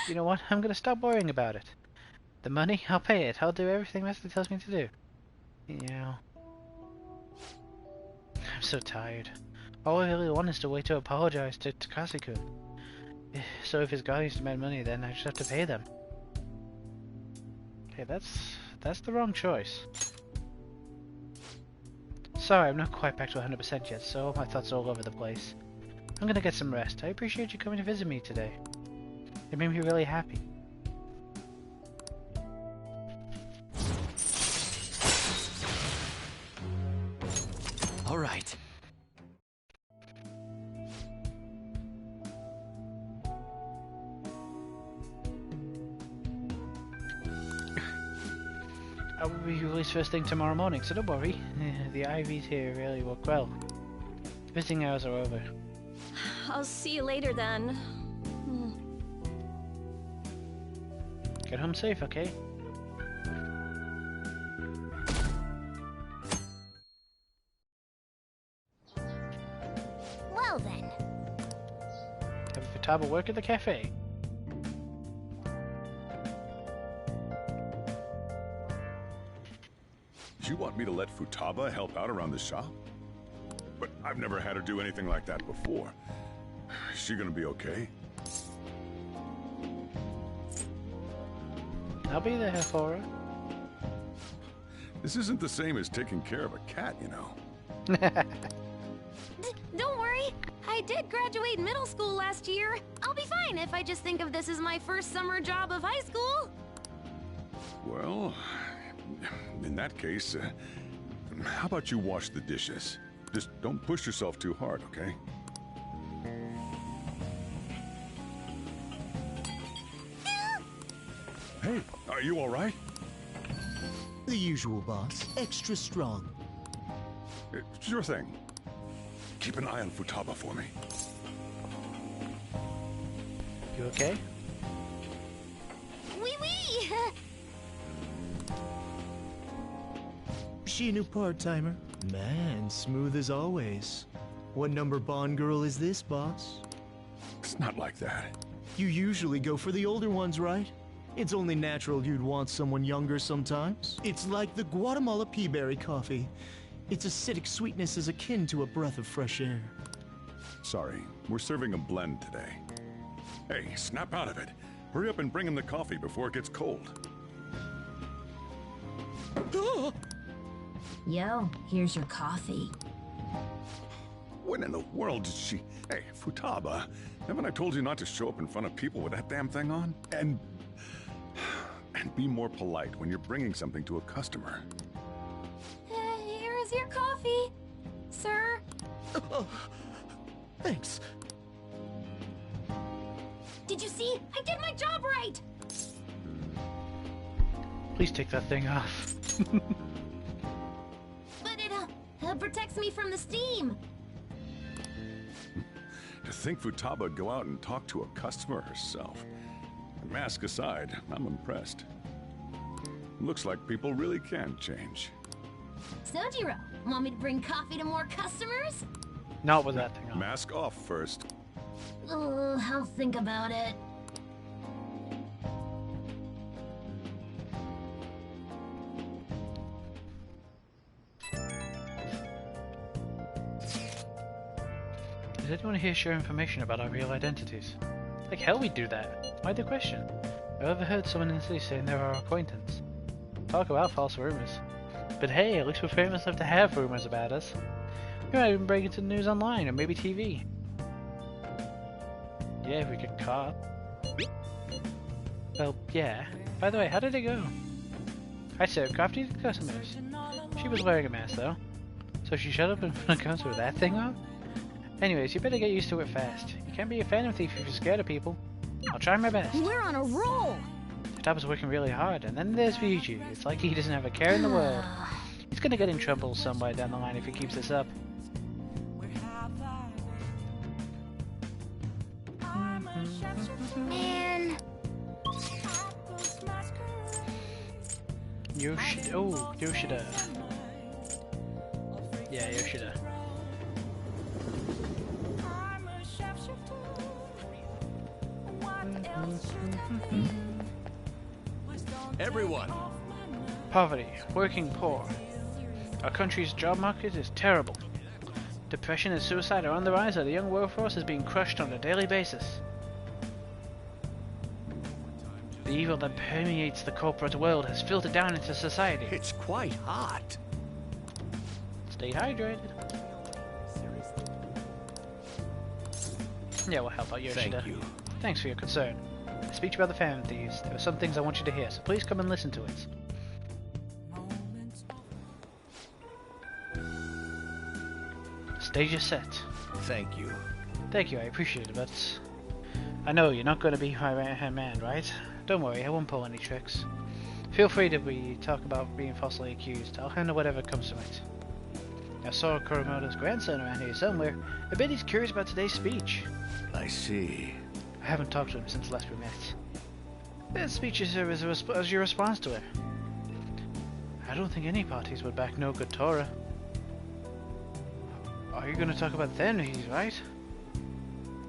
You know what? I'm gonna stop worrying about it. The money? I'll pay it. I'll do everything Master tells me to do. Yeah. I'm so tired. All I really want is to wait to apologize to Takase-kun. So if his guardians demand money, then I just have to pay them. Okay, that's the wrong choice. Sorry, I'm not quite back to 100% yet, so my thoughts are all over the place. I'm gonna get some rest. I appreciate you coming to visit me today. It made me really happy. All right. I will be released first thing tomorrow morning, so don't worry. The IVs here really work well. Visiting hours are over. I'll see you later then. Get home safe, okay? Well then. Have Futaba work at the cafe. You want me to let Futaba help out around the shop? But I've never had her do anything like that before. Is she gonna be okay? I'll be there for her. This isn't the same as taking care of a cat, you know. Don't worry. I did graduate middle school last year. I'll be fine if I just think of this as my first summer job of high school. Well, in that case, how about you wash the dishes? Just don't push yourself too hard, okay? Hey, are you all right? The usual, boss. Extra strong. Sure thing. Keep an eye on Futaba for me. You okay? Wee wee! She a new part-timer? Man, smooth as always. What number Bond girl is this, boss? It's not like that. You usually go for the older ones, right? It's only natural you'd want someone younger sometimes. It's like the Guatemala peaberry coffee. Its acidic sweetness is akin to a breath of fresh air. Sorry, we're serving a blend today. Hey, snap out of it. Hurry up and bring him the coffee before it gets cold. Yo, here's your coffee. When in the world did she... Hey, Futaba, haven't I told you not to show up in front of people with that damn thing on? And be more polite when you're bringing something to a customer. Here is your coffee, sir. Thanks. Did you see? I did my job right! Please take that thing off. But it protects me from the steam. To think Futaba would go out and talk to a customer herself. Mask aside, I'm impressed. Looks like people really can change. Sojiro, want me to bring coffee to more customers? Not with that thing on. Mask off first. I'll think about it. Does anyone here share information about our real identities? Like hell we do that. Why the question? I overheard someone in the city saying they're our acquaintance. Talk about false rumors. But hey, at least we're famous enough to have rumors about us. We might even break into the news online, or maybe TV. Yeah, if we get caught. Well, yeah. By the way, how did it go? I served coffee to customers. She was wearing a mask, though. So she shut up in front of customers with that thing on? Anyways, you better get used to it fast. You can't be a phantom thief if you're scared of people. I'll try my best. We're on a roll! Futaba's working really hard, and then there's Fiji. It's like he doesn't have a care in the world. He's gonna get in trouble somewhere down the line if he keeps this up. Man! Yoshida. Oh, Yoshida. Yeah, Yoshida. Everyone! Poverty, working poor. Our country's job market is terrible. Depression and suicide are on the rise, and the young workforce is being crushed on a daily basis. The evil that permeates the corporate world has filtered down into society. It's quite hot. Stay hydrated. Yeah, we'll help out Yoshida. Thank you. Thanks for your concern. A speech about the Phantom Thieves. There are some things I want you to hear, so please come and listen to it. Stage is set. Thank you. Thank you, I appreciate it, but I know you're not going to be my right-hand man, right? Don't worry, I won't pull any tricks. Feel free to talk about being falsely accused. I'll handle whatever comes from it. I saw Kuramoto's grandson around here somewhere. I bet he's curious about today's speech. I see. I haven't talked to him since last we met. That speech is as your response to it. I don't think any parties would back no good Torah. Are you going to talk about the Phantom Thieves, right?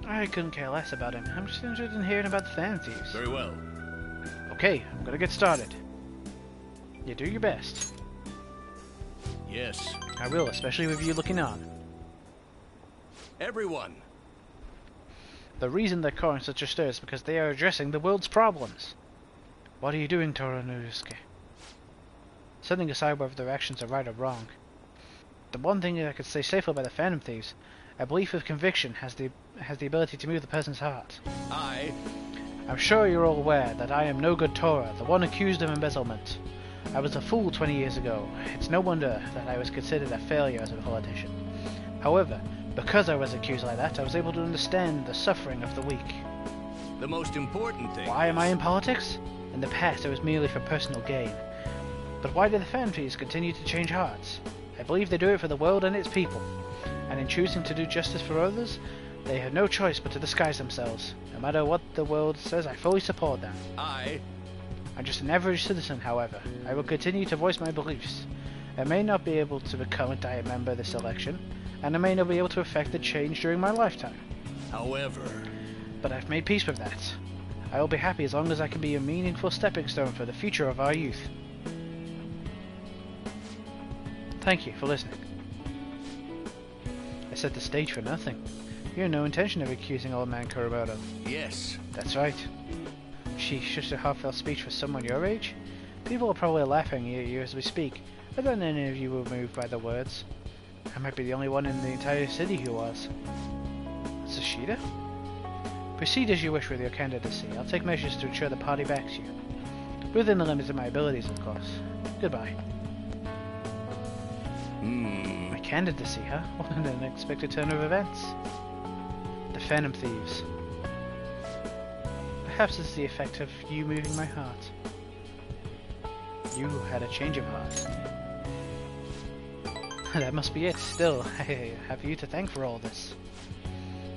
I couldn't care less about him. I'm just interested in hearing about the Phantom Thieves. Very well. Okay, I'm gonna get started. You do your best. Yes. I will, especially with you looking on. Everyone! The reason they're causing such a stir is because they are addressing the world's problems. What are you doing, Toronusuke? Setting aside whether their actions are right or wrong. The one thing that I could say safely about the Phantom Thieves, a belief with conviction has the ability to move the person's heart. I'm sure you're all aware that I am no good Torah, the one accused of embezzlement. I was a fool 20 years ago. It's no wonder that I was considered a failure as a politician. However, because I was accused like that, I was able to understand the suffering of the weak. The most important thing. Why am I in politics? In the past, it was merely for personal gain. But why do the Phantom Thieves continue to change hearts? I believe they do it for the world and its people. And in choosing to do justice for others, they have no choice but to disguise themselves. No matter what the world says, I fully support them. I'm just an average citizen, however. I will continue to voice my beliefs. I may not be able to become a Diet member this election, and I may not be able to effect the change during my lifetime. However... But I've made peace with that. I will be happy as long as I can be a meaningful stepping stone for the future of our youth. Thank you for listening. I set the stage for nothing. You had no intention of accusing old man Kuromoto. Yes. That's right. She's just a heartfelt speech for someone your age? People are probably laughing at you as we speak, but then any of you were moved by the words. I might be the only one in the entire city who was. Sushida? Proceed as you wish with your candidacy. I'll take measures to ensure the party backs you. Within the limits of my abilities, of course. Goodbye. My candidacy, huh? What an unexpected turn of events. The Phantom Thieves. Perhaps it's the effect of you moving my heart. You had a change of heart. That must be it. Still, I have you to thank for all this.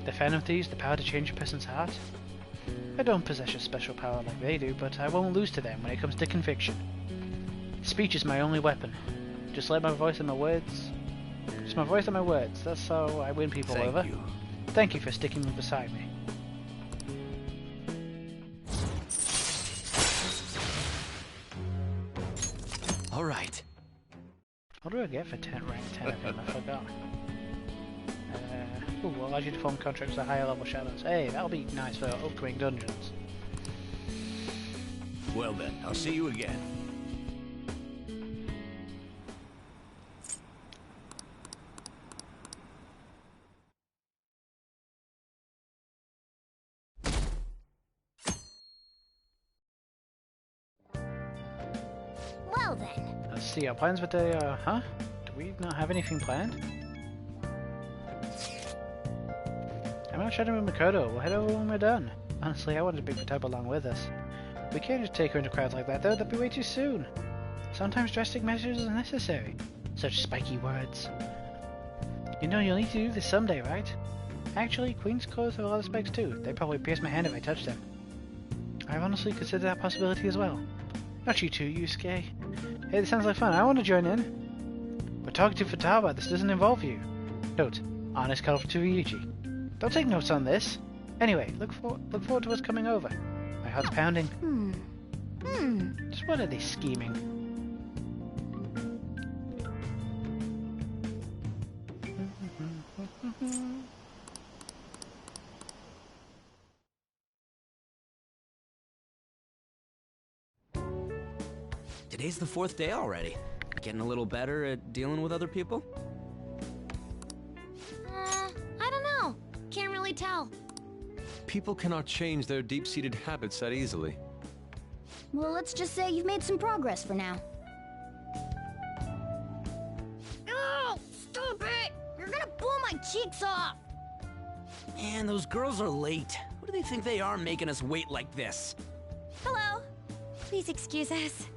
The Phantom Thieves, the power to change a person's heart? I don't possess a special power like they do, but I won't lose to them when it comes to conviction. Speech is my only weapon. Just let my voice and my words... Just my voice and my words. That's how I win people over. Thank you. Thank you for sticking beside me. All right. What do I get for rank 10 of him? I forgot. Allows you to form contracts with higher level shadows. Hey, that'll be nice for upcoming dungeons. Well then, I'll see you again. Well then. Let's see our plans for the, huh? Do we not have anything planned? I'm not chatting with Makoto. We'll head over when we're done. Honestly, I wanted to bring Futaba along with us. We can't just take her into crowds like that, though. That'd be way too soon. Sometimes drastic measures are necessary. Such spiky words. You know you'll need to do this someday, right? Actually, Queen's clothes have a lot of spikes too. They'd probably pierce my hand if I touched them. I've honestly considered that possibility as well. Not you too, Yusuke. Hey, this sounds like fun. I want to join in. We're talking to Futaba. This doesn't involve you. Note, honest call to Ryuji. Don't take notes on this. Anyway, look forward to us coming over. My heart's pounding. Just what are they scheming? Today's the 4th day already. Getting a little better at dealing with other people? I don't know. Can't really tell. People cannot change their deep-seated habits that easily. Well, let's just say you've made some progress for now. Oh, stop it! You're gonna blow my cheeks off! Man, those girls are late. Who do they think they are making us wait like this? Hello. Please excuse us.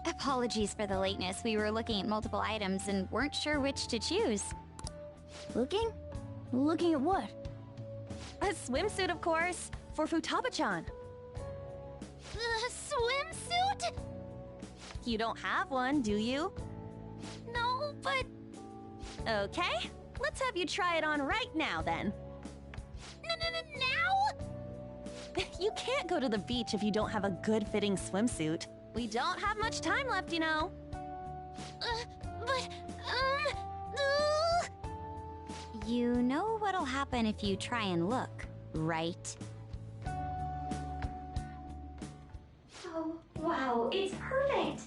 Apologies for the lateness. We were looking at multiple items and weren't sure which to choose. Looking? Looking at what? A swimsuit, of course, for Futaba-chan. A swimsuit? You don't have one, do you? No, but... Okay, let's have you try it on right now, then. Now? You can't go to the beach if you don't have a good-fitting swimsuit. We don't have much time left, you know. You know what'll happen if you try and look, right? Oh, wow, it's perfect!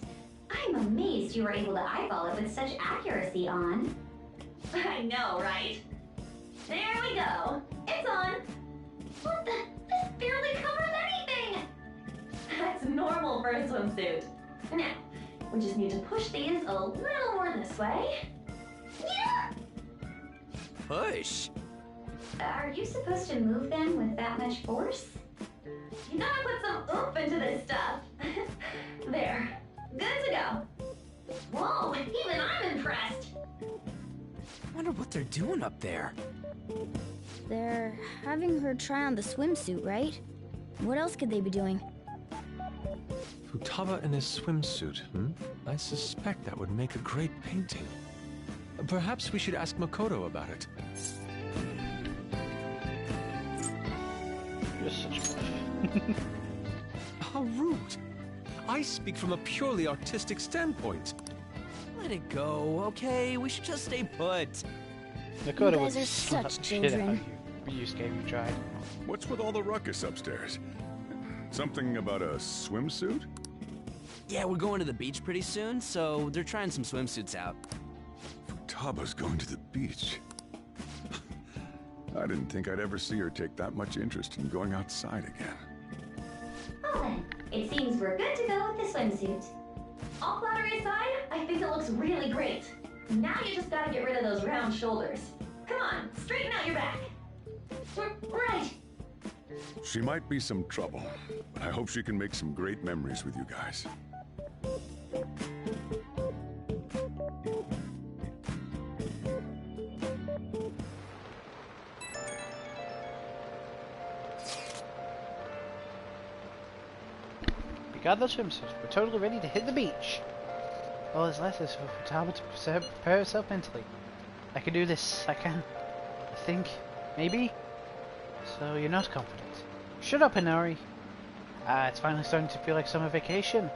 I'm amazed you were able to eyeball it with such accuracy on. I know, right? There we go. It's on. What the? This barely covers anything! That's normal for a swimsuit. Now, we just need to push these a little more this way. Yeah! Push? Are you supposed to move them with that much force? You gotta put some oomph into this stuff. There. Good to go. Whoa, even I'm impressed. I wonder what they're doing up there. They're having her try on the swimsuit, right? What else could they be doing? Futaba in his swimsuit, I suspect that would make a great painting. Perhaps we should ask Makoto about it. You're such How rude! I speak from a purely artistic standpoint. Let it go, okay? We should just stay put. Makoto You would guys are slap such the shit out of children. you. You game you tried. What's with all the ruckus upstairs? Something about a swimsuit? Yeah, we're going to the beach pretty soon, so they're trying some swimsuits out. Futaba's going to the beach. I didn't think I'd ever see her take that much interest in going outside again. Well then, it seems we're good to go with the swimsuit. All flattery aside, I think it looks really great. Now you just gotta get rid of those round shoulders. Come on, straighten out your back. Right. She might be some trouble, but I hope she can make some great memories with you guys. We got the swimsuit. We're totally ready to hit the beach. All that's left is for Futaba to prepare herself mentally. I can do this. I can. I think. Maybe? So you're not confident. Shut up, Inari. It's finally starting to feel like summer vacation.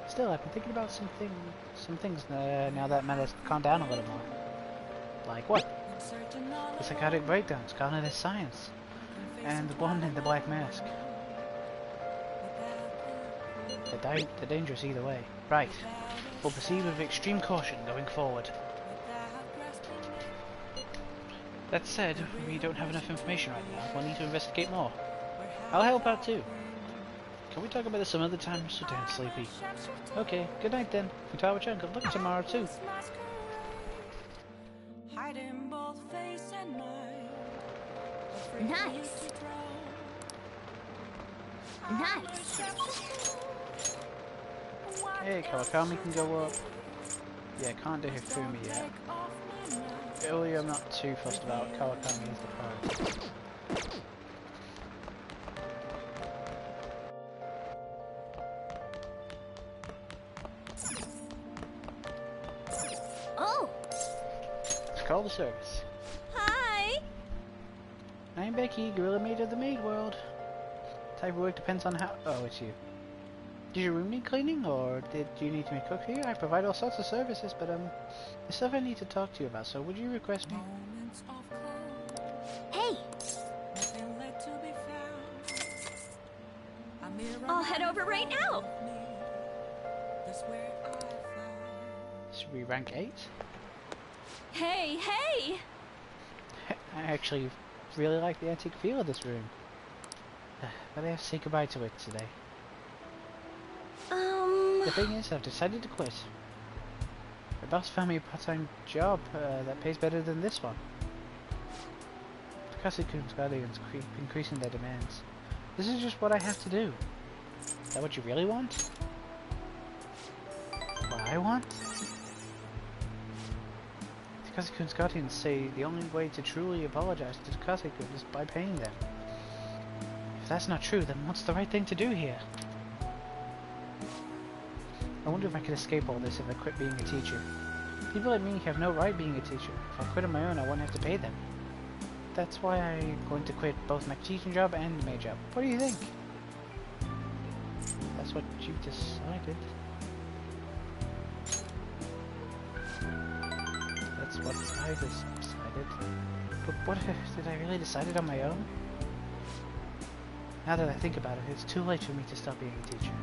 Still, I've been thinking about some things now that matters calmed down a little more. Like what? The psychotic breakdowns, cognitive science, and the one in the black mask. They're dangerous either way. Right. We'll proceed with extreme caution going forward. That said, we don't have enough information right now. We'll need to investigate more. I'll help out too. Can we talk about this some other time? I'm so damn sleepy. Okay, good night then. Futaba-chan, good luck tomorrow too. Nice. Nice. Hey, Kawakami can go up. Yeah, can't do Hifumi yet. Earlier, I'm not too fussed about Kawakami as the prize. Oh! Let's call the service. Hi! I'm Becky, Gorilla Maid of the Maid World. Type of work depends on how... Oh, it's you. Did your room need cleaning, or did you need me to cook for you? I provide all sorts of services, but there's stuff I need to talk to you about, so would you request me? Hey! I'll head over right now. Should we rank 8? Hey, hey! I actually really like the antique feel of this room. But I have to say goodbye to it today. The thing is, I've decided to quit. My boss found me a part-time job that pays better than this one. Takashi-kun's guardians keep increasing their demands. This is just what I have to do. Is that what you really want? What I want? Takashi-kun's guardians say the only way to truly apologize to Takashi-kun is by paying them. If that's not true, then what's the right thing to do here? I wonder if I could escape all this if I quit being a teacher. People like me have no right being a teacher. If I quit on my own, I won't have to pay them. That's why I'm going to quit both my teaching job and maid job. What do you think? That's what you decided. That's what I decided. But what if did I really decide it on my own? Now that I think about it, it's too late for me to stop being a teacher.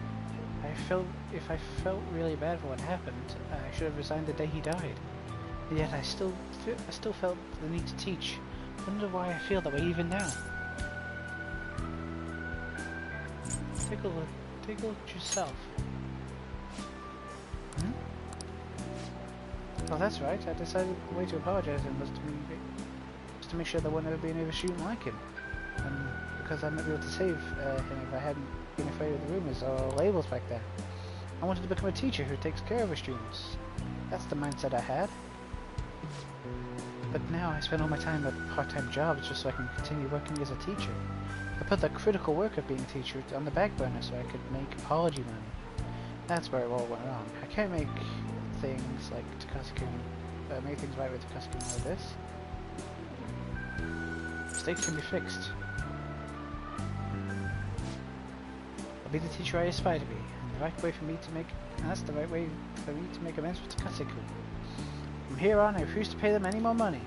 If I felt really bad for what happened, I should have resigned the day he died. And yet I still felt the need to teach. Wonder why I feel that way even now. Take a look at yourself. Oh, that's right. I decided the way to apologize to him was to make sure there won't ever be another student like him. And because I might be able to save him if I hadn't been afraid of the rumors or labels back then. I wanted to become a teacher who takes care of her students. That's the mindset I had. But now I spend all my time at part-time jobs just so I can continue working as a teacher. I put the critical work of being a teacher on the back burner so I could make apology money. That's where it all went wrong. I can't make things like Takase-kun, make things right with Takase-kun like this. Mistakes can be fixed. I'll be the teacher I aspire to be, and the right way for me to make, and that's the right way for me to make amends with Takase-kun. From here on, I refuse to pay them any more money.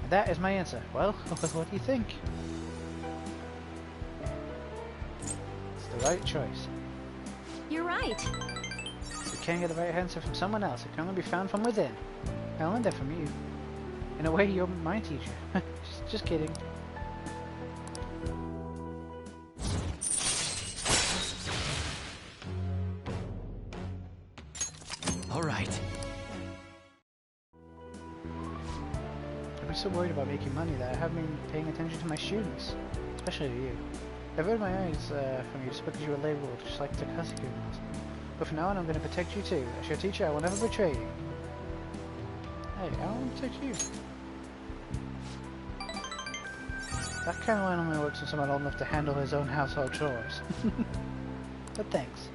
And that is my answer. Well, what do you think? It's the right choice. You're right. You can't get the right answer from someone else. It can only be found from within. I learned that from you. In a way, you're my teacher. just kidding. All right. I've been so worried about making money that I haven't been paying attention to my students, especially to you. I've averted my eyes from you just because you were labeled just like Takase-kun was. But from now on, I'm going to protect you too. As your teacher, I will never betray you. Hey, I want to protect you. That kind of line only works when someone old enough to handle his own household chores. But thanks.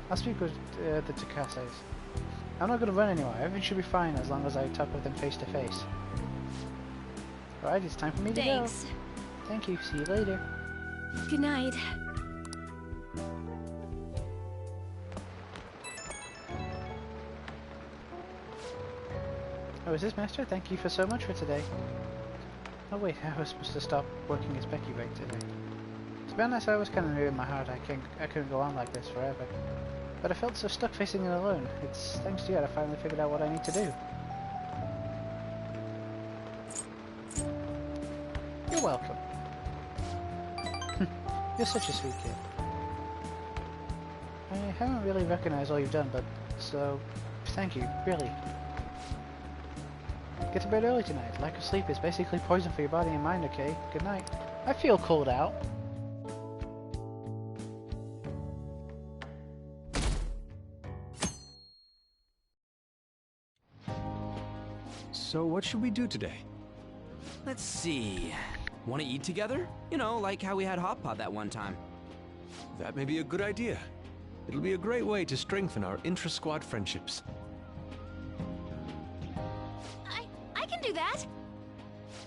I'll speak with the Takases. I'm not going to run anywhere. Everything should be fine as long as I talk with them face to face. Alright, it's time for me to go. Thank you. See you later. Good night. Oh, is this Master? Thank you for so much for today. Oh wait, I was supposed to stop working as Becky right today. To be honest, I was kind of knew in my heart I couldn't go on like this forever. But I felt so stuck facing it alone. It's thanks to you that I finally figured out what I need to do. You're welcome. You're such a sweet kid. I haven't really recognized all you've done, but so thank you, really. Get to bed early tonight. Lack of sleep is basically poison for your body and mind, okay? Good night. I feel cold out. So what should we do today? Let's see. Want to eat together? You know, like how we had hot pot that one time. That may be a good idea. It'll be a great way to strengthen our intra-squad friendships. I can do that.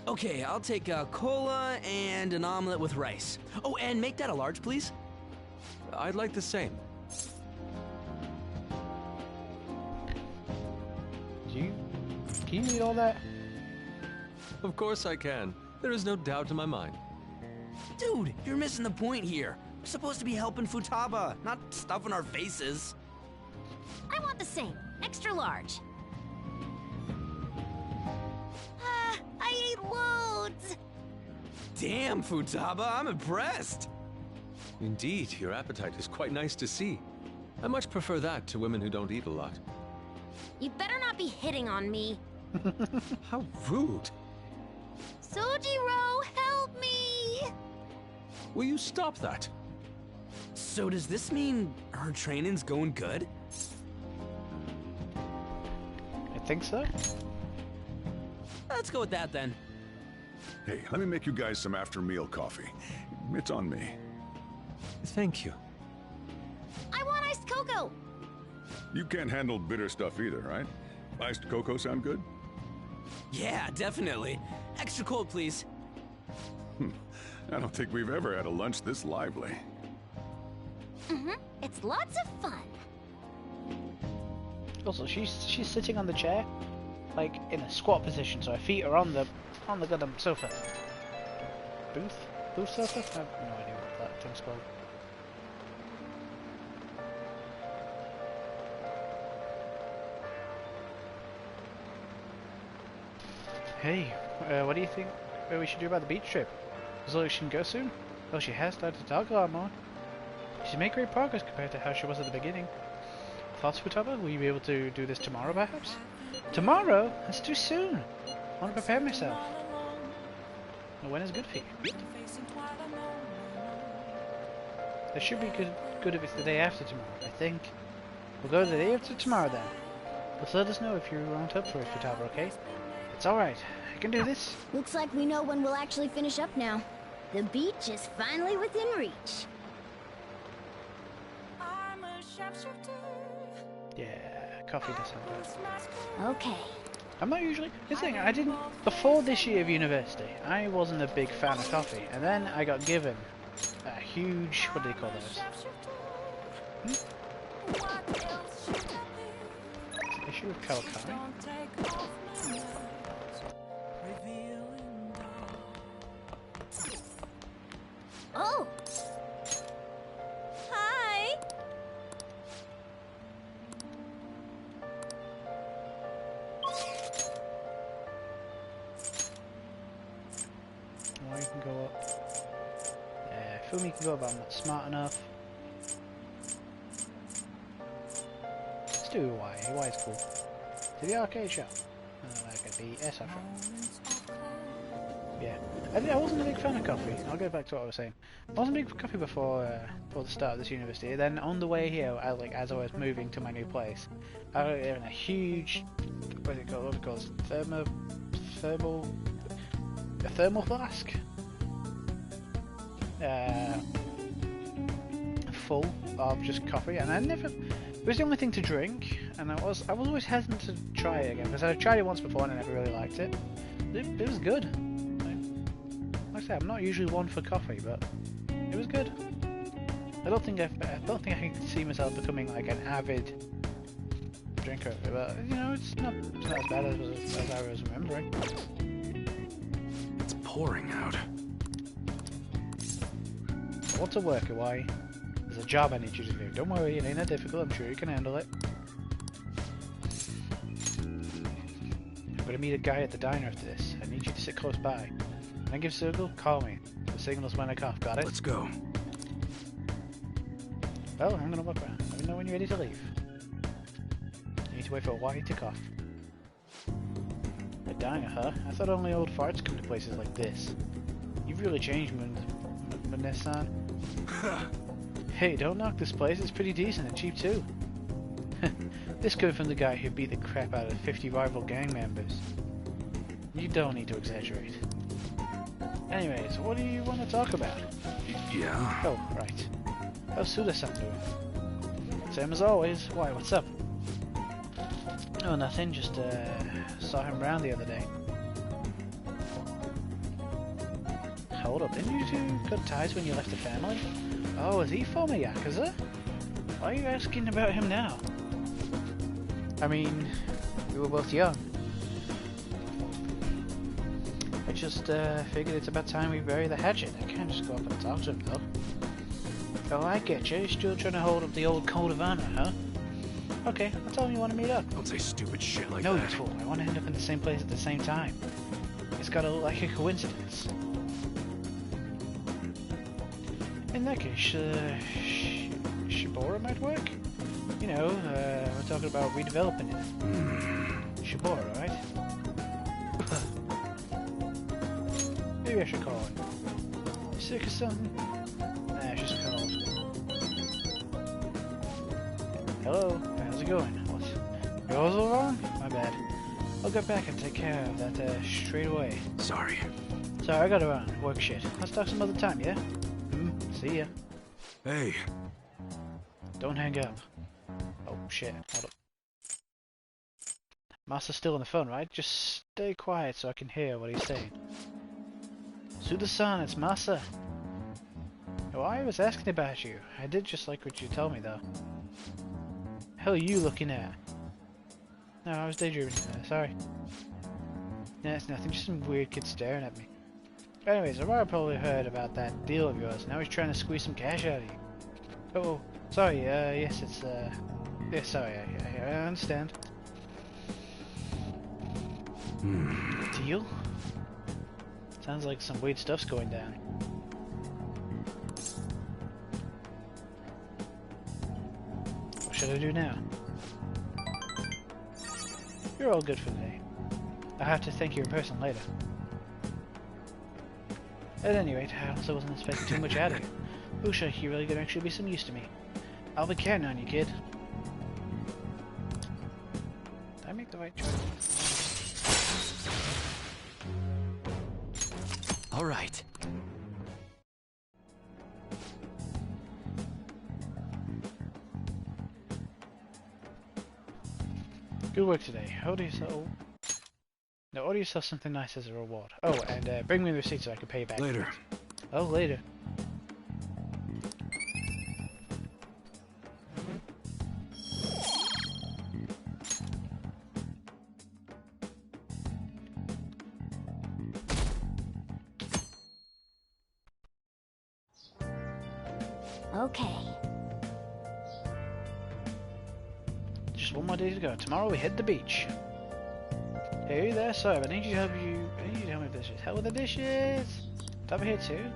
Okay, I'll take a cola and an omelet with rice. Oh, and make that a large, please. I'd like the same. Can you eat all that? Of course I can. There is no doubt in my mind. Dude, you're missing the point here. We're supposed to be helping Futaba, not stuffing our faces. I want the same. Extra large. I ate loads! Damn, Futaba, I'm impressed. Indeed, your appetite is quite nice to see. I much prefer that to women who don't eat a lot. You better not be hitting on me. How rude. Sojiro, help me! Will you stop that? So does this mean her training's going good? I think so. Let's go with that then. Hey, let me make you guys some after-meal coffee. It's on me. Thank you. I want iced cocoa! You can't handle bitter stuff either, right? Iced cocoa sound good? Yeah, definitely. Extra cold, please. I don't think we've ever had a lunch this lively. It's lots of fun. Also, she's sitting on the chair, like in a squat position, so her feet are on the goddamn sofa. Booth sofa? I have no idea what that thing's called. Hey, what do you think we should do about the beach trip? Does Lily go soon? Well, she has started to talk a lot more. She's made great progress compared to how she was at the beginning. Thoughts, Futaba? Will you be able to do this tomorrow, perhaps? Tomorrow? That's too soon. I want to prepare myself. When is good for you? That should be good if it's the day after tomorrow, I think. We'll go the day after tomorrow then. Just let us know if you aren't up for it, Futaba, okay? It's alright. I can do this. Looks like we know when we'll actually finish up now. The beach is finally within reach. Yeah, coffee does sound good. Okay. I'm not usually... The thing, I didn't... Before this year of university, I wasn't a big fan of coffee. And then I got given a huge... What do they call those? Issue of Kawakami? Oh! Hi! Oh, you can go up. Yeah, Fumi can go up, but I'm not smart enough. Let's do Y. Y is cool. To the arcade shop. Like at the SF shop. Yeah. I wasn't a big fan of coffee. I'll go back to what I was saying. I wasn't a big fan of coffee before the start of this university. Then on the way here, as I was moving to my new place, I was in a huge, what do you call it? A thermal flask. Full of just coffee, and it was the only thing to drink, and I was always hesitant to try it again because I tried it once before and I never really liked it. It was good. Like I said, I'm not usually one for coffee, but it was good. I don't think I can see myself becoming like an avid drinker of it, but you know, it's not as bad as I was remembering. It's pouring out. I want to work away. There's a job I need you to do. Don't worry, it ain't that difficult. I'm sure you can handle it. I'm gonna meet a guy at the diner after this. I need you to sit close by. When I give signal, call me. The signal's when I cough. Got it? Let's go. Well, I'm gonna walk around. Let me know when you're ready to leave. You need to wait for Hawaii to cough. A diner, huh? I thought only old farts come to places like this. You've really changed, Munne-san. Hey, don't knock this place. It's pretty decent and cheap too. This coming from the guy who beat the crap out of 50 rival gang members. You don't need to exaggerate. Anyways, what do you want to talk about? Yeah? Oh, right. How's Suda-san doing? Same as always. Why, what's up? Oh, nothing. Just, saw him around the other day. Hold up, didn't you two cut ties when you left the family? Oh, is he former Yakuza? Why are you asking about him now? I mean, we were both young. I just figured it's about time we bury the hatchet. I can't just go up and talk to him, though. Oh, I get you. You're still trying to hold up the old code of honor, huh? Okay, I'll tell him you want to meet up. Don't say stupid shit like that. No, you that. fool. I want to end up in the same place at the same time. It's gotta look like a coincidence. In that case, Shibora might work? You know, we're talking about redeveloping it. Shibora, right? Maybe I should call her. Sick or something? Nah, she's called. Hello, how's it going? What? Yours all wrong? My bad. I'll get back and take care of that straight away. Sorry. Sorry, I gotta run. Work shit. Let's talk some other time, yeah? See ya. Hey. Don't hang up. Oh shit, hold up. Master's still on the phone, right? Just stay quiet so I can hear what he's saying. Suda-san, it's Masa. Oh, I was asking about you. I did just like what you told me, though. Hell are you looking at? No, I was daydreaming. Sorry. Nah, it's nothing. Just some weird kid staring at me. Anyways, Amara probably heard about that deal of yours. Now he's trying to squeeze some cash out of you. Oh, sorry. Yes, it's yeah, sorry. I understand. Deal? Sounds like some weird stuff's going down. What should I do now? You're all good for today. I'll have to thank you in person later. At any rate, I also wasn't expecting too much out of you. Usha, you're really gonna actually be some use to me. I'll be counting on you, kid. Did I make the right choice? All right. Good work today. Order yourself. No, order yourself something nice as a reward. Oh, and bring me the receipt so I can pay you back. Later. Oh, later. Okay. Just one more day to go. Tomorrow we hit the beach. Hey there, sir. I need you to help you. I need you to help me with the dishes. Help with the dishes. Taba here too.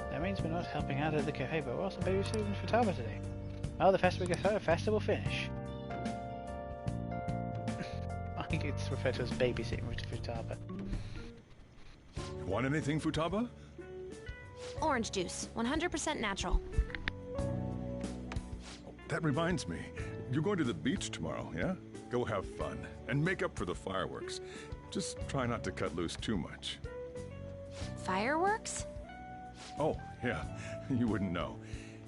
That means we're not helping out at the cafe, but we're also babysitting for Taba today. Oh, the faster we get started, the faster we'll finish. I think it's referred to as babysitting with Futaba. Want anything, Futaba? Orange juice, 100% natural. That reminds me. You're going to the beach tomorrow, yeah? Go have fun. And make up for the fireworks. Just try not to cut loose too much. Fireworks? Oh, yeah. You wouldn't know.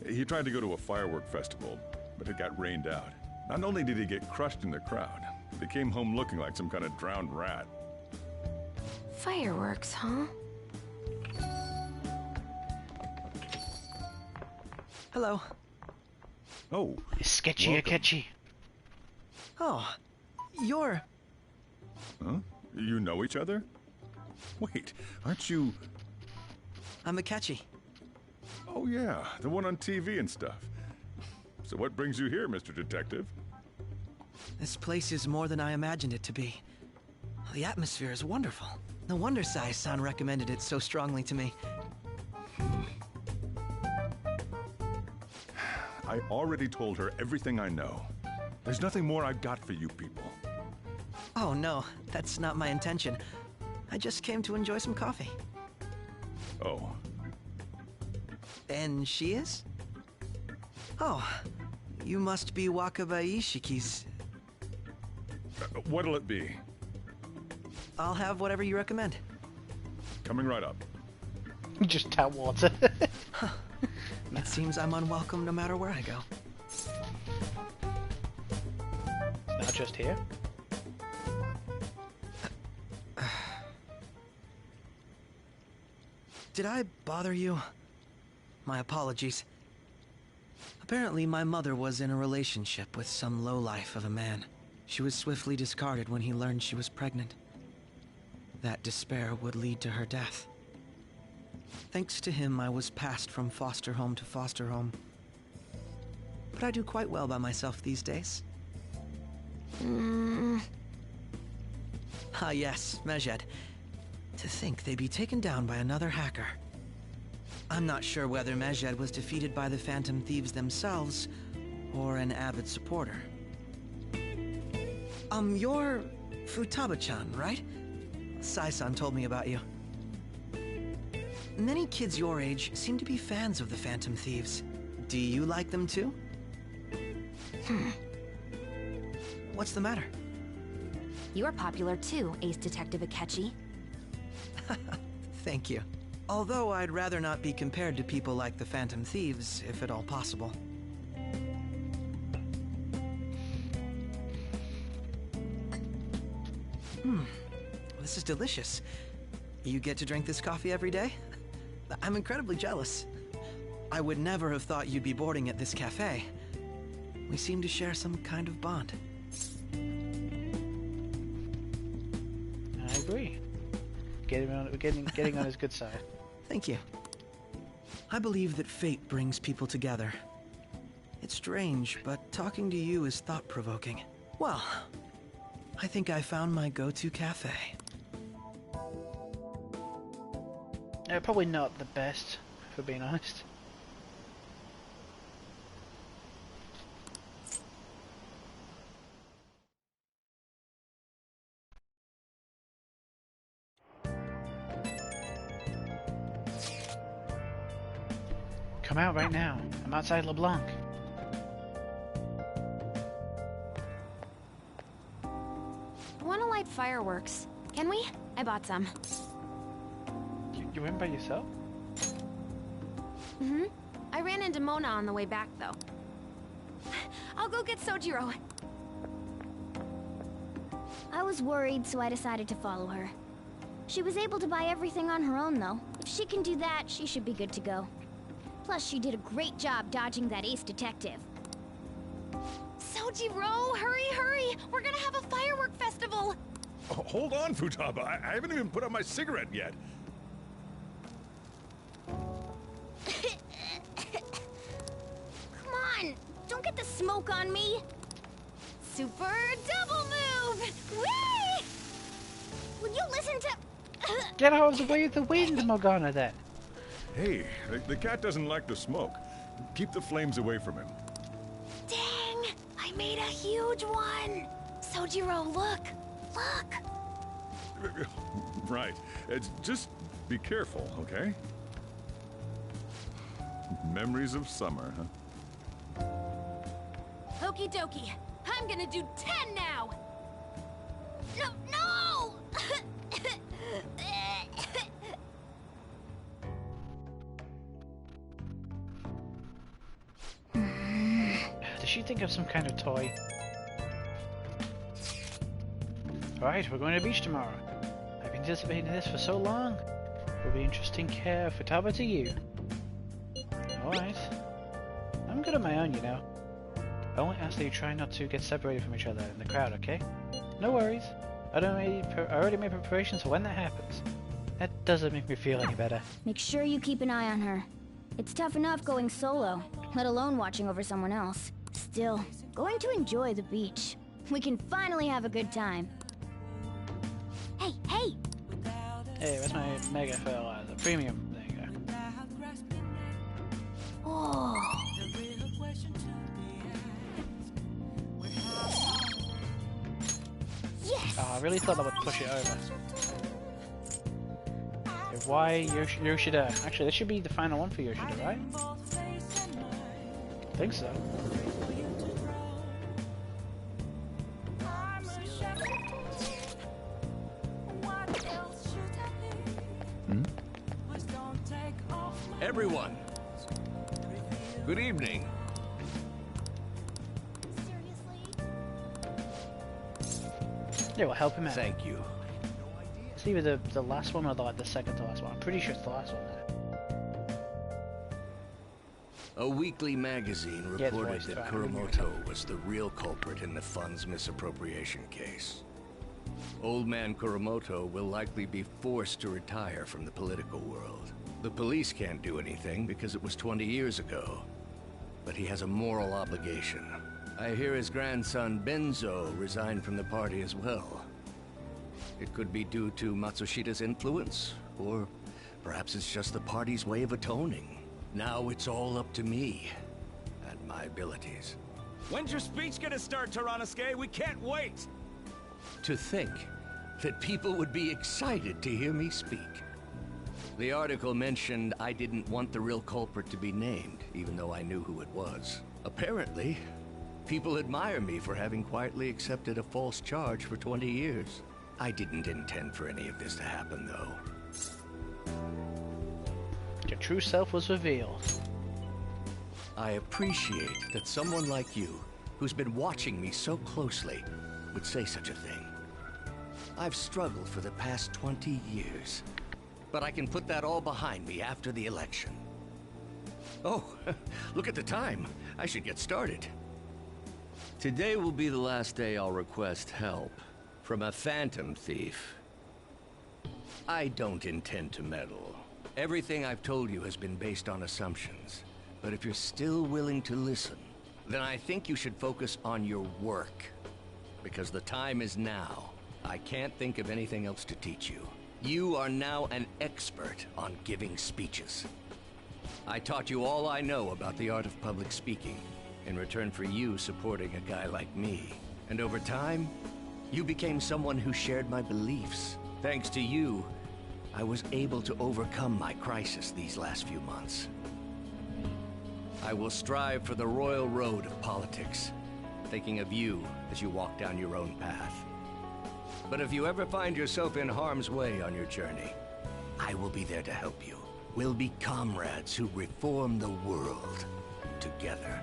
He tried to go to a firework festival, but it got rained out. Not only did he get crushed in the crowd, but he came home looking like some kind of drowned rat. Fireworks, huh? Hello. Oh. Is sketchy or catchy? Oh, you're... Huh? You know each other? Wait, aren't you... I'm Akechi. Oh yeah, the one on TV and stuff. So what brings you here, Mr. Detective? This place is more than I imagined it to be. The atmosphere is wonderful. No wonder Sai-san recommended it so strongly to me. I already told her everything I know. There's nothing more I've got for you people. Oh no, that's not my intention. I just came to enjoy some coffee. Oh. And she is? Oh, you must be Wakaba Ishiki's... What'll it be? I'll have whatever you recommend. Coming right up. Just tap water. It seems I'm unwelcome no matter where I go. Not just here. Did I bother you? My apologies. Apparently, my mother was in a relationship with some lowlife of a man. She was swiftly discarded when he learned she was pregnant. That despair would lead to her death. Thanks to him, I was passed from foster home to foster home. But I do quite well by myself these days. Ah yes, medjed. To think they'd be taken down by another hacker. I'm not sure whether medjed was defeated by the Phantom Thieves themselves, or an avid supporter. You're Futaba-chan, right? Sai-san told me about you. Many kids your age seem to be fans of the Phantom Thieves. Do you like them too? What's the matter? You're popular too, Ace Detective Akechi. Thank you. Although I'd rather not be compared to people like the Phantom Thieves, if at all possible. This is delicious. You get to drink this coffee every day? I'm incredibly jealous. I would never have thought you'd be boarding at this cafe. We seem to share some kind of bond. I agree. Getting on his good side. Thank you. I believe that fate brings people together. It's strange, but talking to you is thought-provoking. Well, I think I found my go-to cafe. Probably not the best, for being honest. Come out right now. I'm outside LeBlanc. Wanna light fireworks? Can we? I bought some. You went by yourself? Mm-hmm. I ran into Mona on the way back, though. I'll go get Sojiro. I was worried, so I decided to follow her. She was able to buy everything on her own, though. If she can do that, she should be good to go. Plus, she did a great job dodging that ace detective. Sojiro, hurry, hurry! We're gonna have a firework festival! Oh, hold on, Futaba. I haven't even put out my cigarette yet. Come on! Don't get the smoke on me! Super double move! Whee! Will you listen to... Get out of the way of the wind, Morgana, then. Hey, the cat doesn't like the smoke. Keep the flames away from him. Dang! I made a huge one! Sojiro, look! Look! Right. Just be careful, okay? Memories of summer, huh? Okie dokie. I'm gonna do 10 now! No! Does she think of some kind of toy? Alright, we're going to the beach tomorrow. I've been anticipating this for so long. It will be interesting care for Futaba to you. Alright. I'm good on my own, you know. I only ask that you try not to get separated from each other in the crowd, okay? No worries. I already made preparations for when that happens. That doesn't make me feel any better. Make sure you keep an eye on her. It's tough enough going solo, let alone watching over someone else. Still, going to enjoy the beach. We can finally have a good time. Hey! Hey, where's my Mega Fertilizer? Premium. There you go. Oh. Yes! Oh, I really thought that would push it over. Okay, why Yoshida? Actually, this should be the final one for Yoshida, right? I think so. Everyone, good evening. Yeah, we'll help him out. Thank you. It's either the last one or the second to last one. I'm pretty sure it's the last one there. A weekly magazine reported that Kuromoto was the real culprit in the fund's misappropriation case. Old man Kuromoto will likely be forced to retire from the political world. The police can't do anything because it was 20 years ago. But he has a moral obligation. I hear his grandson Benzo resigned from the party as well. It could be due to Matsushida's influence, or perhaps it's just the party's way of atoning. Now it's all up to me and my abilities. When's your speech gonna start, Tyranosuke? We can't wait! To think that people would be excited to hear me speak. The article mentioned I didn't want the real culprit to be named, even though I knew who it was. Apparently, people admire me for having quietly accepted a false charge for 20 years. I didn't intend for any of this to happen, though. Your true self was revealed. I appreciate that someone like you, who's been watching me so closely, would say such a thing. I've struggled for the past 20 years, but I can put that all behind me after the election. Oh, look at the time. I should get started. Today will be the last day I'll request help from a phantom thief. I don't intend to meddle. Everything I've told you has been based on assumptions. But if you're still willing to listen, then I think you should focus on your work. Because the time is now. I can't think of anything else to teach you. You are now an expert on giving speeches. I taught you all I know about the art of public speaking, in return for you supporting a guy like me. And over time, you became someone who shared my beliefs. Thanks to you, I was able to overcome my crisis these last few months. I will strive for the royal road of politics, thinking of you as you walk down your own path. But if you ever find yourself in harm's way on your journey, I will be there to help you. We'll be comrades who reform the world together.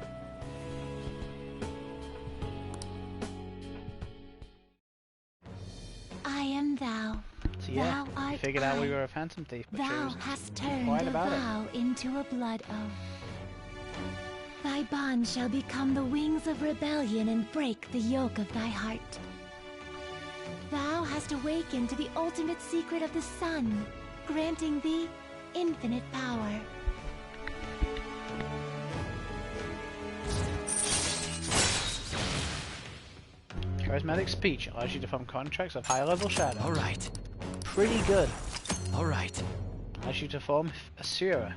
I am thou. So yeah, Thou art figured out we I. were a phantom thief, but she Thou was hast turned quiet a about it. vow into a blood oath. Thy bond shall become the wings of rebellion and break the yoke of thy heart. Thou hast awakened to the ultimate secret of the sun, granting thee infinite power. Charismatic speech allows you to form contracts of high-level shadow. Alright. Pretty good. Alright. Allows you to form a sewer.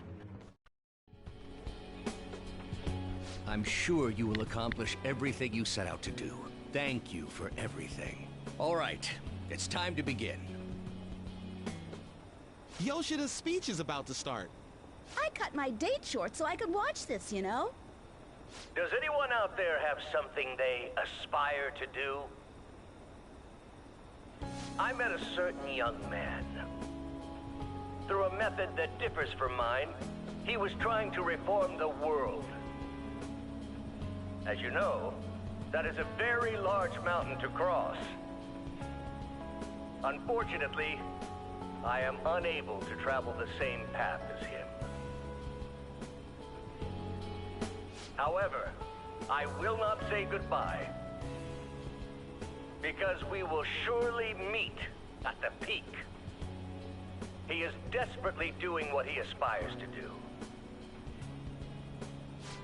I'm sure you will accomplish everything you set out to do. Thank you for everything. Alright, it's time to begin. Yoshida's speech is about to start. I cut my date short so I could watch this, you know? Does anyone out there have something they aspire to do? I met a certain young man. Through a method that differs from mine, he was trying to reform the world. As you know, that is a very large mountain to cross. Unfortunately, I am unable to travel the same path as him. However, I will not say goodbye, because we will surely meet at the peak. He is desperately doing what he aspires to do.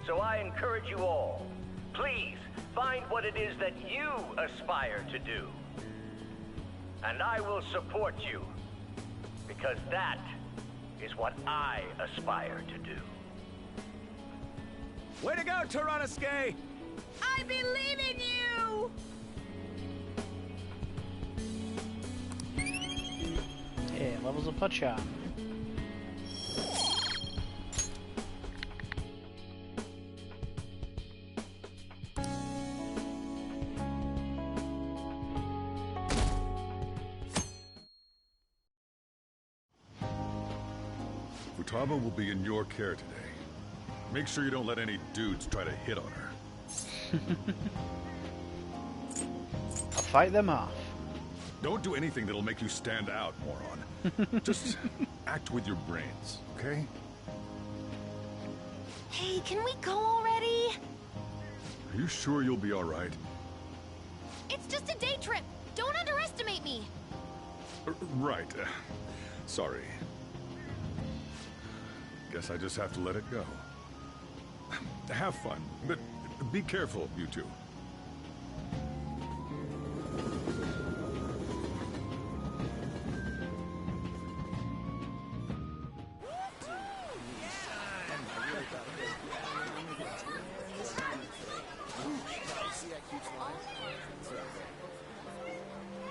So I encourage you all, please find what it is that you aspire to do. And I will support you, because that is what I aspire to do. Way to go, Tyranosuke! I believe in you! Yeah, levels of Pacha. Futaba will be in your care today. Make sure you don't let any dudes try to hit on her. I'll fight them off. Don't do anything that'll make you stand out, moron. Just act with your brains, okay? Hey, can we go already? Are you sure you'll be all right? It's just a day trip. Don't underestimate me. Right. Sorry. Guess I just have to let it go. Have fun, but be careful, you two.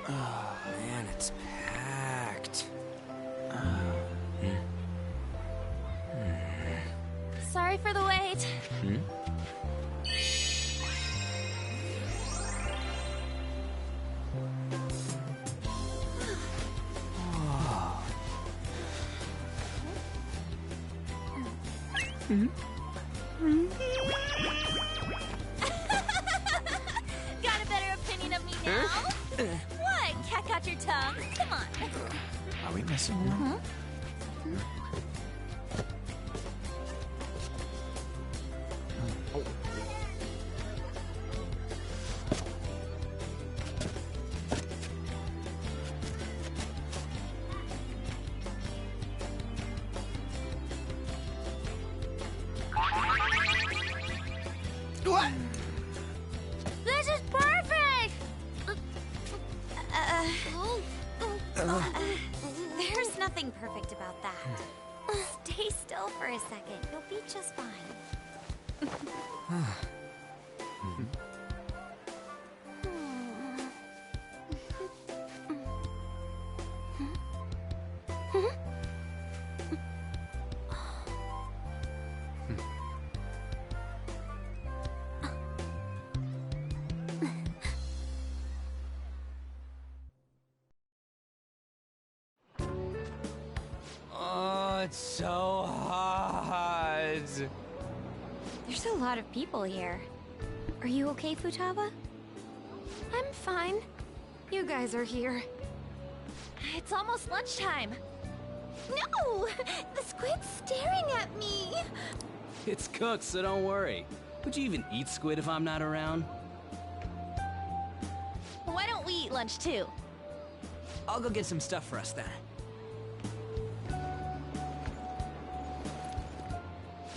Oh, man, it's packed. Sorry for the wait. Got a better opinion of me now? What? Cat got your tongue? Come on. Are we missing one? What? This is perfect! There's nothing perfect about that. Stay still for a second. You'll be just fine. it's so hot. There's a lot of people here. Are you okay, Futaba? I'm fine. You guys are here. It's almost lunchtime. No! The squid's staring at me! It's cooked, so don't worry. Would you even eat squid if I'm not around? Why don't we eat lunch too? I'll go get some stuff for us then.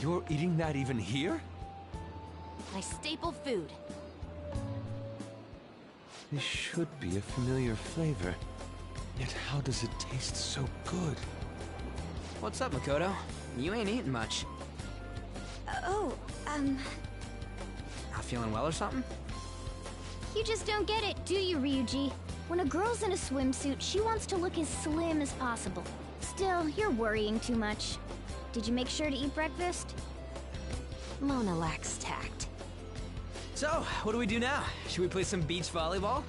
You're eating that even here? My staple food. This should be a familiar flavor. Yet how does it taste so good? What's up, Makoto? You ain't eating much. Not feeling well or something? You just don't get it, do you, Ryuji? When a girl's in a swimsuit, she wants to look as slim as possible. Still, you're worrying too much. Did you make sure to eat breakfast? Mona lacks tact. So, what do we do now? Should we play some beach volleyball?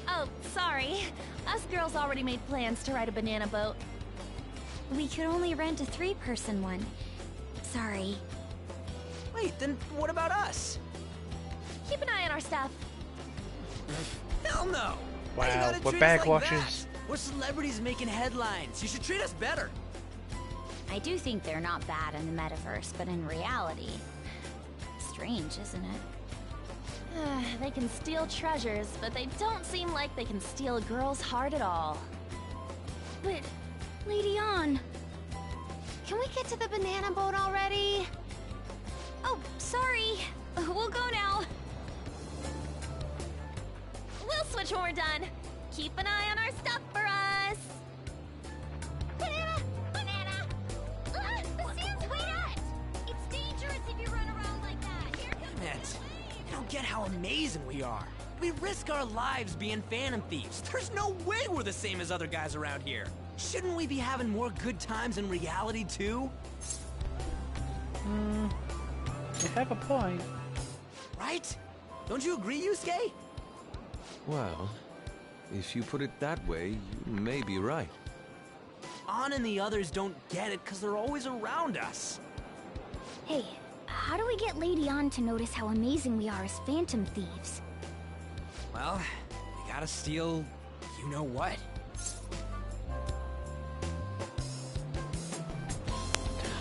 Oh, sorry. Us girls already made plans to ride a banana boat. We could only rent a 3-person one. Sorry. Wait, then what about us? Keep an eye on our stuff. Hell no! Why you Wow, gotta we're treat us like backwatchers. that? We're celebrities making headlines. You should treat us better. I do think they're not bad in the metaverse, but in reality... Strange, isn't it? They can steal treasures, but they don't seem like they can steal a girl's heart at all. But, Lady Ann... Can we get to the banana boat already? Oh, sorry. We'll go now. We'll switch when we're done. Keep an eye on our stuff for us. Banana! Banana! The sand's wet! It's dangerous if you run around like that. Here comes Matt, you don't get how amazing we are. We risk our lives being phantom thieves. There's no way we're the same as other guys around here. Shouldn't we be having more good times in reality, too? You have a point. Right? Don't you agree, Yusuke? Well, if you put it that way, you may be right. An and the others don't get it because they're always around us. Hey, how do we get Lady Ann to notice how amazing we are as phantom thieves? Well, we gotta steal you-know-what.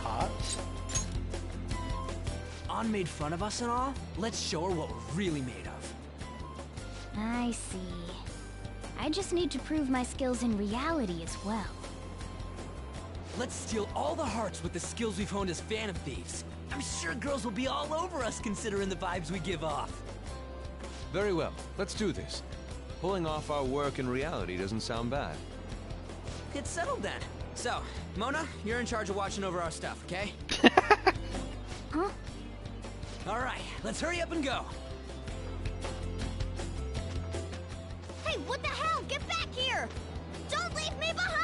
Hearts? An made fun of us and all. Let's show her what we're really made of. I see. I just need to prove my skills in reality as well. Let's steal all the hearts with the skills we've honed as phantom thieves. I'm sure girls will be all over us considering the vibes we give off. Very well, let's do this. Pulling off our work in reality doesn't sound bad. Get settled then. So, Mona, you're in charge of watching over our stuff, okay? Huh? All right, let's hurry up and go. Hey, what the hell? Get back here! Don't leave me behind!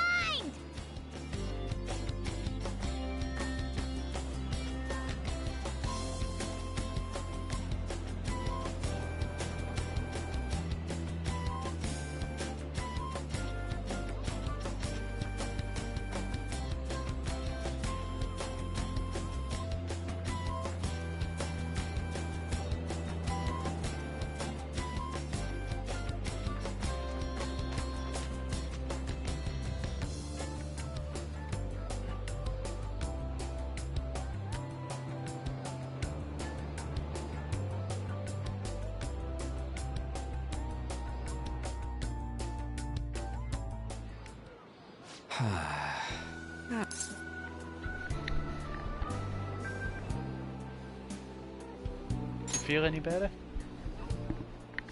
Feel any better?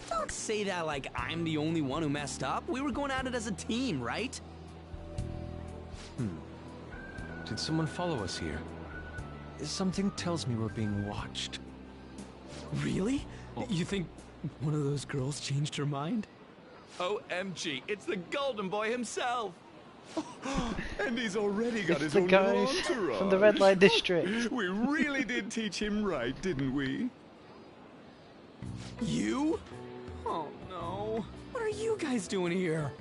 Don't say that like I'm the only one who messed up. We were going at it as a team, right? Did someone follow us here? Something tells me we're being watched. Really? You think one of those girls changed her mind? OMG, it's the Golden Boy himself! And he's already got It's his the own guys entourage. from the Red Light District. We really did teach him right, didn't we? You? Oh no. What are you guys doing here?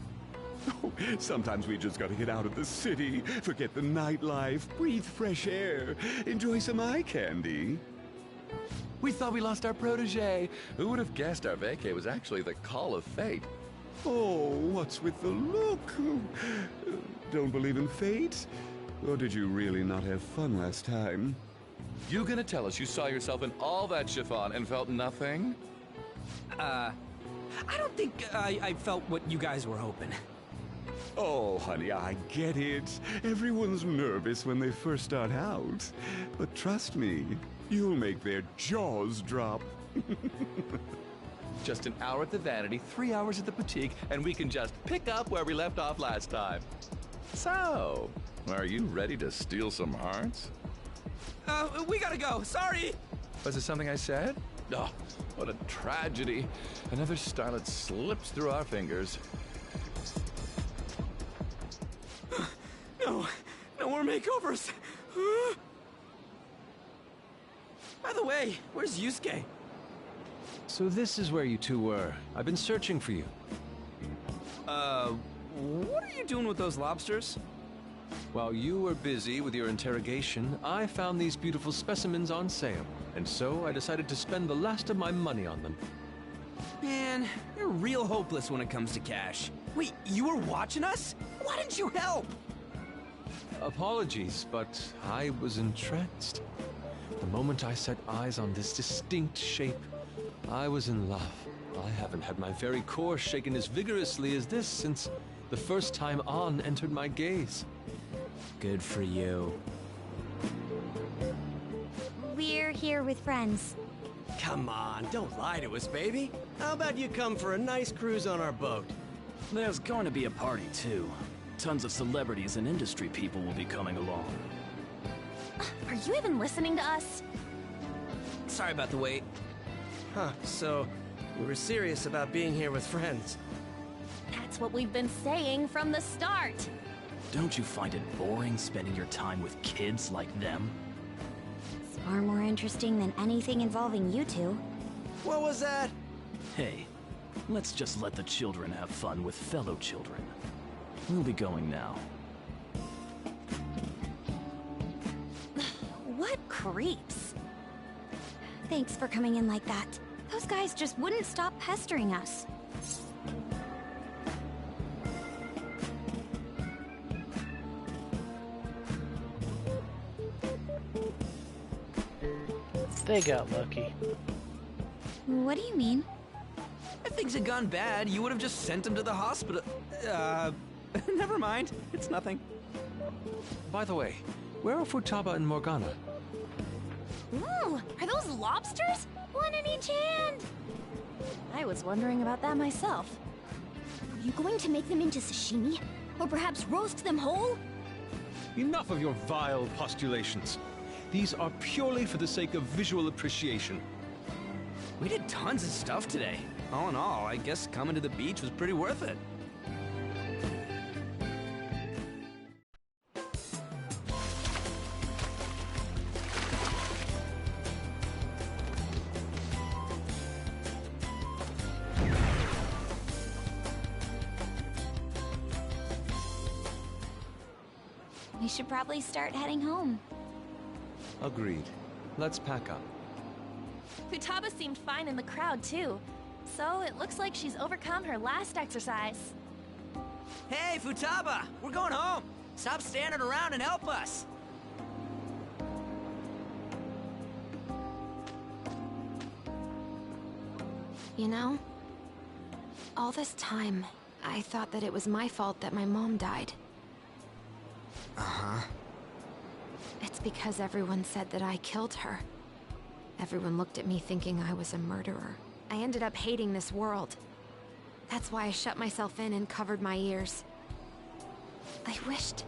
Sometimes we just gotta get out of the city, forget the nightlife, breathe fresh air, enjoy some eye candy. We thought we lost our protege. Who would have guessed our vacay was actually the call of fate? Oh, what's with the look? Don't believe in fate? Or did you really not have fun last time? You gonna tell us you saw yourself in all that chiffon and felt nothing? I don't think I felt what you guys were hoping. Oh, honey, I get it. Everyone's nervous when they first start out. But trust me, you'll make their jaws drop. Just an hour at the Vanity, 3 hours at the Boutique, and we can just pick up where we left off last time. So, are you ready to steal some hearts? We gotta go. Sorry! Was it something I said? Oh, what a tragedy. Another starlet slips through our fingers. No more makeovers. By the way, where's Yusuke? So this is where you two were. I've been searching for you. What are you doing with those lobsters? While you were busy with your interrogation, I found these beautiful specimens on sale, and so I decided to spend the last of my money on them. Man, you're real hopeless when it comes to cash. Wait, you were watching us? Why didn't you help? Apologies, but I was entranced. The moment I set eyes on this distinct shape, I was in love. I haven't had my very core shaken as vigorously as this since the first time An entered my gaze. Good for you. We're here with friends. Come on, don't lie to us, baby. How about you come for a nice cruise on our boat? There's going to be a party, too. Tons of celebrities and industry people will be coming along. Are you even listening to us? Sorry about the wait. Huh, so we were serious about being here with friends. That's what we've been saying from the start. Don't you find it boring spending your time with kids like them? It's far more interesting than anything involving you two. What was that? Hey, let's just let the children have fun with fellow children. We'll be going now. What creeps? Thanks for coming in like that. Those guys just wouldn't stop pestering us. They got lucky. What do you mean? If things had gone bad, you would have just sent him to the hospital. Never mind. It's nothing. By the way, where are Futaba and Morgana? Ooh, are those lobsters? One in each hand! I was wondering about that myself. Are you going to make them into sashimi? Or perhaps roast them whole? Enough of your vile postulations. These are purely for the sake of visual appreciation. We did tons of stuff today. All in all, I guess coming to the beach was pretty worth it. We should probably start heading home. Agreed. Let's pack up. Futaba seemed fine in the crowd, too. So it looks like she's overcome her last exercise. Hey, Futaba! We're going home! Stop standing around and help us! You know, all this time, I thought that it was my fault that my mom died. Uh-huh. It's because everyone said that I killed her. Everyone looked at me thinking I was a murderer. I ended up hating this world. That's why I shut myself in and covered my ears. I wished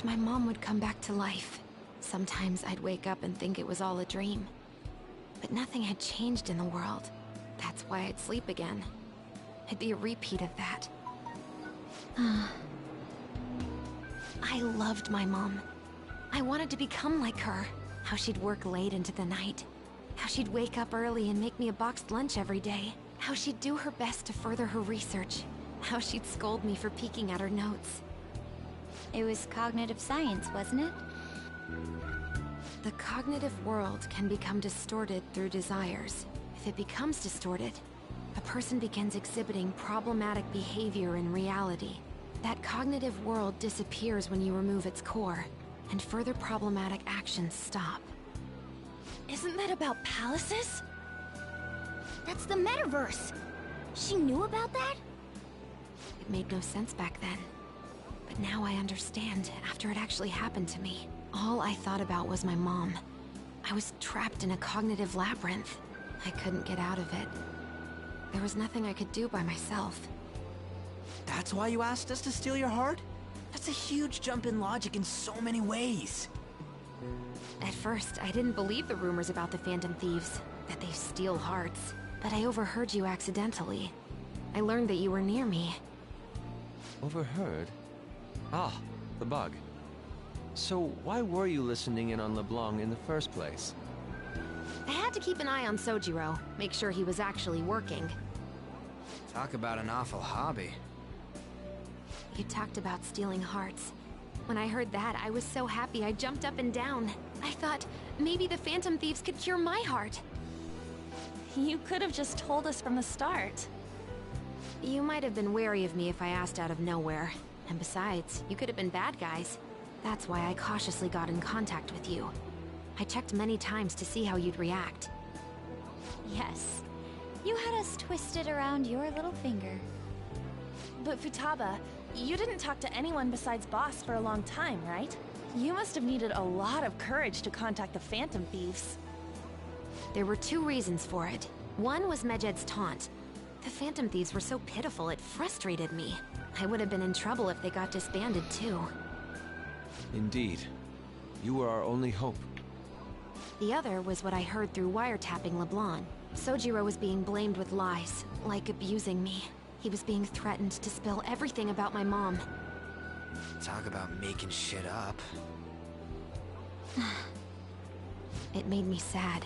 my mom would come back to life. Sometimes I'd wake up and think it was all a dream. But nothing had changed in the world. That's why I'd sleep again. It'd be a repeat of that. I loved my mom. I wanted to become like her. How she'd work late into the night. How she'd wake up early and make me a boxed lunch every day. How she'd do her best to further her research. How she'd scold me for peeking at her notes. It was cognitive science, wasn't it? The cognitive world can become distorted through desires. If it becomes distorted, a person begins exhibiting problematic behavior in reality. That cognitive world disappears when you remove its core, and further problematic actions stop. Isn't that about palaces? That's the metaverse! She knew about that? It made no sense back then. But now I understand, after it actually happened to me. All I thought about was my mom. I was trapped in a cognitive labyrinth. I couldn't get out of it. There was nothing I could do by myself. That's why you asked us to steal your heart? That's a huge jump in logic in so many ways. At first, I didn't believe the rumors about the Phantom Thieves, that they steal hearts. But I overheard you accidentally. I learned that you were near me. Overheard? Ah, the bug. So why were you listening in on LeBlanc in the first place? I had to keep an eye on Sojiro, make sure he was actually working. Talk about an awful hobby. You talked about stealing hearts. When I heard that, I was so happy I jumped up and down. I thought, maybe the Phantom Thieves could cure my heart. You could have just told us from the start. You might have been wary of me if I asked out of nowhere. And besides, you could have been bad guys. That's why I cautiously got in contact with you. I checked many times to see how you'd react. Yes. You had us twisted around your little finger. But Futaba, you didn't talk to anyone besides Boss for a long time, right? You must have needed a lot of courage to contact the Phantom Thieves. There were two reasons for it. One was Medjed's taunt. The Phantom Thieves were so pitiful it frustrated me. I would have been in trouble if they got disbanded too. Indeed. You were our only hope. The other was what I heard through wiretapping LeBlanc. Sojiro was being blamed with lies, like abusing me. He was being threatened to spill everything about my mom. Talk about making shit up. It made me sad,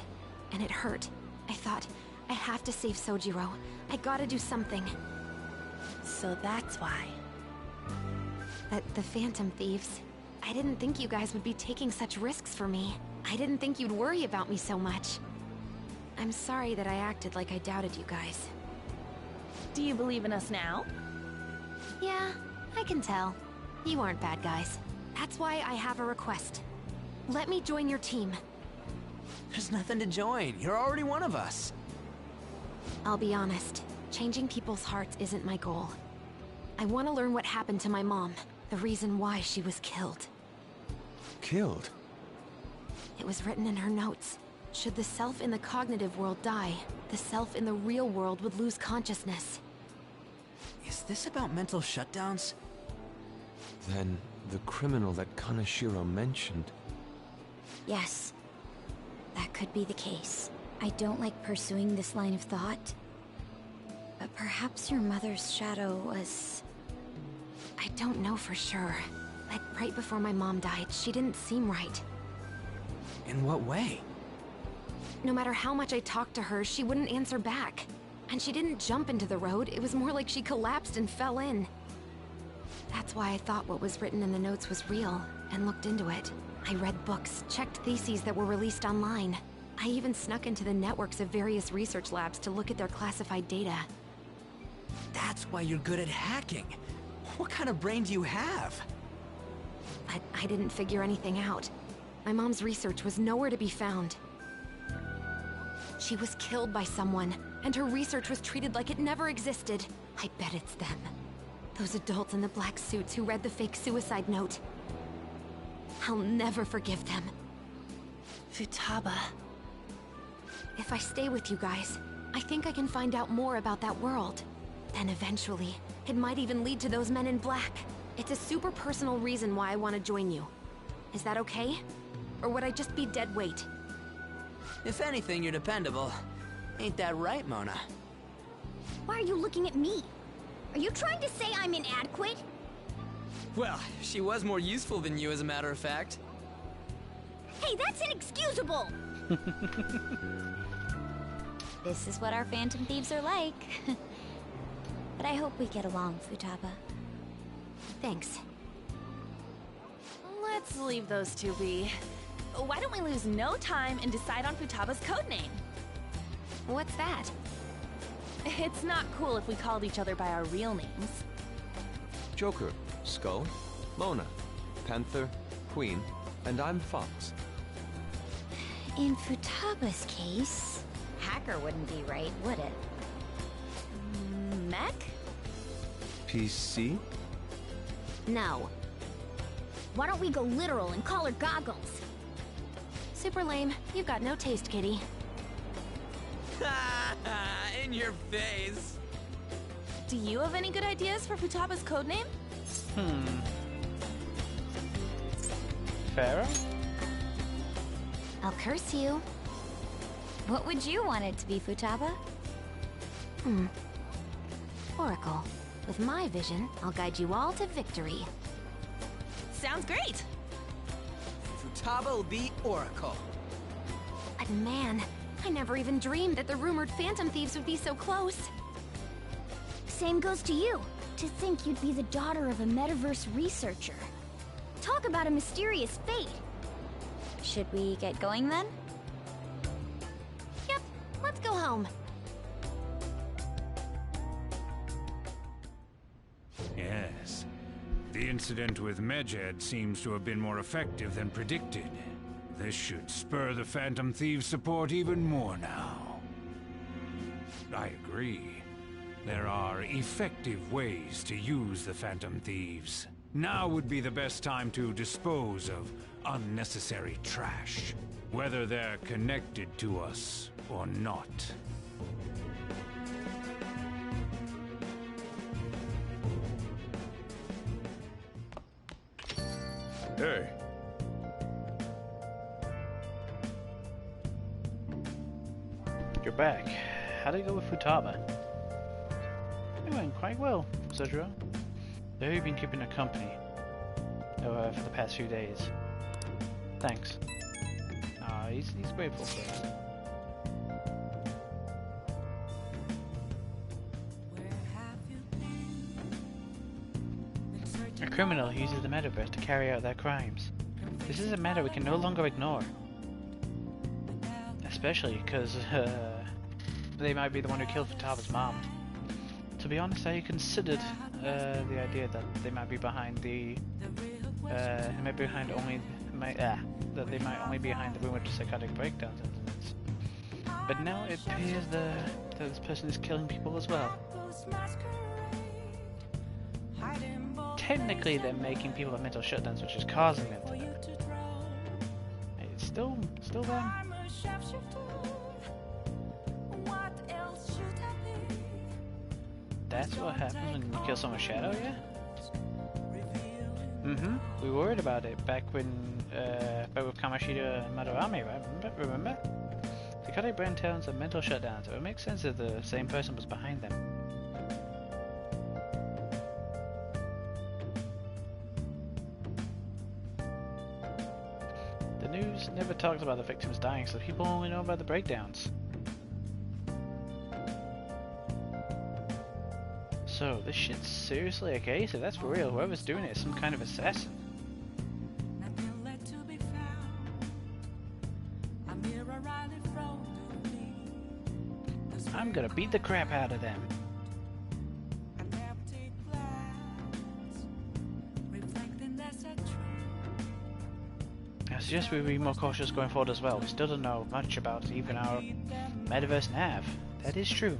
and it hurt. I thought, I have to save Sojiro. I gotta do something. So that's why. But the Phantom Thieves, I didn't think you guys would be taking such risks for me. I didn't think you'd worry about me so much. I'm sorry that I acted like I doubted you guys. Do you believe in us now? Yeah, I can tell. You aren't bad guys. That's why I have a request. Let me join your team. There's nothing to join. You're already one of us. I'll be honest. Changing people's hearts isn't my goal. I want to learn what happened to my mom. The reason why she was killed. Killed? It was written in her notes. Should the self in the cognitive world die, the self in the real world would lose consciousness. Is this about mental shutdowns? Then, the criminal that Kaneshiro mentioned. Yes. That could be the case. I don't like pursuing this line of thought. But perhaps your mother's shadow was... I don't know for sure. Like, right before my mom died, she didn't seem right. In what way? No matter how much I talked to her, she wouldn't answer back. And she didn't jump into the road, it was more like she collapsed and fell in. That's why I thought what was written in the notes was real, and looked into it. I read books, checked theses that were released online. I even snuck into the networks of various research labs to look at their classified data. That's why you're good at hacking. What kind of brain do you have? But I didn't figure anything out. My mom's research was nowhere to be found. She was killed by someone, and her research was treated like it never existed. I bet it's them. Those adults in the black suits who read the fake suicide note. I'll never forgive them. Futaba. If I stay with you guys, I think I can find out more about that world. Then eventually, it might even lead to those men in black. It's a super personal reason why I want to join you. Is that okay? Or would I just be dead weight? If anything, you're dependable. Ain't that right, Mona? Why are you looking at me? Are you trying to say I'm inadequate? Well, she was more useful than you, as a matter of fact. Hey, that's inexcusable! This is what our Phantom Thieves are like. But I hope we get along, Futaba. Thanks. Let's leave those two be. Why don't we lose no time and decide on Futaba's codename? What's that? It's not cool if we called each other by our real names. Joker, Skull, Mona, Panther, Queen, and I'm Fox. In Futaba's case, Hacker wouldn't be right, would it? Mech? PC? No. Why don't we go literal and call her Goggles? Super lame. You've got no taste, kitty. In your face. Do you have any good ideas for Futaba's codename? Pharaoh? I'll curse you. What would you want it to be, Futaba? Oracle. With my vision, I'll guide you all to victory. Sounds great! Futaba will be Oracle. But man, I never even dreamed that the rumored Phantom Thieves would be so close. Same goes to you. To think you'd be the daughter of a metaverse researcher. Talk about a mysterious fate. Should we get going then? Yep, let's go home. Yes. The incident with medjed seems to have been more effective than predicted. This should spur the Phantom Thieves' support even more now. I agree. There are effective ways to use the Phantom Thieves. Now would be the best time to dispose of unnecessary trash, whether they're connected to us or not. Hey. You're back. How'd it go with Futaba? It went quite well, Sojiro. Though you've been keeping her company for the past few days. Thanks. He's grateful for that. A criminal uses the metaverse to carry out their crimes. This is a matter we can no longer ignore. Especially because they might be the one who killed Futaba's mom. To be honest, I considered the idea that they might be behind the that they might only be behind the rumored psychotic breakdowns incidents. But now it appears that this person is killing people as well. Technically, they're making people have mental shutdowns, which is causing them to die. It's still them. That's what happens when you kill someone's shadow, yeah? We were worried about it back when, back with Kamoshida and Madarame, right? Remember? Psychotic breakdowns and mental shutdowns. It would make sense if the same person was behind them. The news never talks about the victims dying, so people only know about the breakdowns. So, this shit's seriously a case? If that's for real, whoever's doing it is some kind of assassin. I'm gonna beat the crap out of them. I suggest we be more cautious going forward as well. We still don't know much about even our metaverse nav. That is true.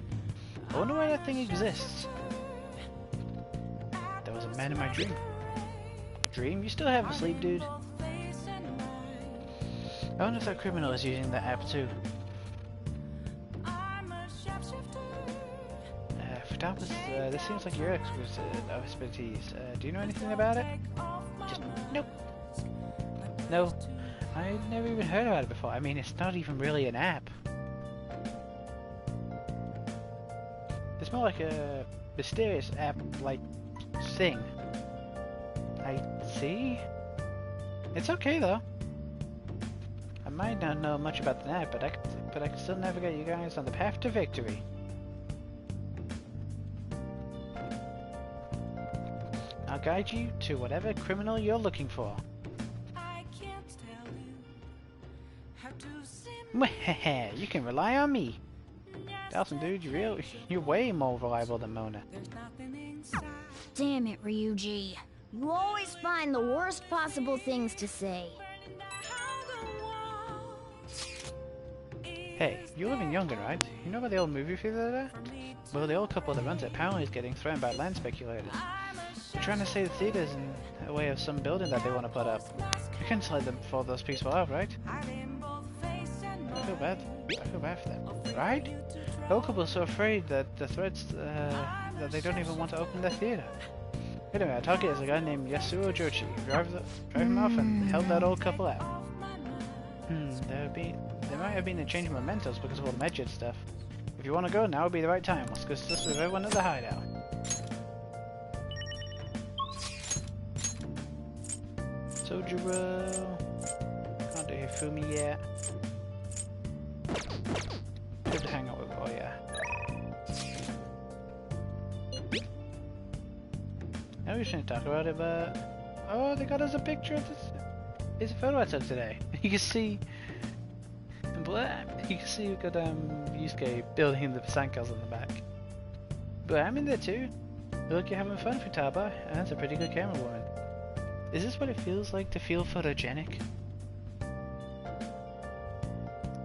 I wonder why that thing exists. There was a man in my dream. Dream? You still have a sleep, dude? I wonder if that criminal is using that app too. Futaba's, this seems like your expertise. Do you know anything about it? Just nope. No, I never even heard about it before. I mean, it's not even really an app. It's more like a mysterious app-like thing. I see. It's okay though. I might not know much about the app, but I can still navigate you guys on the path to victory. guide you to whatever criminal you're looking for. You can rely on me. Dawson, dude, you're way more reliable than Mona. Damn it, Ryuji. You always find the worst possible things to say. Hey, you live in Youngin, right? You know about the old movie theater there? Well, the old couple that runs it apparently is getting threatened by land speculators. They're trying to save the theaters in a way of some building that they want to put up. You can't just let them fall those peaceful out, right? I feel bad. I feel bad for them, right? The old couple is so afraid that the threats that they don't even want to open their theater. Anyway, our target is a guy named Yasuo Jochi. Drive him off and help that old couple out. There might have been a change in mementos because of all the medjed stuff. If you want to go, now would be the right time. Let's go discuss with everyone at the hideout. Sojiro. Can't do Hifumi yet. Good to hang out with Oya. Now we shouldn't talk about it, but... Oh, they got us a picture of this. It's a photo I took today. You can see... we've got Yusuke building the sandcastles in the back. But I'm in there too. Look, you're having fun, Futaba. And that's a pretty good camera woman. Is this what it feels like to feel photogenic?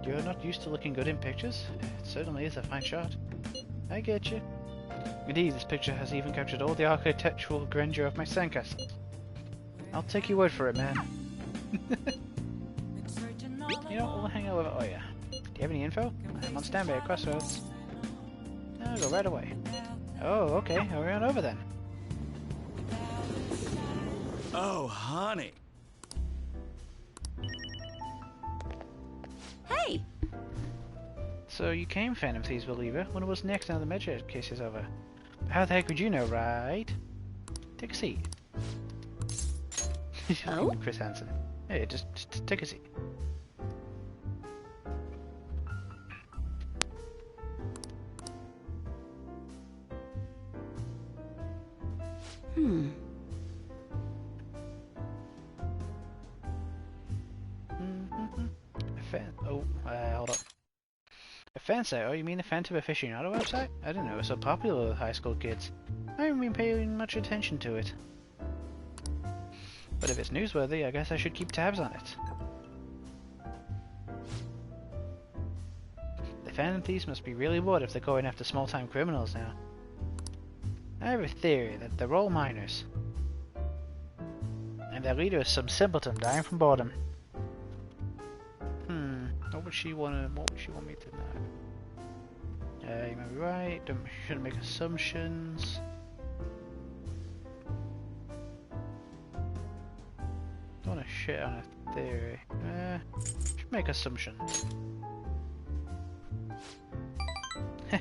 You're not used to looking good in pictures? It certainly is a fine shot. I get you. Indeed, this picture has even captured all the architectural grandeur of my sandcastle. I'll take your word for it, man. You know what, we'll hang out with Oya. Do you have any info? I'm on standby at Crossroads. I'll go right away. Oh, okay, hurry on over then. Oh, honey. Hey! So you came, Phantom Thieves believer. When was next now the medjed case is over? How the heck would you know, right? Take a seat. Oh? Chris Hansen. Hey, just take a seat. Hold up. A fan site? Oh, you mean the Phantom Aficionado website? I didn't know it was so popular with high school kids. I haven't been paying much attention to it. But if it's newsworthy, I guess I should keep tabs on it. The Phantom Thieves must be really bored if they're going after small-time criminals now. I have a theory that they're all minors. And their leader is some simpleton dying from boredom. What would she want me to know? You might be right. Shouldn't make assumptions. Don't want to shit on a theory. Should make assumptions.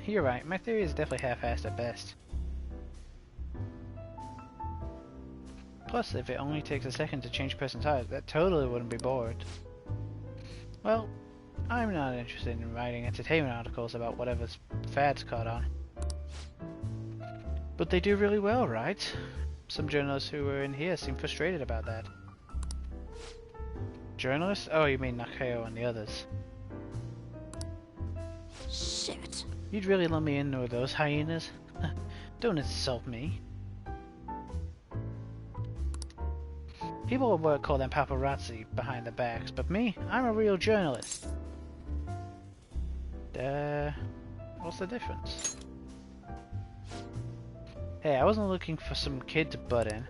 You're right. My theory is definitely half-assed at best. Plus, if it only takes a second to change a person's eyes, that totally wouldn't be bored. Well, I'm not interested in writing entertainment articles about whatever's fad's caught on. But they do really well, right? Some journalists who were in here seem frustrated about that. Journalists? Oh, you mean Nakeo and the others. Shit. You'd really let me in with those hyenas? Don't insult me. People at work call them paparazzi behind their backs, but me, I'm a real journalist. What's the difference? Hey, I wasn't looking for some kid to butt in.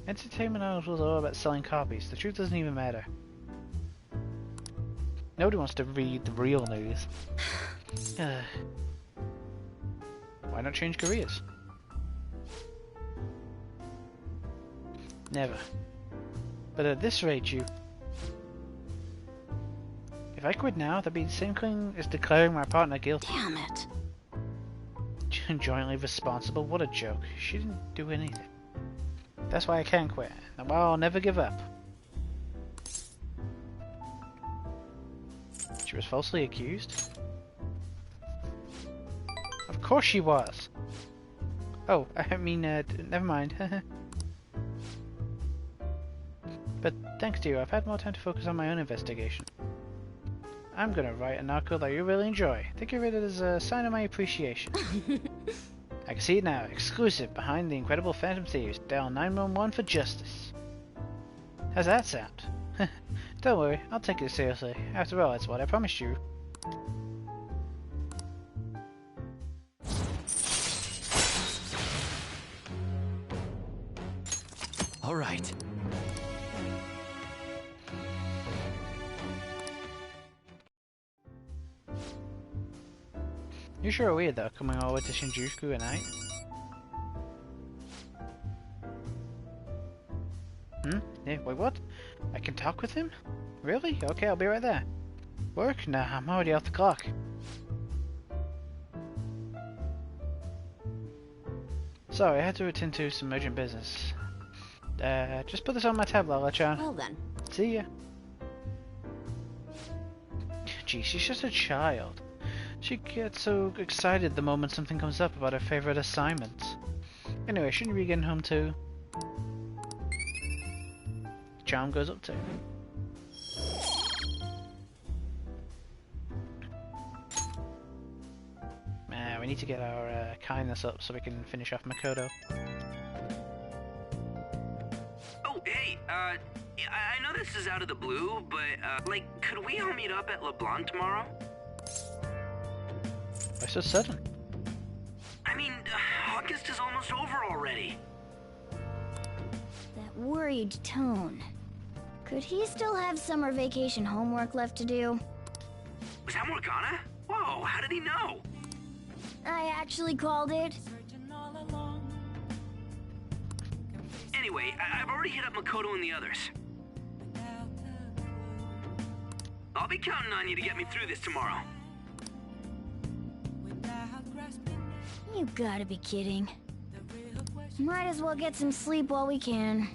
Entertainment articles are all about selling copies. The truth doesn't even matter. Nobody wants to read the real news. Why not change careers? Never. But at this rate, if I quit now, that'd be the same thing as declaring my partner guilty. Damn it. Jointly responsible? What a joke. She didn't do anything. That's why I can't quit. And well, I'll never give up. She was falsely accused? Of course she was! Oh, I mean, never mind. But thanks to you, I've had more time to focus on my own investigation. I'm gonna write an article that you really enjoy. Think of it as a sign of my appreciation. I can see it now. Exclusive behind the incredible Phantom Thieves. Dial 911 for justice. How's that sound? Don't worry, I'll take it seriously. After all, it's what I promised you. All right. You're sure weird though, coming all the way to Shinjuku at night? Yeah, wait, what? I can talk with him? Really? Okay, I'll be right there. Work? Nah, I'm already off the clock. Sorry, I had to attend to some urgent business. Just put this on my tablet, I'll let you on. Well then. See ya. Gee, she's just a child. She gets so excited the moment something comes up about her favorite assignment. Anyway, shouldn't you be getting home too? Charm goes up too. We need to get our kindness up so we can finish off Makoto. Oh, hey, I know this is out of the blue, but, like, could we all meet up at LeBlanc tomorrow? Why so sudden? I mean, August is almost over already. That worried tone. Could he still have summer vacation homework left to do? Was that Morgana? Whoa, how did he know? I actually called it. Anyway, I've already hit up Makoto and the others. I'll be counting on you to get me through this tomorrow. You gotta be kidding. Might as well get some sleep while we can.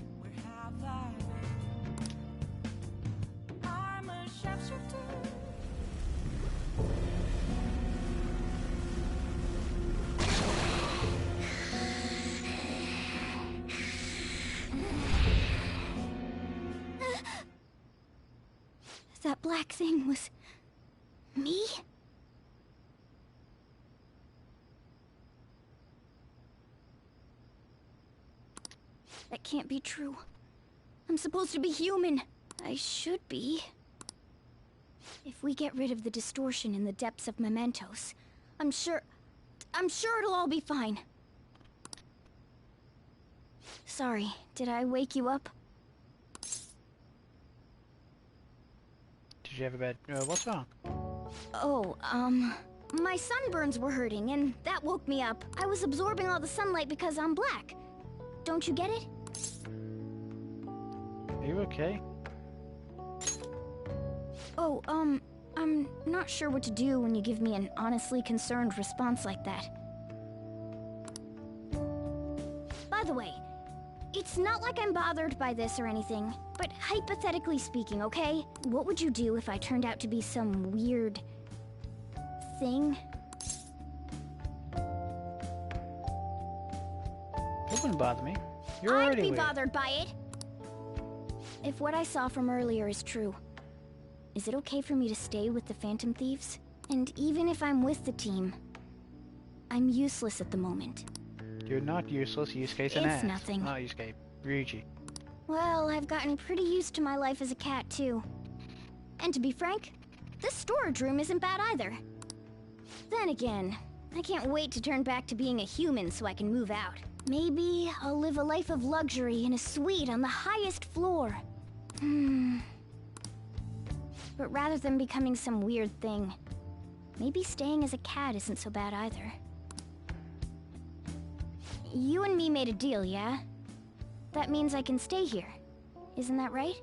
That black thing was... me? That can't be true. I'm supposed to be human. I should be. If we get rid of the distortion in the depths of mementos, I'm sure it'll all be fine. Sorry, did I wake you up? Did you have a bad... what's wrong? Oh, my sunburns were hurting, and that woke me up. I was absorbing all the sunlight because I'm black. Don't you get it? Are you okay? Oh, I'm not sure what to do when you give me an honestly concerned response like that. By the way, it's not like I'm bothered by this or anything, but hypothetically speaking, okay? What would you do if I turned out to be some weird... thing? It wouldn't bother me. You're already I'd be weird. bothered by it. If what I saw from earlier is true, is it okay for me to stay with the Phantom Thieves? And even if I'm with the team, I'm useless at the moment. You're not useless, Yusuke's an ass. It's nothing. Not Yusuke, Ryuji. Well, I've gotten pretty used to my life as a cat, too. And to be frank, this storage room isn't bad either. Then again, I can't wait to turn back to being a human so I can move out. Maybe I'll live a life of luxury in a suite on the highest floor. But rather than becoming some weird thing, maybe staying as a cat isn't so bad either. You and me made a deal, yeah? That means I can stay here. Isn't that right?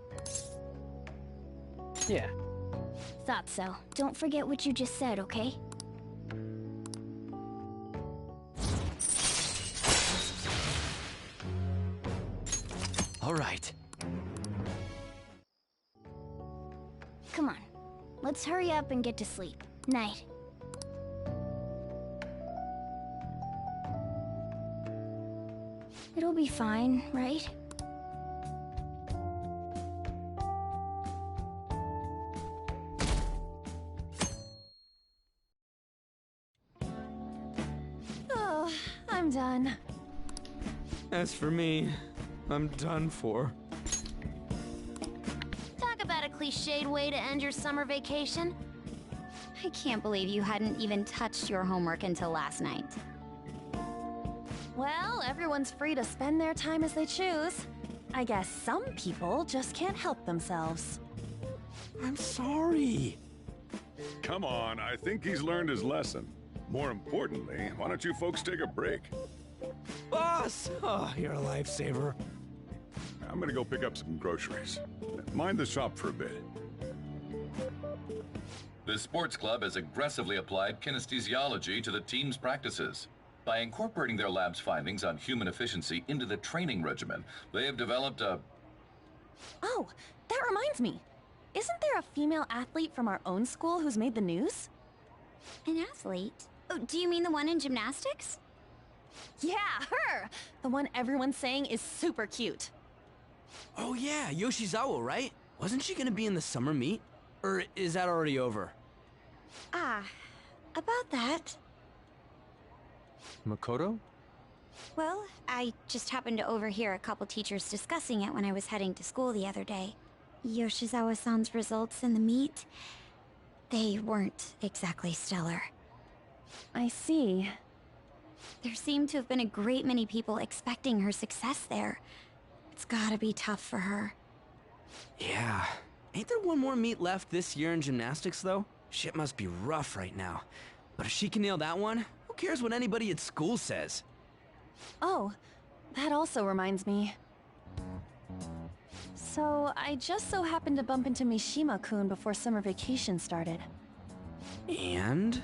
Yeah. Thought so. Don't forget what you just said, okay? All right. Come on. Let's hurry up and get to sleep. Night. It'll be fine, right? I'm done. As for me, I'm done for. Talk about a cliched way to end your summer vacation. I can't believe you hadn't even touched your homework until last night. Well, everyone's free to spend their time as they choose. I guess some people just can't help themselves. I'm sorry. Come on, I think he's learned his lesson. More importantly, why don't you folks take a break? Boss! Oh, you're a lifesaver. I'm gonna go pick up some groceries. Mind the shop for a bit. The sports club has aggressively applied kinesthesiology to the team's practices. By incorporating their lab's findings on human efficiency into the training regimen, they have developed a... Oh, that reminds me. Isn't there a female athlete from our own school who's made the news? An athlete? Oh, do you mean the one in gymnastics? Yeah, her! The one everyone's saying is super cute. Oh yeah, Yoshizawa, right? Wasn't she gonna be in the summer meet? Or is that already over? Ah, about that. Makoto? Well, I just happened to overhear a couple teachers discussing it when I was heading to school the other day. Yoshizawa-san's results in the meet, they weren't exactly stellar. I see. There seemed to have been a great many people expecting her success there. It's gotta be tough for her. Yeah. Ain't there one more meet left this year in gymnastics, though? Shit must be rough right now. But if she can nail that one, who cares what anybody at school says? Oh, that also reminds me. So, I just so happened to bump into Mishima-kun before summer vacation started. And?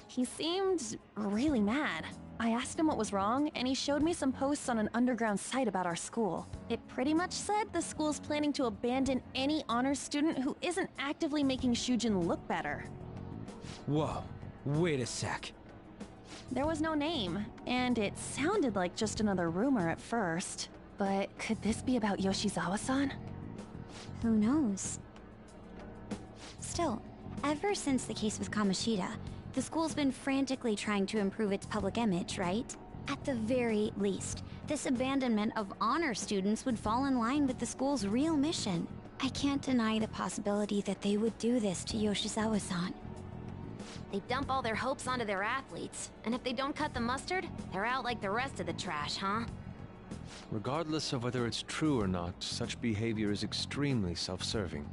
He seemed really mad. I asked him what was wrong, and he showed me some posts on an underground site about our school. It pretty much said the school's planning to abandon any honors student who isn't actively making Shujin look better. Whoa, wait a sec. There was no name, and it sounded like just another rumor at first. But could this be about Yoshizawa-san? Who knows? Still, ever since the case with Kamoshida, the school's been frantically trying to improve its public image, right? At the very least, this abandonment of honor students would fall in line with the school's real mission. I can't deny the possibility that they would do this to Yoshizawa-san. They dump all their hopes onto their athletes, and if they don't cut the mustard, they're out like the rest of the trash, huh? Regardless of whether it's true or not, such behavior is extremely self-serving.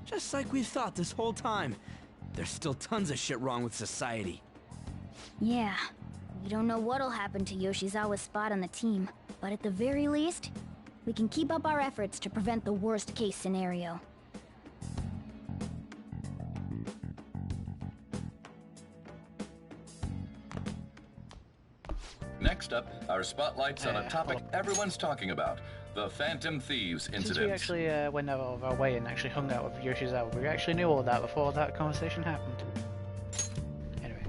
Just like we've thought this whole time. There's still tons of shit wrong with society. Yeah, we don't know what'll happen to Yoshizawa's spot on the team, but at the very least, we can keep up our efforts to prevent the worst case scenario. Next up, our spotlight's on a topic everyone's talking about, the Phantom Thieves incident. Since we actually went out of our way and actually hung out with Yoshizawa, we actually knew all that before that conversation happened. Anyway.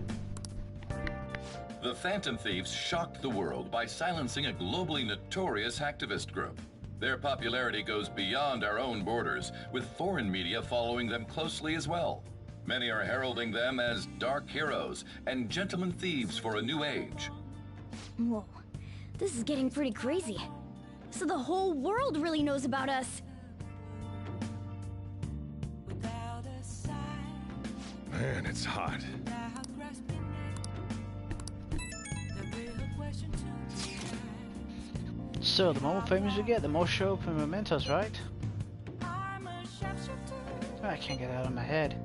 The Phantom Thieves shocked the world by silencing a globally notorious hacktivist group. Their popularity goes beyond our own borders, with foreign media following them closely as well. Many are heralding them as dark heroes and gentlemen thieves for a new age. Whoa, this is getting pretty crazy. So the whole world really knows about us. Man, it's hot. So, the more famous we get, the more show up in mementos, right? I can't get it out of my head.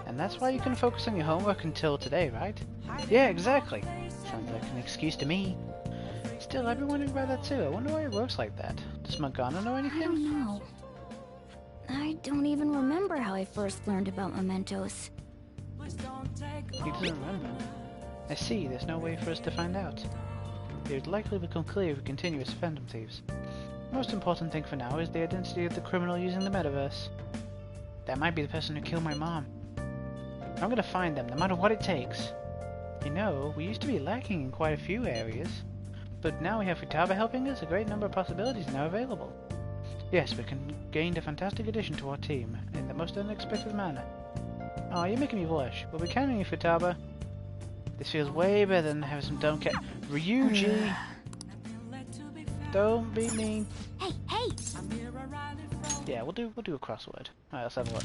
And that's why you can focus on your homework until today, right? Yeah, exactly. Sounds like an excuse to me. Still, I've been wondering about that too. I wonder why it works like that. Does Morgana know anything? I don't know. I don't even remember how I first learned about mementos. He doesn't remember. I see, there's no way for us to find out. It would likely become clear if we continue as Phantom Thieves. The most important thing for now is the identity of the criminal using the metaverse. That might be the person who killed my mom. I'm gonna find them, no matter what it takes. You know, we used to be lacking in quite a few areas. But now we have Futaba helping us, a great number of possibilities are now available. Yes, we can gain a fantastic addition to our team, in the most unexpected manner. Oh, you're making me blush. We'll be counting you, Futaba. This feels way better than having some dumb cat. Ryuji! Don't be mean. Hey, hey! Yeah, we'll do a crossword. Alright, let's have a look.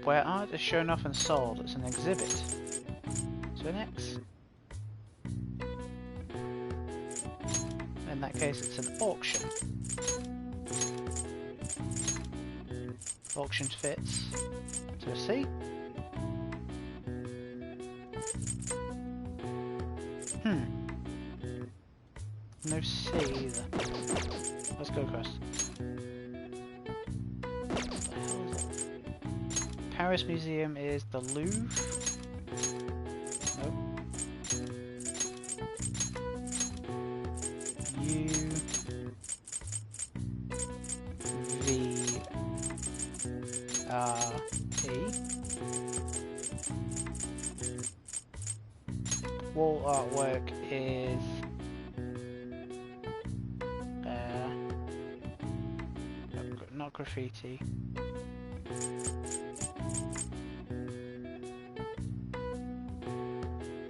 Where art is shown off and sold, it's an exhibit. So an X. In that case, it's an auction. Auction fits to a C. No C either. Let's go across. What the hell is it? Paris Museum is the Louvre. Nope. U V R E. Wall artwork is not graffiti.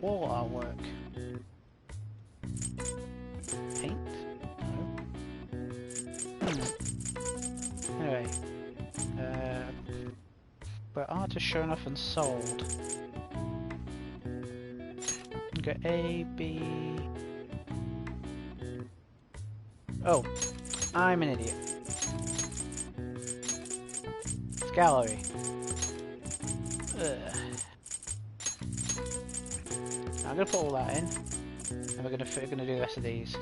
Wall artwork. Paint? No. Anyway. Where art is shown off and sold. You go A, B... Oh. I'm an idiot. It's gallery. Ugh. I'm gonna put all that in, and we're gonna do the rest of these.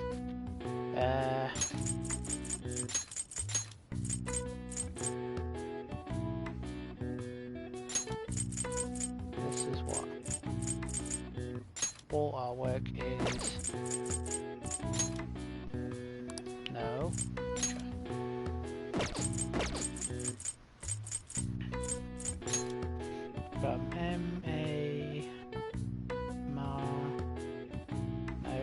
This is what wall artwork is. No. Got M-A... Ma... No.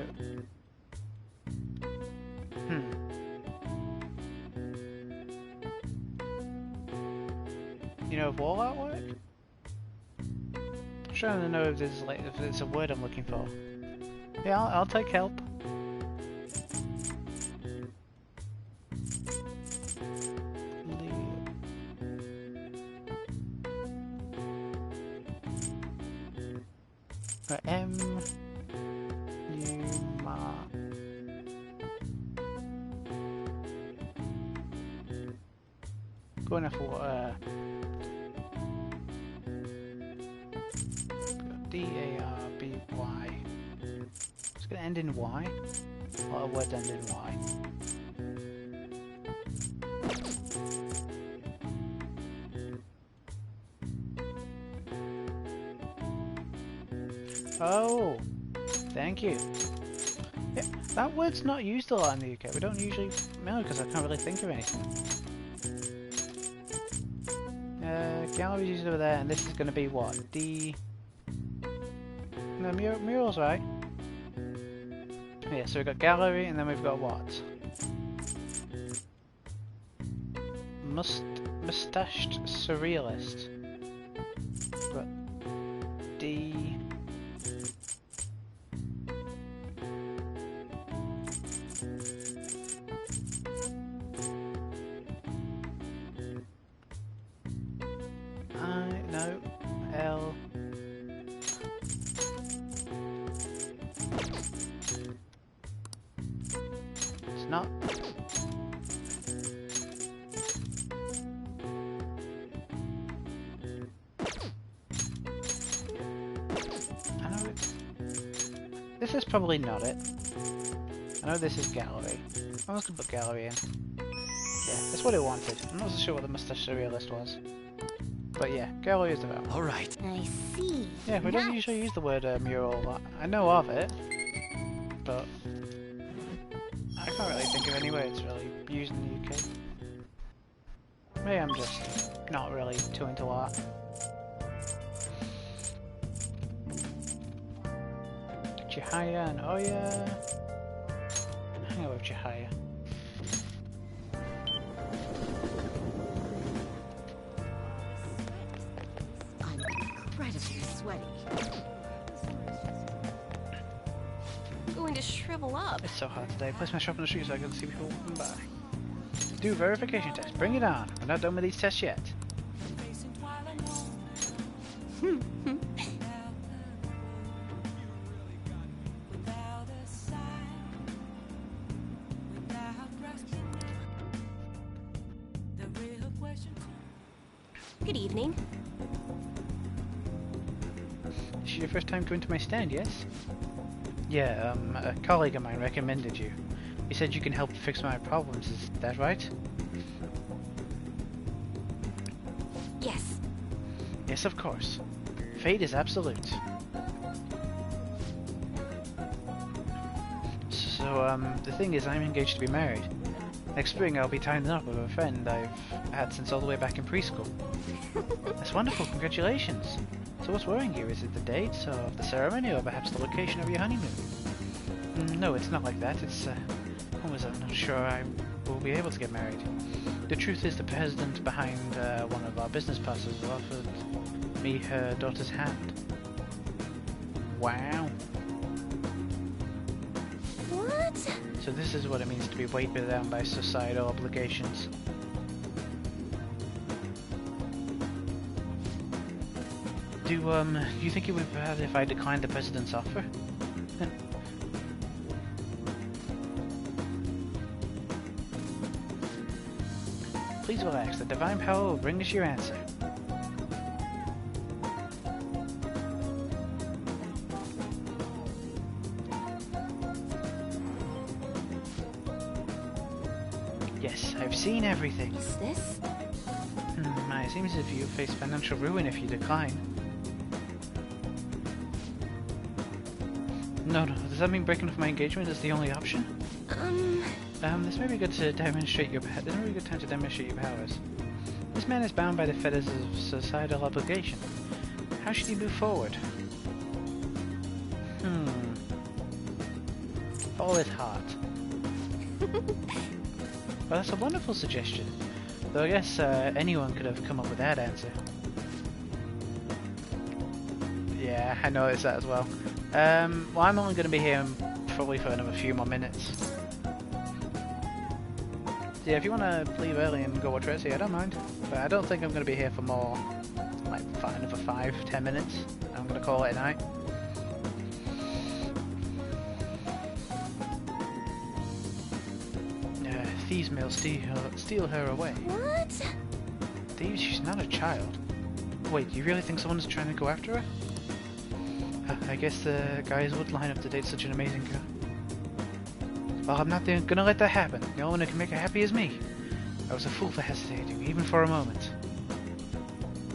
You know of wall artwork? I'm trying to know if there's if it's a word I'm looking for. Yeah, I'll take help. M U Ma. Going for D-A-R-B-Y. It's gonna end in Y. A lot of words end in Y. Oh, thank you. Yeah, that word's not used a lot in the UK. We don't usually, no, because I can't really think of anything. Gallery's used over there, and this is going to be what? D. No, mural's right. Yeah, so we've got gallery, and then we've got what? Mustached surrealist. We've got D. No, L. It's not. I know it's... This is probably not it. I know this is gallery. I'm just gonna put gallery in. Yeah, that's what it wanted. I'm not so sure what the mustache surrealist was. But yeah, gallery is the route. Alright. I see. Yeah, we don't usually use the word mural. I know of it, but I can't really think of any way it's really used in the UK. Maybe I'm just not really too into art. Chihaya and Oya. Hang on with Chihaya. Right as you're sweaty. I'm going to shrivel up. It's so hot today. Place my shop in the street so I can see people walking by. Do verification test. Bring it on. We're not done with these tests yet. Good evening. This is your first time coming to my stand, yes? Yeah, a colleague of mine recommended you. He said you can help fix my problems, is that right? Yes. Yes, of course. Fate is absolute. So, the thing is, I'm engaged to be married. Next spring I'll be tying up with a friend I've had since all the way back in preschool. That's wonderful, congratulations! So what's worrying you? Is it the dates of the ceremony, or perhaps the location of your honeymoon? No, it's not like that. It's, I'm not sure I will be able to get married. The truth is the president behind one of our business partners offered me her daughter's hand. Wow. What? So this is what it means to be weighed down by societal obligations. Do you think it would be bad if I declined the president's offer? Please relax, the divine power will bring us your answer. Yes, I've seen everything. Is this? It seems as if you face financial ruin if you decline. No, does that mean breaking off my engagement is the only option? This may be good to demonstrate your this may be a good time to demonstrate your powers. This man is bound by the fetters of societal obligation. How should he move forward? Follow his heart. Well, that's a wonderful suggestion. Though I guess anyone could have come up with that answer. Yeah, I noticed that as well. Well, I'm only going to be here probably for another few more minutes. Yeah, if you want to leave early and go watch Resi, I don't mind. But I don't think I'm going to be here for more, like another 5-10 minutes. I'm going to call it a night. Thieves may steal her away. What? Thieves? She's not a child. Wait, you really think someone's trying to go after her? I guess the guys would line up to date such an amazing girl. Well, I'm not gonna let that happen. The only one who can make her happy is me. I was a fool for hesitating, even for a moment.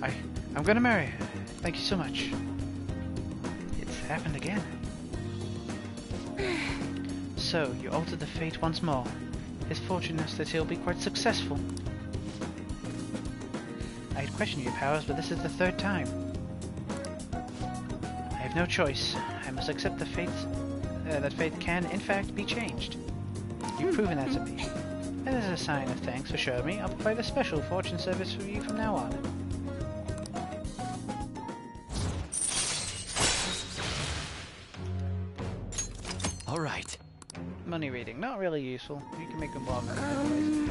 I'm gonna marry her. Thank you so much. It's happened again. So, you altered the fate once more. It's fortunate that he'll be quite successful. I had questioned your powers, but this is the third time. I have no choice. I must accept the fate that fate can, in fact, be changed. You've proven that to me. And as a sign of thanks for showing me, I'll provide a special fortune service for you from now on. All right. Money reading, not really useful. You can make them more money.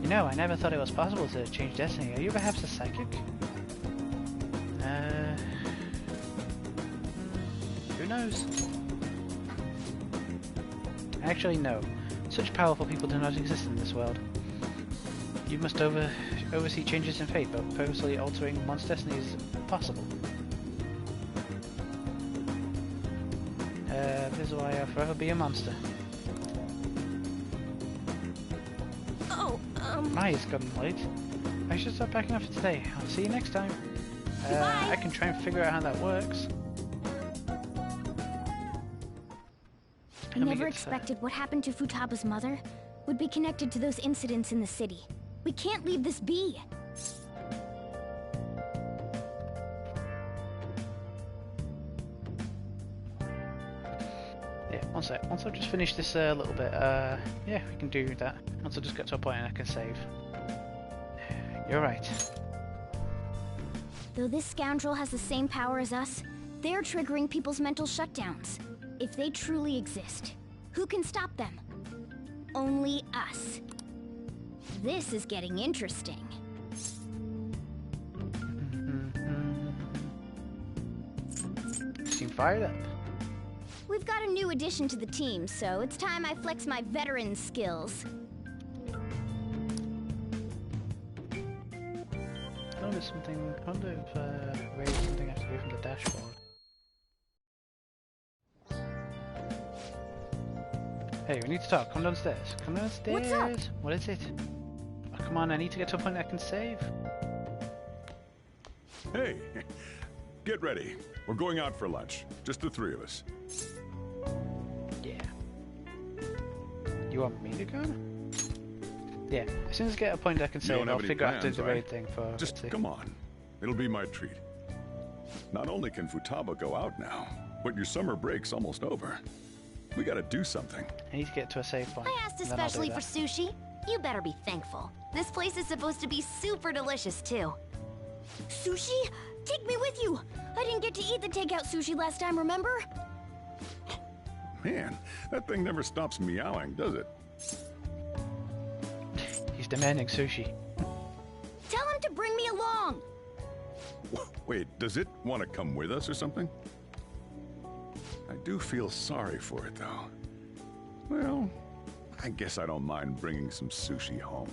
You know, I never thought it was possible to change destiny. Are you perhaps a psychic? Who knows? Actually, no. Such powerful people do not exist in this world. You must oversee changes in fate, but purposely altering one's destiny is impossible. This is why I'll forever be a monster. My, it's gotten late. I should start packing up for today. I'll see you next time. I can try and figure out how that works. I never expected what happened to Futaba's mother would be connected to those incidents in the city. We can't leave this be. Yeah, one sec. Once I've just finished this little bit, yeah, we can do that. Once I just get to a point and I can save. You're right. Though this scoundrel has the same power as us, they're triggering people's mental shutdowns. If they truly exist, who can stop them? Only us. This is getting interesting. Seem fired up. We've got a new addition to the team, so it's time I flex my veteran skills. Oh, there's something. I wonder if raise something I have to do from the dashboard. Hey, we need to talk. Come downstairs. Come downstairs. What's up? What is it? Oh, come on, I need to get to a point I can save. Hey, get ready. We're going out for lunch. Just the three of us. Yeah. You want me to go? Yeah. As soon as I get a point I can save, I'll figure out the raid thing for. Just come on. It'll be my treat. Not only can Futaba go out now, but your summer break's almost over. We gotta do something. I need to get to a save point. I asked especially for sushi. You better be thankful. This place is supposed to be super delicious, too. Sushi? Take me with you! I didn't get to eat the takeout sushi last time, remember? Man, that thing never stops meowing, does it? He's demanding sushi. Tell him to bring me along! Wait, does it want to come with us or something? I do feel sorry for it, though. Well, I guess I don't mind bringing some sushi home.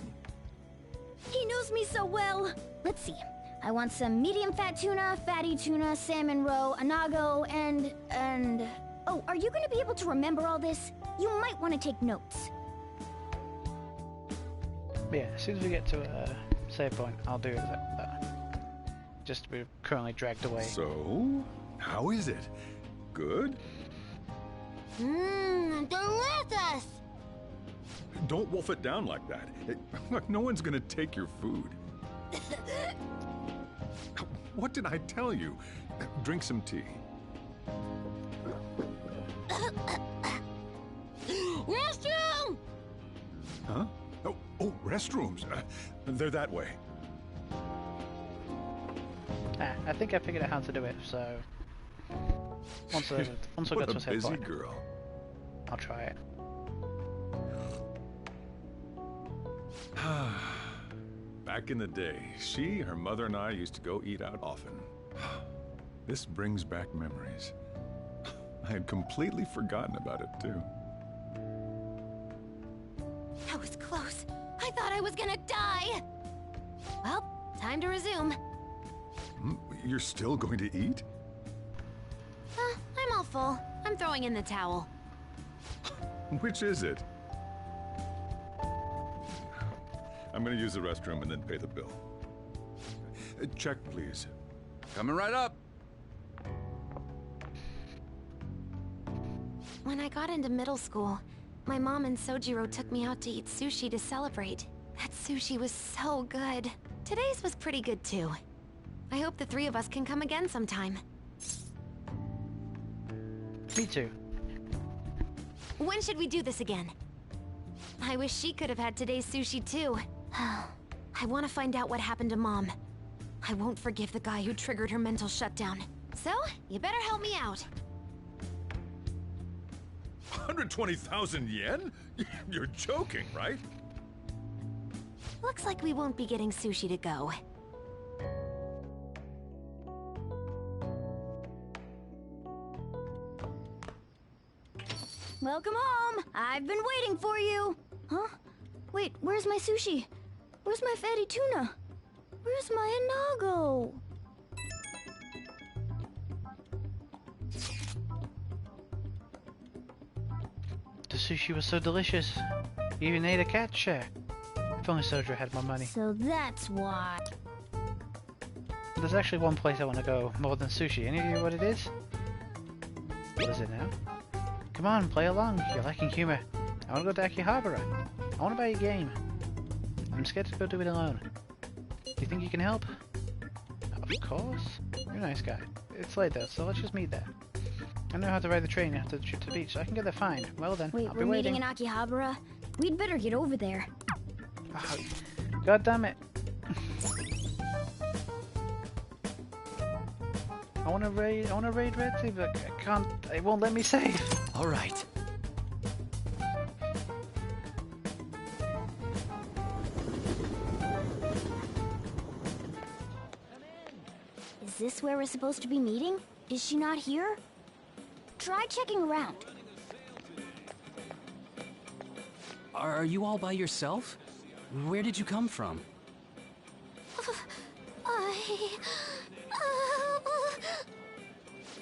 He knows me so well! Let's see. I want some medium fat tuna, fatty tuna, salmon roe, anago, and... Oh, are you gonna be able to remember all this? You might want to take notes. But yeah, as soon as we get to a save point, I'll do that. Just we're currently dragged away. So, how is it? Good? Mmm, delicious! Don't wolf it down like that. Look, no one's gonna take your food. What did I tell you? Drink some tea. Restroom! Huh? Oh, restrooms. They're that way. I think I figured out how to do it, so... Once I get to a save point, girl. I'll try it. Back in the day, her mother and I used to go eat out often. This brings back memories. I had completely forgotten about it, too. That was close. I thought I was gonna die. Well, time to resume. You're still going to eat? I'm all full. I'm throwing in the towel. Which is it? I'm gonna use the restroom and then pay the bill. Check, please. Coming right up. When I got into middle school, my mom and Sojiro took me out to eat sushi to celebrate. That sushi was so good. Today's was pretty good too. I hope the three of us can come again sometime. Me too. When should we do this again? I wish she could have had today's sushi too. I want to find out what happened to Mom. I won't forgive the guy who triggered her mental shutdown. So, you better help me out. 120,000 yen? You're joking, right? Looks like we won't be getting sushi to go. Welcome home! I've been waiting for you! Huh? Wait, where's my sushi? Where's my fatty tuna? Where's my anago? The sushi was so delicious. You even ate a cat share. If only Sojiro had more money. So that's why. There's actually one place I want to go more than sushi. Any idea what it is? What is it now? Come on, play along. You're lacking humor. I want to go to Akihabara. I want to buy a game. I'm scared to go do it alone. Do you think you can help? Of course. You're a nice guy. It's late though, so let's just meet there. I know how to ride the train after the trip to the beach, so I can get there fine. Well then, wait, I'll be we're waiting. meeting in Akihabara? We'd better get over there. Oh, God damn it. I wanna raid Red Sea, but I can't. It won't let me save. All right. Is this where we're supposed to be meeting? Is she not here? Try checking around. Are you all by yourself? Where did you come from?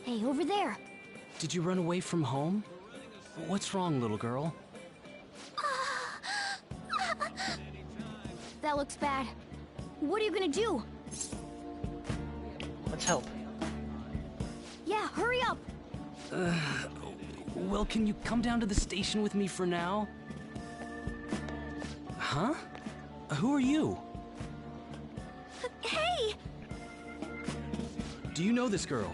Hey, over there. Did you run away from home? What's wrong, little girl? That looks bad. What are you gonna do? Let's help. Yeah, hurry up! Well, can you come down to the station with me for now? Huh? Who are you? Hey! Do you know this girl?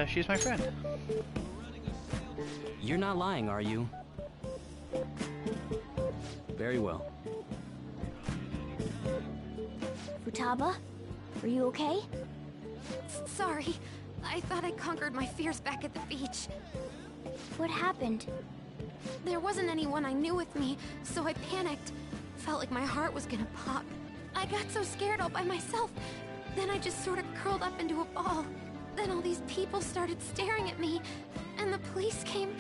She's my friend. You're not lying, are you? Very well. Futaba? Are you okay? Sorry. I thought I conquered my fears back at the beach. What happened? There wasn't anyone I knew with me, so I panicked. Felt like my heart was gonna pop. I got so scared all by myself. Then I just sort of curled up into a ball. Then all these people started staring at me, and the police came,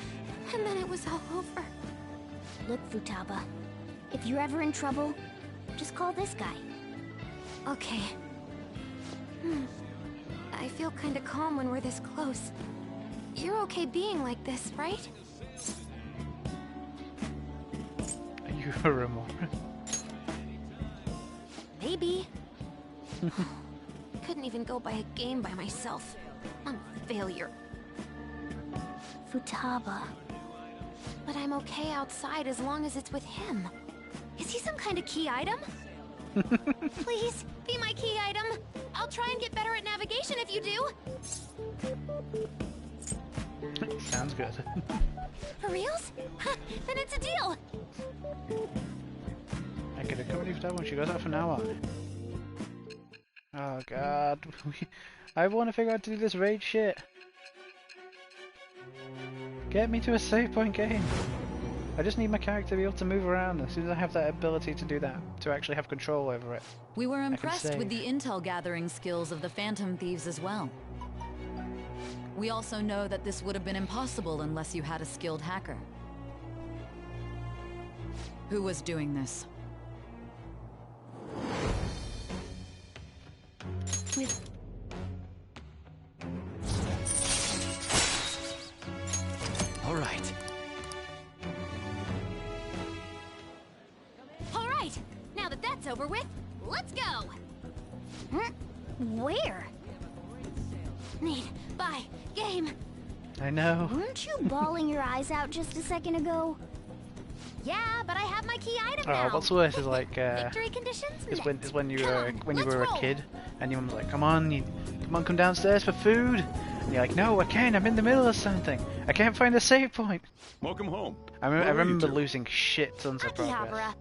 and then it was all over. Look, Futaba. If you're ever in trouble, just call this guy. Okay. I feel kinda calm when we're this close. You're okay being like this, right? You a Remora? Maybe. Couldn't even go by a game by myself. I'm a failure. Futaba. But I'm okay outside as long as it's with him. Is he some kind of key item? Please, be my key item. I'll try and get better at navigation if you do. Sounds good. For reals? Then it's a deal. I could accompany Futaba when she goes out from now on. Oh god. I want to figure out how to do this raid shit. Get me to a save point game. I just need my character to be able to move around. As soon as I have that ability to do that, to actually have control over it. We were impressed with the intel gathering skills of the Phantom Thieves as well. We also know that this would have been impossible unless you had a skilled hacker. Who was doing this? All right. All right. Now that that's over with, let's go. Where? Need, buy, game. I know. Weren't you bawling your eyes out just a second ago? Yeah, but I have my key item now. What's worse is like Victory conditions? is when you were a kid and your mum's like, come on downstairs for food. And you're like, no, I can't. I'm in the middle of something. I can't find a save point. Welcome home. I remember losing shit tons of progress.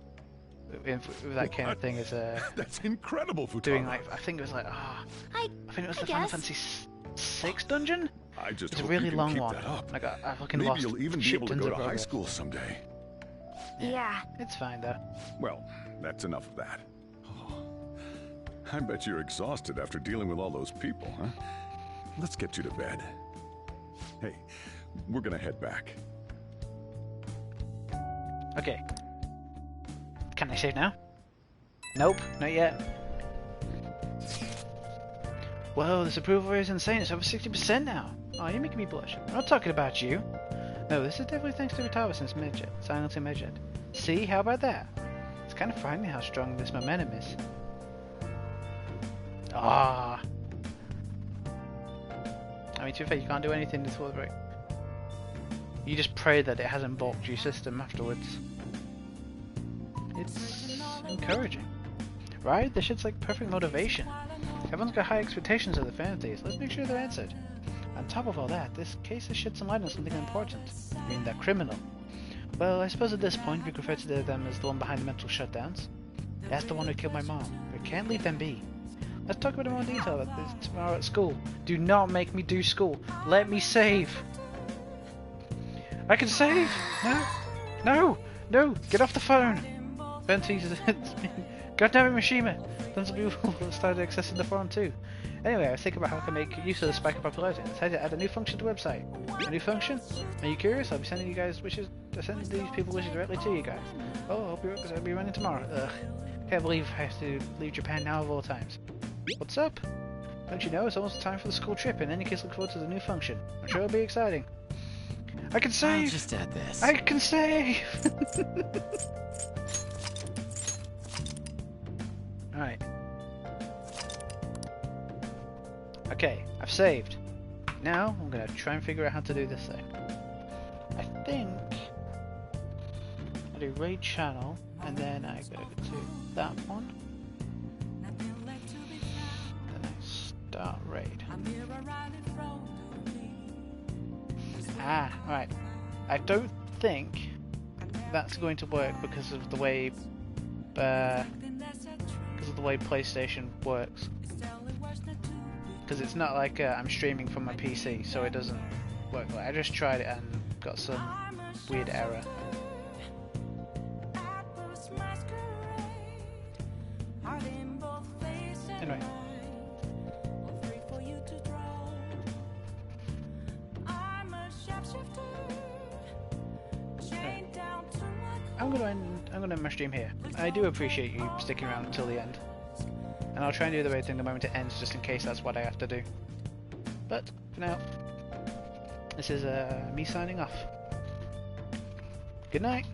With that kind of thing as That's incredible, Futaba. Doing like I think it was like I think it was the Final Fantasy 6 dungeon. I just it's a hope really you can long keep one. that up. Like I fucking Maybe lost. you'll even be shit able to tons go of to high progress. school someday. Yeah. It's fine though. Well, that's enough of that. Oh, I bet you're exhausted after dealing with all those people, huh? Let's get you to bed. Hey, we're gonna head back. Okay. Can I save now? Nope, not yet. Whoa, this approval rate is insane. It's over 60% now. Oh, you're making me blush. I'm not talking about you. No, this is definitely thanks to Futaba since medjed. Silencing medjed. See, how about that? It's kind of frightening how strong this momentum is. Ah. I mean, to be fair, you can't do anything before the break. You just pray that it hasn't balked your system afterwards. It's encouraging. Right? This shit's like perfect motivation. Everyone's got high expectations of the fantasies. Let's make sure they're answered. On top of all that, this case has shed some light on something important. I mean, the criminal. Well, I suppose at this point we could refer to them as the one behind the mental shutdowns. That's the one who killed my mom. We can't leave them be. Let's talk about it more in detail about this tomorrow at school. Do not make me do school. Let me save. I can save. No. No. No. Get off the phone. Benty's goddamn it, Mishima. Tons of people started accessing the forum too. Anyway, I was thinking about how I can make use of the spike of popularity. I decided to add a new function to the website. A new function? Are you curious? I'll be sending you guys wishes. Sending these people wishes directly to you guys. Oh, I hope you're because I'll be running tomorrow. Ugh. Can't believe I have to leave Japan now of all times. What's up? Don't you know it's almost time for the school trip? In any case, look forward to the new function. I'm sure it'll be exciting. I can save. I'll just add this. I can save. Alright. Okay, I've saved. Now, I'm gonna try and figure out how to do this thing. I think I do raid channel, and then I go to that one. Then I start raid. Ah, right. I don't think that's going to work because of the way PlayStation works. Because it's not like I'm streaming from my PC, so it doesn't work. I just tried it and got some weird error. Anyway. I'm gonna end my stream here. I do appreciate you sticking around until the end. And I'll try and do the raid thing the moment it ends, just in case that's what I have to do. But, for now, this is me signing off. Good night!